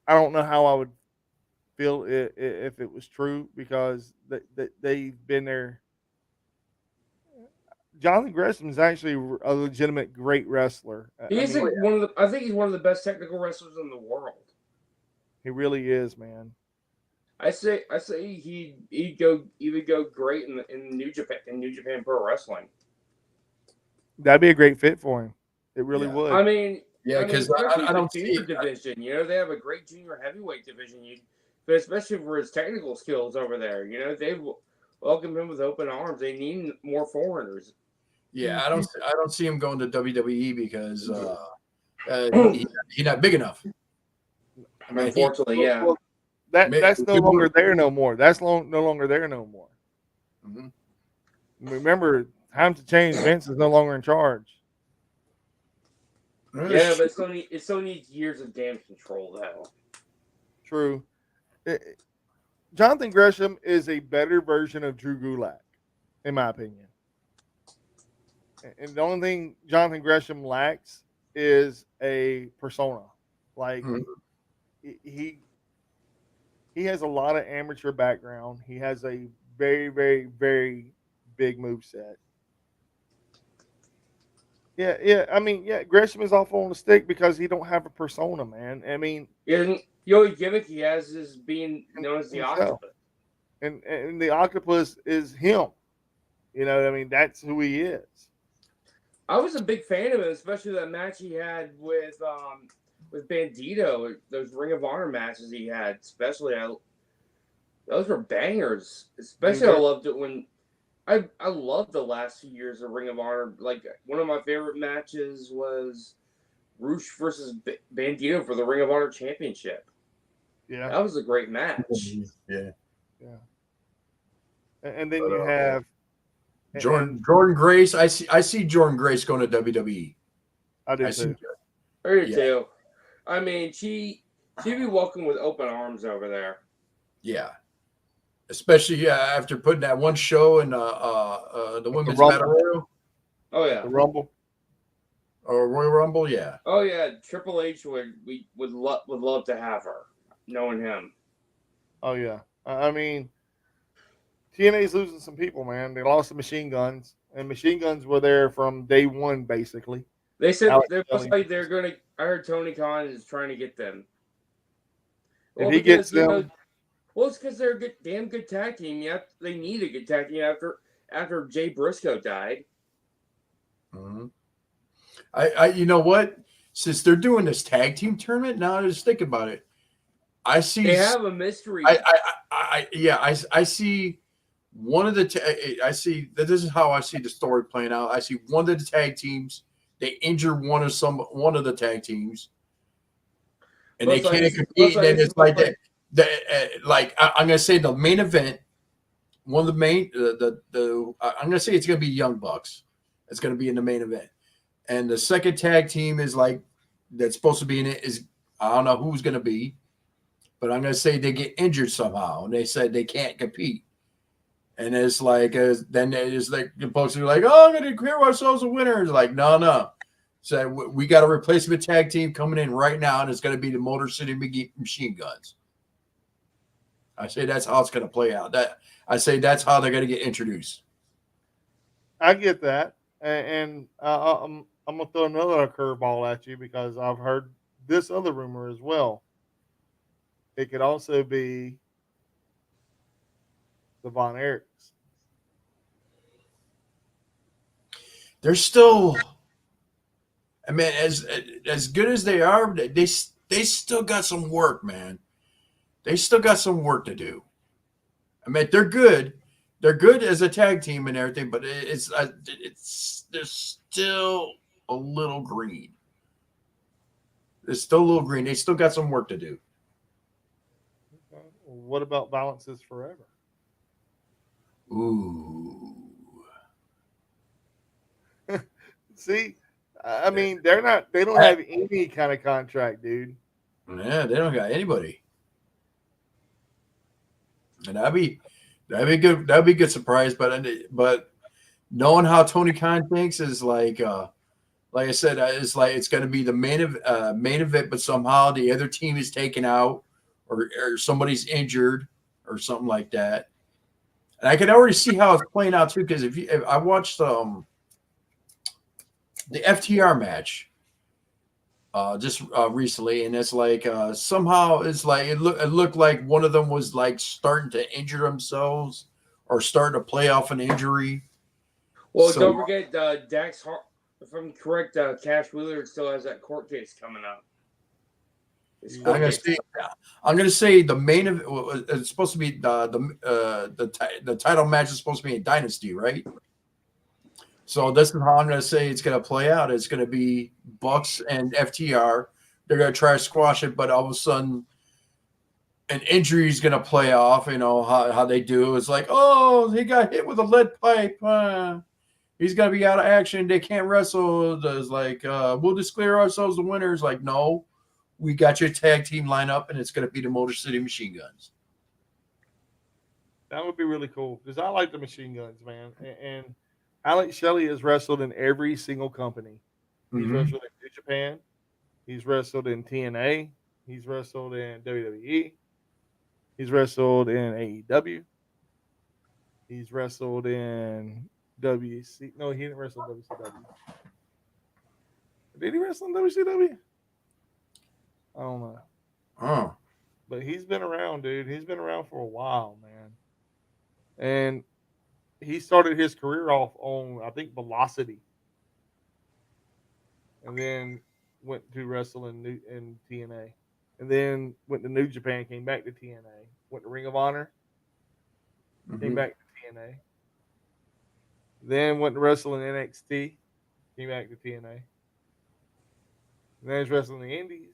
I don't know how I would feel if it was true because they've been there. Jonathan Gresham is actually a legitimate great wrestler. I think he's one of the best technical wrestlers in the world. He really is, man. I say he would go great in New Japan Pro Wrestling. That'd be a great fit for him. It really would. I mean, because I don't see the division. You know, they have a great junior heavyweight division. But especially for his technical skills over there, you know, they welcome him with open arms. They need more foreigners. Yeah, I don't see him going to WWE because he's not big enough. I mean, unfortunately, well, that's no longer there no more. That's no longer there no more. Mm-hmm. Remember, time to change. Vince is no longer in charge. Yeah, but it still needs years of damage control, though. True. Jonathan Gresham is a better version of Drew Gulak, in my opinion. And the only thing Jonathan Gresham lacks is a persona. Like he has a lot of amateur background. He has a very, very, very big moveset. Yeah. I mean, Gresham is off on the stick because he don't have a persona, man. I mean, the only gimmick he has is being known as the Octopus, and the Octopus is him. You know, I mean, that's who he is. I was a big fan of him, especially that match he had with Bandito. Those Ring of Honor matches he had, especially those were bangers. Especially I loved it when I loved the last few years of Ring of Honor. Like one of my favorite matches was Roosh versus Bandito for the Ring of Honor Championship. Yeah, that was a great match. Yeah. And then you have Jordan Grace. I see Jordan Grace going to WWE. I do too. I do too. I mean, she'd be welcome with open arms over there. Yeah. Especially after putting that one show in the women's battle royal. Oh yeah, the Rumble or Royal Rumble. Yeah. Oh yeah, Triple H would love to have her, knowing him. Oh yeah, I mean, TNA's losing some people, man. They lost the Machine Guns, and Machine Guns were there from day one, basically. They said they're going to. I heard Tony Khan is trying to get them. Well, if he gets them. Well, it's because they're a damn good tag team. They need a good tag team after Jay Briscoe died. Mm-hmm. You know what? Since they're doing this tag team tournament, now just think about it. I see they have a mystery. I see one of the. I see that this is how I see the story playing out. I see one of the tag teams. They injure one of the tag teams, and they can't compete. And then it's like that. Like I'm gonna say the main event, one of the main I'm gonna say it's gonna be Young Bucks. It's gonna be in the main event, and the second tag team is like that's supposed to be in it is I don't know who's gonna be, but I'm gonna say they get injured somehow, and they said they can't compete, and it's like then it's like supposed to be like I'm gonna declare ourselves a winner. It's like no. So we got a replacement tag team coming in right now, and it's gonna be the Motor City Machine Guns. I say that's how it's going to play out. I say that's how they're going to get introduced. I get that, and I'm gonna throw another curveball at you because I've heard this other rumor as well. It could also be the Von Erichs. They're still. I mean, as good as they are, they still got some work, man. They still got some work to do. I mean, they're good. They're good as a tag team and everything, but it's they're still a little green. They're still a little green. They still got some work to do. Okay. What about Violence is Forever? Ooh. See, I mean, they're not. They don't have any kind of contract, dude. Yeah, they don't got anybody. And that'd be good. That'd be a good surprise. But knowing how Tony Khan thinks is like I said, it's like it's going to be the main event, but somehow the other team is taken out, or somebody's injured, or something like that. And I can already see how it's playing out too, because if I watched the FTR match just recently, and it's like somehow it's like it looked like one of them was like starting to injure themselves or starting to play off an injury. Well, don't forget Dax. If I'm correct, Cash Wheeler still has that court case coming up. I'm gonna say the main of it's supposed to be the title match is supposed to be a Dynasty, right? So this is how I'm gonna say it's gonna play out. It's gonna be Bucks and FTR. They're gonna try to squash it, but all of a sudden an injury is gonna play off. You know how they do. It's like, oh, he got hit with a lead pipe. He's gonna be out of action. They can't wrestle. It's like we'll declare ourselves the winners. Like, no. We got your tag team lineup, and it's going to be the Motor City Machine Guns. That would be really cool because I like the Machine Guns, man. And Alex Shelley has wrestled in every single company. He's wrestled in New Japan. He's wrestled in TNA. He's wrestled in WWE. He's wrestled in AEW. He's wrestled in WC. No, he didn't wrestle in WCW. Did he wrestle in WCW? I don't know. Oh. But he's been around, dude. He's been around for a while, man. And he started his career off on, I think, Velocity. And then went to wrestle in TNA. And then went to New Japan, came back to TNA. Went to Ring of Honor. Came back to TNA. Then went to wrestle in NXT. Came back to TNA. And then he's wrestling in the Indies.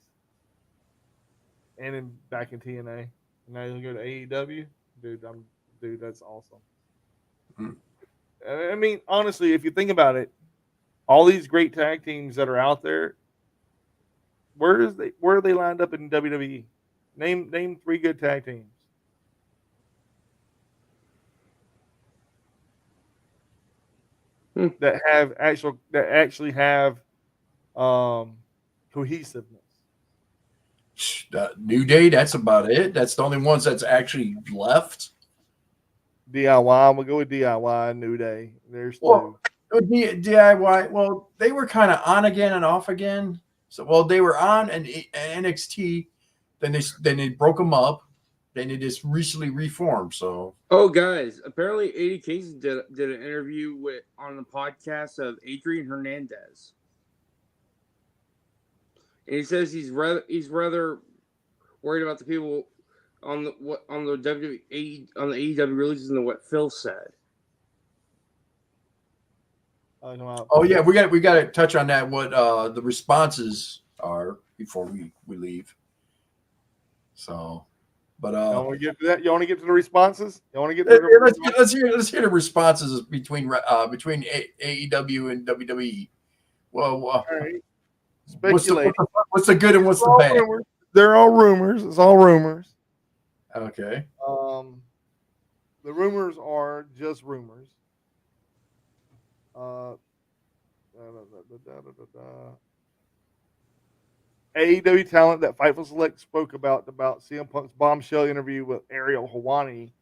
And then back in TNA. And now he'll go to AEW. Dude, that's awesome. I mean, honestly, if you think about it, all these great tag teams that are out there, where are they lined up in WWE? Name 3 good tag teams. That actually have cohesiveness. New Day, that's about it. That's the only ones that's actually left. DIY, I'm gonna go with DIY. New Day. There's 2. DIY. Well, they were kind of on again and off again. So, they were on and NXT. Then they broke them up. Then they just recently reformed. So. Oh, guys! Apparently, Eddie Kingston did an interview on the podcast of Adrian Hernandez. And he says he's rather worried about the people on the AEW releases than what Phil said. Oh yeah, we got to touch on that. What the responses are before we leave. So, but you want to get to that? You want to get to the responses? You want to get to let's hear the responses between AEW and WWE. Well, all right. Speculate. What's the good and what's the bad? Rumors. They're all rumors. It's all rumors. Okay. The rumors are just rumors. AEW talent that Fightful Select spoke about CM Punk's bombshell interview with Ariel Helwani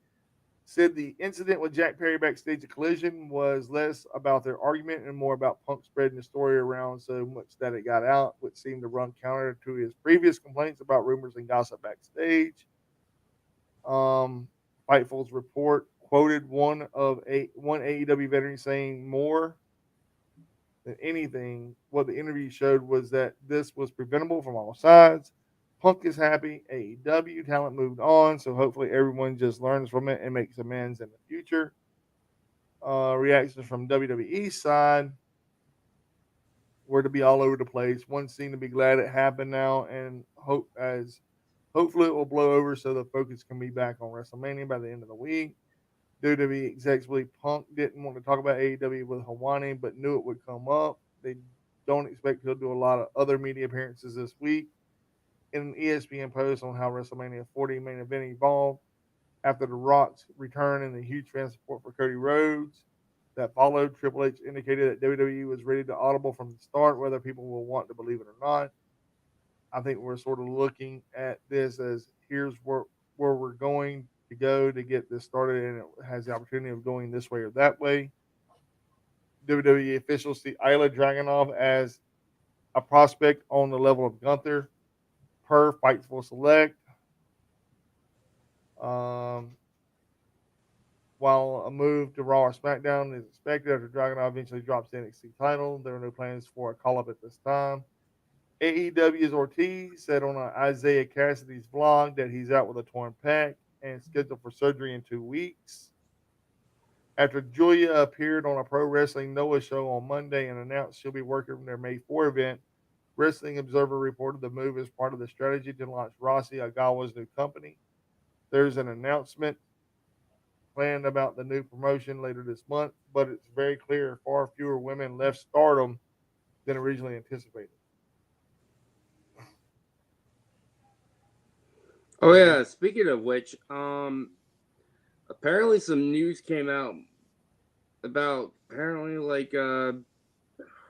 said the incident with Jack Perry backstage at Collision was less about their argument and more about Punk spreading the story around so much that it got out, which seemed to run counter to his previous complaints about rumors and gossip backstage. Fightful's report quoted one AEW veteran saying more than anything, what the interview showed was that this was preventable from all sides. Punk is happy. AEW talent moved on, so hopefully everyone just learns from it and makes amends in the future. Reactions from WWE side were to be all over the place. One seemed to be glad it happened now, and hopefully it will blow over so the focus can be back on WrestleMania by the end of the week. WWE execs believe Punk didn't want to talk about AEW with Hawani, but knew it would come up. They don't expect he'll do a lot of other media appearances this week. In an ESPN post on how WrestleMania 40 main event evolved after The Rock's return and the huge fan support for Cody Rhodes that followed, Triple H indicated that WWE was ready to audible from the start, whether people will want to believe it or not. I think we're sort of looking at this as here's where we're going to go to get this started, and it has the opportunity of going this way or that way. WWE officials see Ilya Dragunov as a prospect on the level of Gunther per Fightful Select. While a move to Raw or SmackDown is expected after Dragunov eventually drops the NXT title, there are no plans for a call-up at this time. AEW's Ortiz said on Isaiah Cassidy's vlog that he's out with a torn pec and scheduled for surgery in 2 weeks. After Julia appeared on a Pro Wrestling Noah show on Monday and announced she'll be working from their May 4 event, Wrestling Observer reported the move as part of the strategy to launch Rossi Agawa's new company. There's an announcement planned about the new promotion later this month, but it's very clear far fewer women left Stardom than originally anticipated. Oh yeah, speaking of which, apparently some news came out about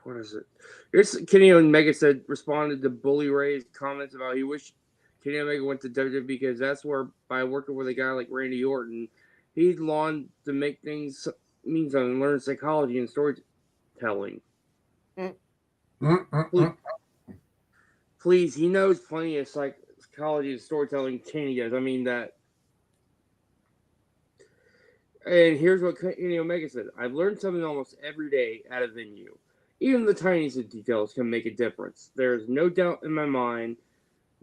what is it? Here's Kenny Omega responded to Bully Ray's comments about he wished Kenny Omega went to WWE because that's where by working with a guy like Randy Orton, he'd learn to make things means and learn psychology and storytelling. Please, he knows plenty of psychology and storytelling. Kenny does. I mean that. And here's what Kenny Omega said. I've learned something almost every day at a venue. Even the tiniest of details can make a difference. There is no doubt in my mind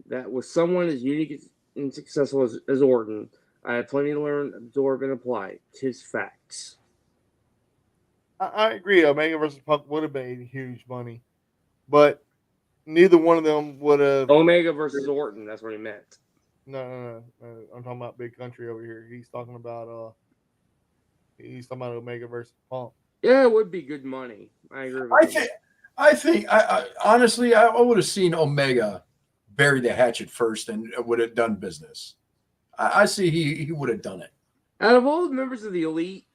that with someone as unique and successful as Orton, I have plenty to learn, absorb, and apply. 'Tis facts. I agree. Omega versus Punk would have made huge money, but neither one of them would have. Omega versus Orton. That's what he meant. No. I'm talking about Big Country over here. He's talking about Omega versus Punk. Yeah, it would be good money. I agree with you. I think honestly, I would have seen Omega bury the hatchet first and would have done business. I see he would have done it. Out of all the members of the Elite,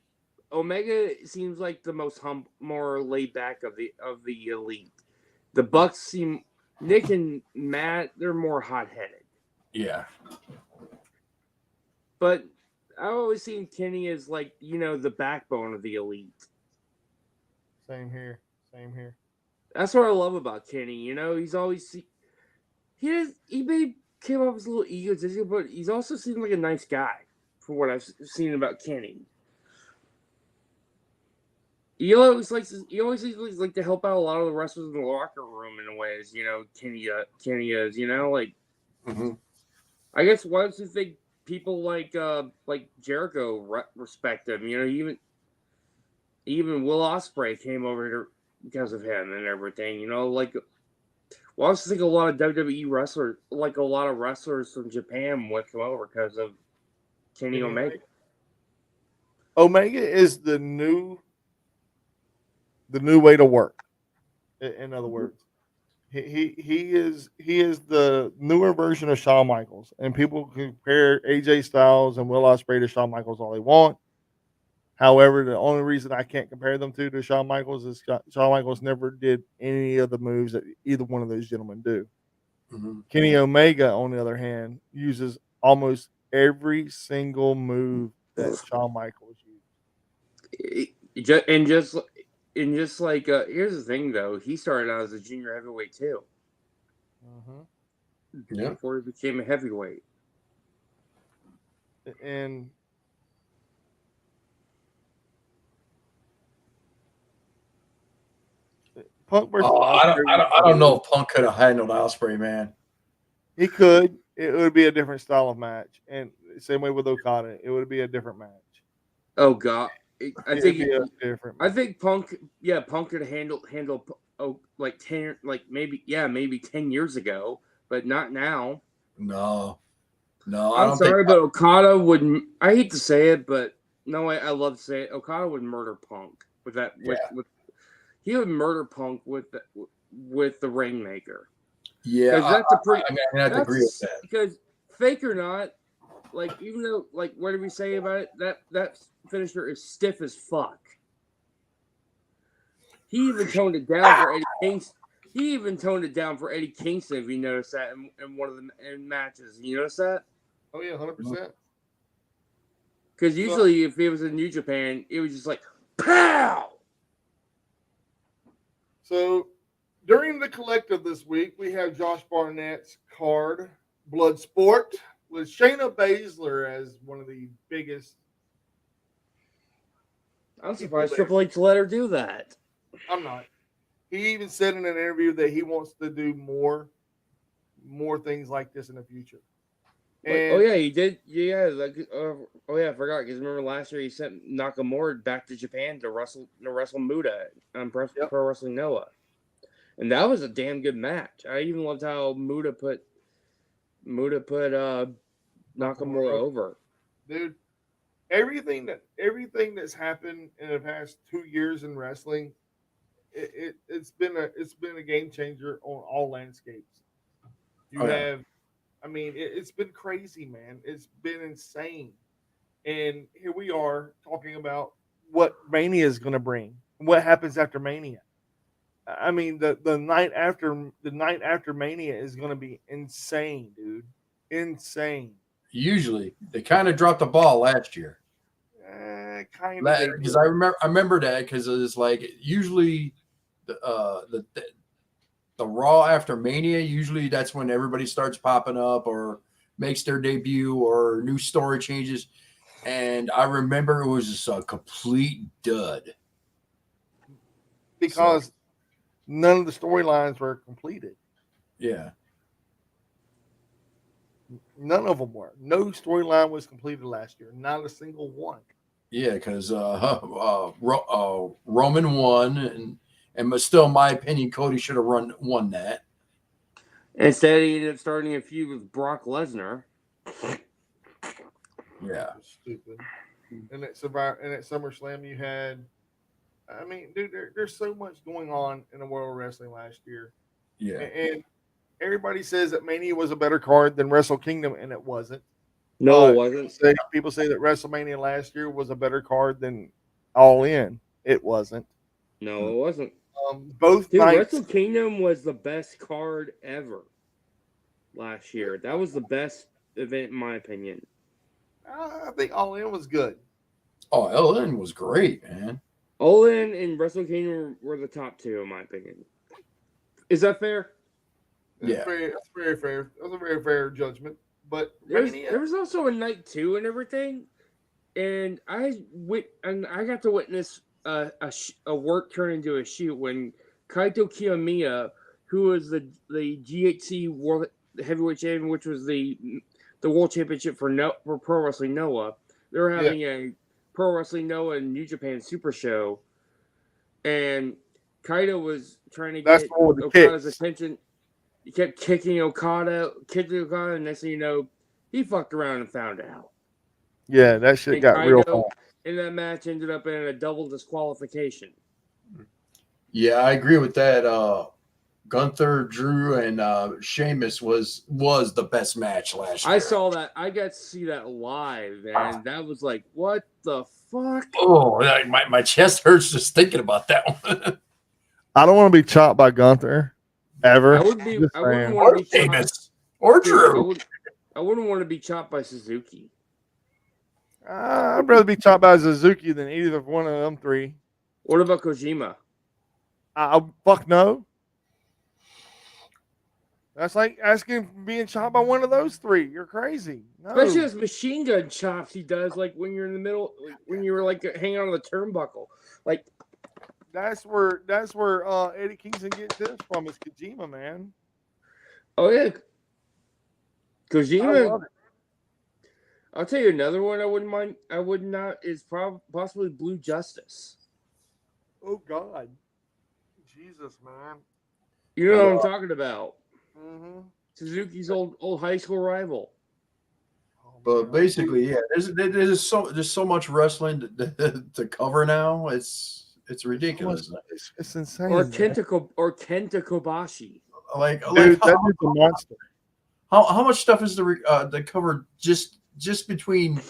Omega seems like the most more laid back of the Elite. The Bucks seem Nick and Matt, they're more hot headed. Yeah. But I've always seen Kenny as the backbone of the Elite. Same here. That's what I love about Kenny. He's always he may came off as a little egotistical, but he's also seemed like a nice guy for what I've seen about Kenny. He always seems like to help out a lot of the wrestlers in the locker room in a way, as Kenny is. Mm-hmm. I guess why don't you think people like Jericho respect him? Even Will Ospreay came over here because of him and everything. I also think a lot of WWE wrestlers, like a lot of wrestlers from Japan, would come over because of Kenny Omega. Omega is the new way to work. In other words, he is the newer version of Shawn Michaels, and people compare AJ Styles and Will Ospreay to Shawn Michaels all they want. However, the only reason I can't compare them to Shawn Michaels is Shawn Michaels never did any of the moves that either one of those gentlemen do. Mm-hmm. Kenny Omega, on the other hand, uses almost every single move that Shawn Michaels used. Just like here's the thing though, he started out as a junior heavyweight too. Yeah. Before he became a heavyweight. And Punk versus I don't know if Punk could have handled Ospreay, man. He could. It would be a different style of match, and same way with Okada, it would be a different match. Oh God, I think Punk. Yeah, Punk could handle like 10, maybe 10 years ago, but not now. No. I'm sorry, but Okada would. I hate to say it, but no, I love to say it. Okada would murder Punk with that. With he would murder Punk with the Rainmaker. Yeah, that's a pretty. I have to agree with that. Because fake or not, like even though what did we say about it? That finisher is stiff as fuck. He even toned it down for Eddie Kingston. He even toned it down for Eddie Kingston. If you notice that in one of the matches, you notice that? Oh yeah, 100%. Because usually, if it was in New Japan, it was just like pow. So during the collective this week, we have Josh Barnett's card, Bloodsport, with Shayna Baszler as one of the biggest. I'm surprised Triple H let her do that. I'm not. He even said in an interview that he wants to do more things like this in the future. And, he did. Yeah, I forgot because remember last year he sent Nakamura back to Japan to wrestle Muta on Pro Wrestling Noah, and that was a damn good match. I even loved how Muta put Nakamura over. Dude, everything that's happened in the past 2 years in wrestling, it's been a game changer on all landscapes. It's been crazy, man. It's been insane. And here we are talking about what Mania is going to bring. What happens after Mania? I mean, the night after Mania is going to be insane, dude. Insane. Usually, they kind of dropped the ball last year. Kind of. Because I remember that because it's like usually the Raw after Mania, usually that's when everybody starts popping up or makes their debut or new story changes. And I remember it was just a complete dud. Because none of the storylines were completed. Yeah. None of them were. No storyline was completed last year. Not a single one. Yeah, because Roman won, and still, in my opinion, Cody should have won that. Instead, he ended up starting a feud with Brock Lesnar. Yeah, stupid. And at SummerSlam, you had. I mean, dude, there's so much going on in the world of wrestling last year. Yeah, and everybody says that Mania was a better card than Wrestle Kingdom, and it wasn't. No, it wasn't. People say that WrestleMania last year was a better card than All In. It wasn't. No, it wasn't. Both nights. Wrestle Kingdom was the best card ever last year. That was the best event, in my opinion. I think All In was good. Oh, All In was great, man. All In and Wrestle Kingdom were the top two, in my opinion. Is that fair? That's very fair. That was a very fair judgment. But there was also a night 2 and everything, and I got to witness a work turn into a shoot when Kaito Kiyomiya, who was the GHC World Heavyweight Champion, which was the World Championship for Pro Wrestling Noah, they were having a Pro Wrestling Noah and New Japan Super Show, and Kaito was trying to get Okada's attention. He kept kicking Okada, and next thing you know, he fucked around and found out. Yeah, that shit got real fun. And that match ended up in a double disqualification. Yeah, I agree with that. Gunther, Drew, and Sheamus was the best match last year. I saw that. I got to see that live, and that was like, what the fuck? Oh, my chest hurts just thinking about that one. I don't want to be chopped by Gunther. Ever. I wouldn't want to be Sheamus or Drew. I wouldn't want to be chopped by Suzuki. I'd rather be chopped by Suzuki than either one of them three. What about Kojima? Fuck no. That's like asking being chopped by one of those three. You're crazy. No. Especially those machine gun chops he does, like when you're in the middle, like when you're like hanging on the turnbuckle. Like that's where Eddie Kingston gets his from is Kojima, man. Oh yeah, Kojima. I love it. I'll tell you another one I wouldn't mind. I would not is possibly Blue Justice. Oh God, Jesus, man. You know what I'm talking about? Mm-hmm. Suzuki's old high school rival. But basically, yeah, there's so much wrestling to cover now. It's ridiculous. It's insane. Or Kenta Kobashi. Like Dude, that dude's a monster. How much stuff is to cover just between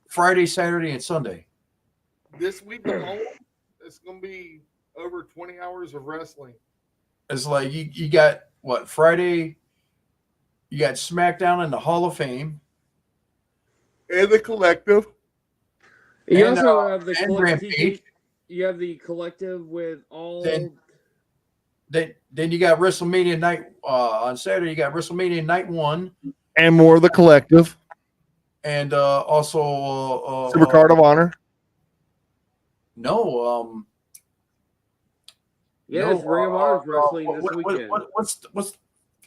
Friday, Saturday, and Sunday? This week alone, it's gonna be over 20 hours of wrestling. It's like you got what Friday? You got SmackDown in the Hall of Fame. And the Collective. You also have the Rampage. You have the Collective with all. Then you got WrestleMania night on Saturday. You got WrestleMania night 1, and more of the Collective, and also Super Card of Honor. No, it's Ring of Honor's wrestling this weekend. What's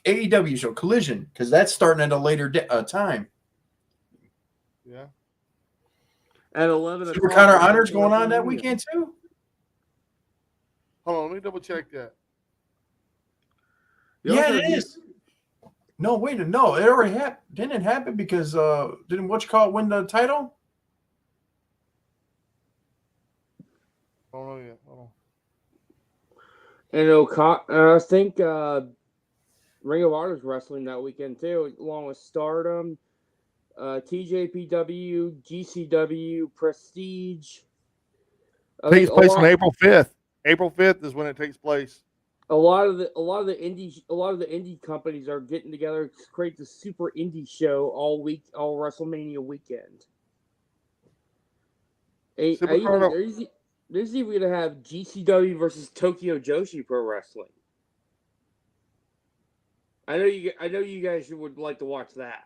AEW show Collision? Because that's starting at a later time. Yeah. At 11 Super Card of Honor's going on that weekend too. Hold on, let me double check that. Yeah, it is. No, wait, no, it already happened. Didn't it happen because didn't win the title? Oh yeah. Hold on. And I think Ring of Honor's wrestling that weekend too, along with Stardom, TJPW, GCW, Prestige. Takes place on April 5th. April 5th is when it takes place. A lot of the indie companies are getting together to create the super indie show all WrestleMania weekend. There's even gonna have GCW versus Tokyo Joshi Pro Wrestling. I know you guys would like to watch that.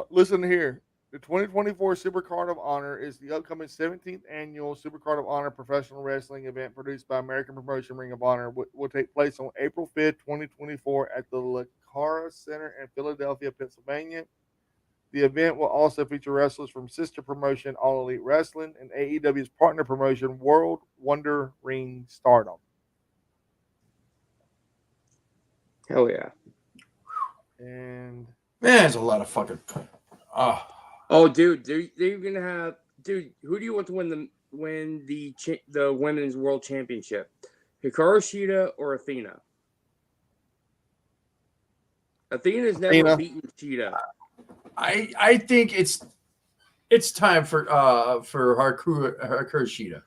Listen here. The 2024 Super Card of Honor is the upcoming 17th annual Super Card of Honor professional wrestling event produced by American promotion Ring of Honor. Will take place on April 5th, 2024 at the LaCara Center in Philadelphia, Pennsylvania. The event will also feature wrestlers from sister promotion All Elite Wrestling and AEW's partner promotion World Wonder Ring Stardom. Hell yeah. And man, it's a lot of fucking Oh, dude, they're gonna have. Dude, who do you want to win the women's world championship? Hikaru Shida or Athena? Athena's never beaten Shida. I think it's time for Hikaru Shida.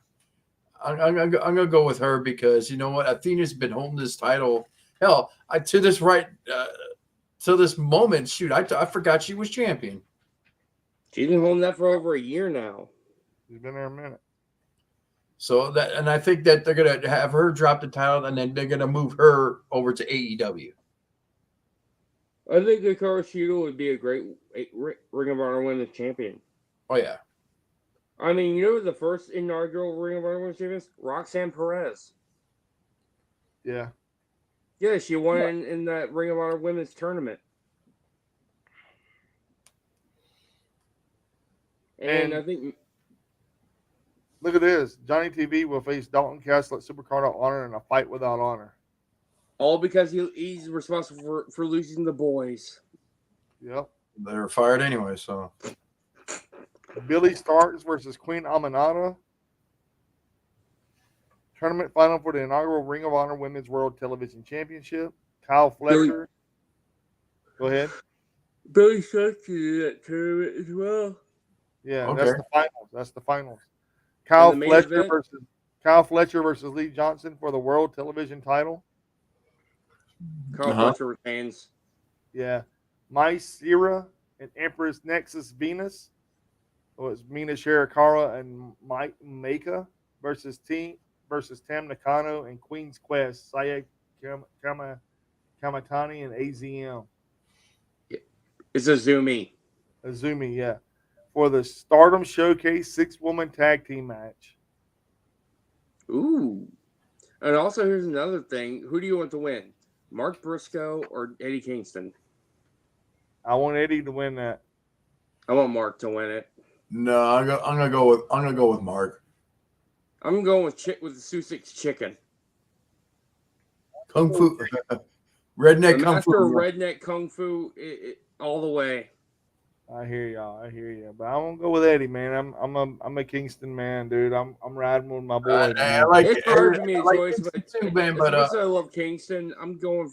I'm gonna go with her because you know what? Athena's been holding this title. Hell, to this moment, shoot, I forgot she was champion. She's been holding that for over a year now. She's been there a minute. So I think that they're gonna have her drop the title, and then they're gonna move her over to AEW. I think Hikaru Shida would be a great Ring of Honor Women's Champion. Oh yeah. I mean, you know the first inaugural Ring of Honor Women's Champion? Roxanne Perez. Yeah. Yeah, she won in that Ring of Honor Women's tournament. And I think... Look at this. Johnny TV will face Dalton Castle at Super Card of Honor in a fight without honor. All because he's responsible for losing the boys. Yep. They're fired anyway, so... Billy Starks versus Queen Aminata. Tournament final for the inaugural Ring of Honor Women's World Television Championship. Kyle Fletcher. Go ahead. Billy Starks is in that tournament as well. Yeah, okay. That's the finals. Kyle Fletcher versus Lee Johnson for the World Television title. Kyle Fletcher retains. Yeah. Mai Sira and Empress Nexus Venus was Mina Shirakawa and Mike Maka versus Tam Nakano and Queen's Quest, Saya Kamatani and AZM. It's Azumi. Azumi, yeah. For the Stardom Showcase 6-woman tag team match. Ooh. And also, here's another thing. Who do you want to win? Mark Briscoe or Eddie Kingston? I want Eddie to win that. I want Mark to win it. No, I'm gonna go with Mark. I'm going with the Sussex Chicken. Kung Fu, redneck the Kung master Fu, of redneck Kung Fu, all the way. I hear y'all. But I'm gonna go with Eddie, man. I'm a Kingston man, dude. I'm riding with my boy. I like it's hard for me to choice, but too, man. But as much as I love Kingston, I'm going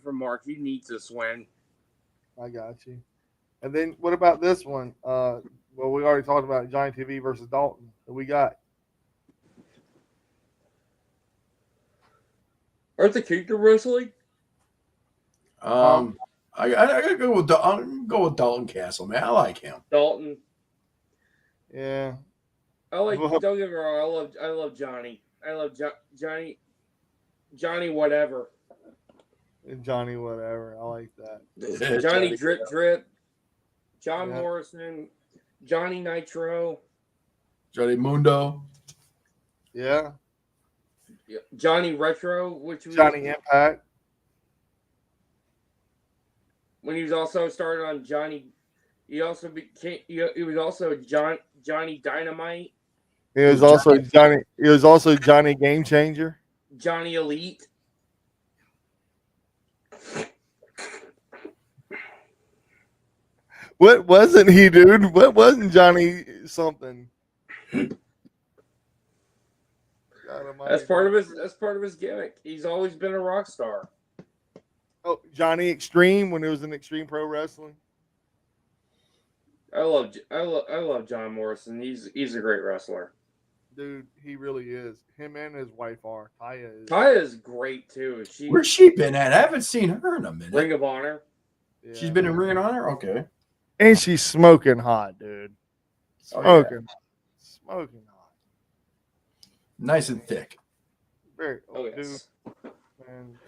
for Mark. He needs this win. I got you. And then what about this one? Well, we already talked about Johnny TV versus Dalton. Who we got? Aren't the Kingdom wrestling? I gotta go with Dalton Castle, man. I like him. Dalton. Yeah. Don't get me wrong. I love Johnny. I love Johnny. Whatever. Johnny whatever. I like that. Johnny Drip. John Morrison. Johnny Nitro. Johnny Mundo. Yeah. Johnny Retro, which was Johnny Impact. When he was also started on Johnny, he also became. He was also Johnny Dynamite. He was also Johnny. He was also Johnny Game Changer. Johnny Elite. What wasn't he, dude? What wasn't Johnny something? That's part of his gimmick. He's always been a rock star. Oh, Johnny Extreme when it was in Extreme Pro Wrestling. I love John Morrison. He's a great wrestler. Dude, he really is. Him and his wife are. Taya is great too. Where's she been at? I haven't seen her in a minute. Ring of Honor. Yeah, she's been in Ring of Honor? Okay. And she's smoking hot, dude. Smoking hot. Nice and thick. Very yes. Dude. Man,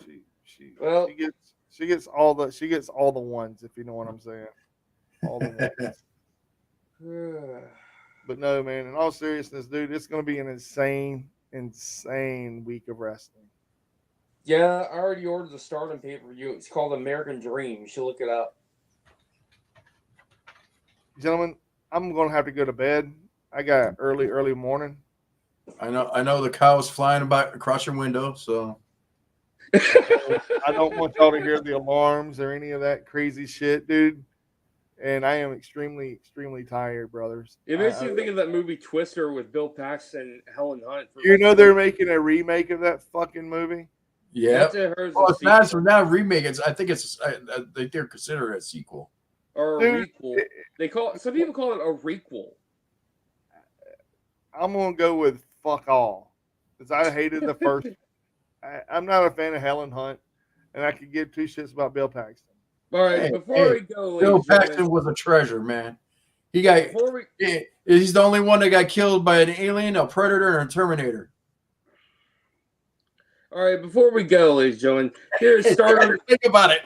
she gets all the ones, if you know what I'm saying. All the ones. But no, man, in all seriousness, dude, it's gonna be an insane week of wrestling. Yeah, I already ordered the Stardom pay-per-view. It's called American Dream. You should look it up. Gentlemen, I'm gonna have to go to bed. I got early morning. I know the cow's flying about across your window, so I don't want y'all to hear the alarms or any of that crazy shit, dude. And I am extremely tired, brothers. It makes me think of that movie Twister with Bill Paxton and Helen Hunt. You know they're making a remake of that fucking movie? Yeah. It's not a remake. I think they're considered a sequel. Or a requel. Some people call it a requel. I'm gonna go with fuck all. Because I hated the first. I'm not a fan of Helen Hunt, and I could give two shits about Bill Paxton. All right, before we go, Bill Paxton was a treasure, man. He's the only one that got killed by an alien, a predator, and a Terminator. All right, before we go, ladies and gentlemen, here's Stardom. Think about it.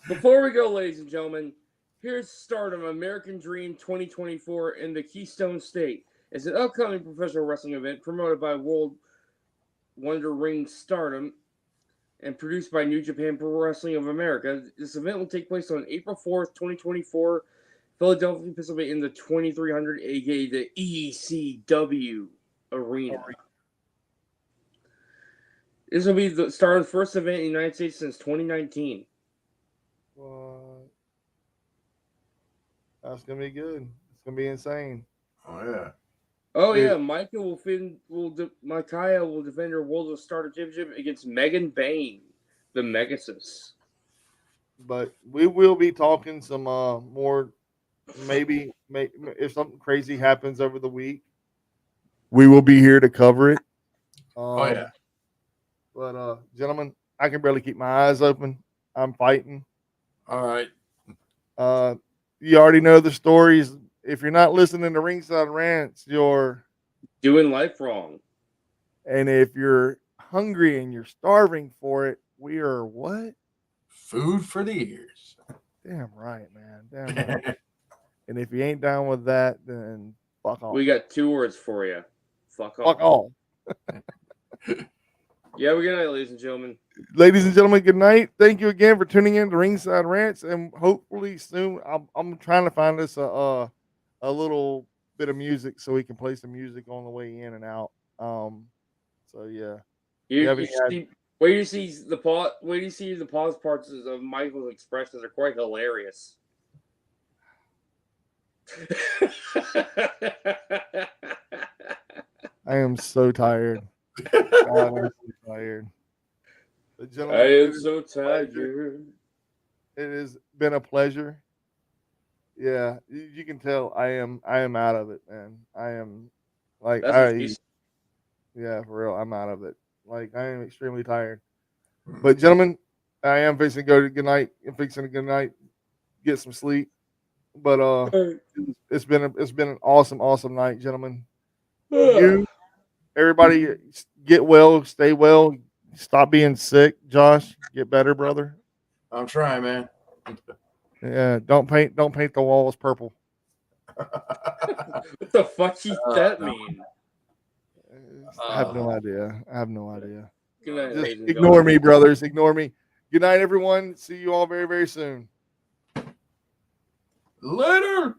Before we go, ladies and gentlemen, here's Stardom American Dream 2024 in the Keystone State. It's an upcoming professional wrestling event promoted by World Wonder Ring Stardom and produced by New Japan Pro Wrestling of America. This event will take place on April 4th, 2024, Philadelphia, Pennsylvania, in the 2300, aka the ECW Arena. This will be the Stardom's first event in the United States since 2019. That's gonna be good. It's gonna be insane. Oh yeah. Oh yeah, Micaiah will defend her World of Stardom Championship against Megan Bain, the Megasis. But we will be talking some more. Maybe if something crazy happens over the week, we will be here to cover it. Oh yeah. But gentlemen, I can barely keep my eyes open. I'm fighting. All right. You already know the stories. if you're not listening to Ringside Rants, you're doing life wrong. And if you're hungry and you're starving for it, we are what? Food for the ears. Damn right, man. Damn right. And if you ain't down with that, then fuck off. We got 2 words for you. Fuck off. Fuck off. Yeah, good night, ladies and gentlemen. Ladies and gentlemen, good night. Thank you again for tuning in to Ringside Rants, and hopefully soon I'm trying to find us a little bit of music so we can play some music on the way in and out. So yeah. Where you see the pause parts of Michael's expressions are quite hilarious. I am so tired. God, I'm so tired. I am so tired. It has been a pleasure. Yeah, you can tell I am out of it, man. I am like yeah, for real. I'm out of it. Like I am extremely tired. But gentlemen, I am fixing to go to good night. I'm fixing to good night, get some sleep. But it's been an awesome night, gentlemen. Everybody get well, stay well, stop being sick. Josh, get better, brother. I'm trying, man. Yeah, don't paint the walls purple. What the fuck does that mean? I have no idea. Good night, just ignore me, brothers. Ignore me. Good night, everyone. See you all very, very soon. Later.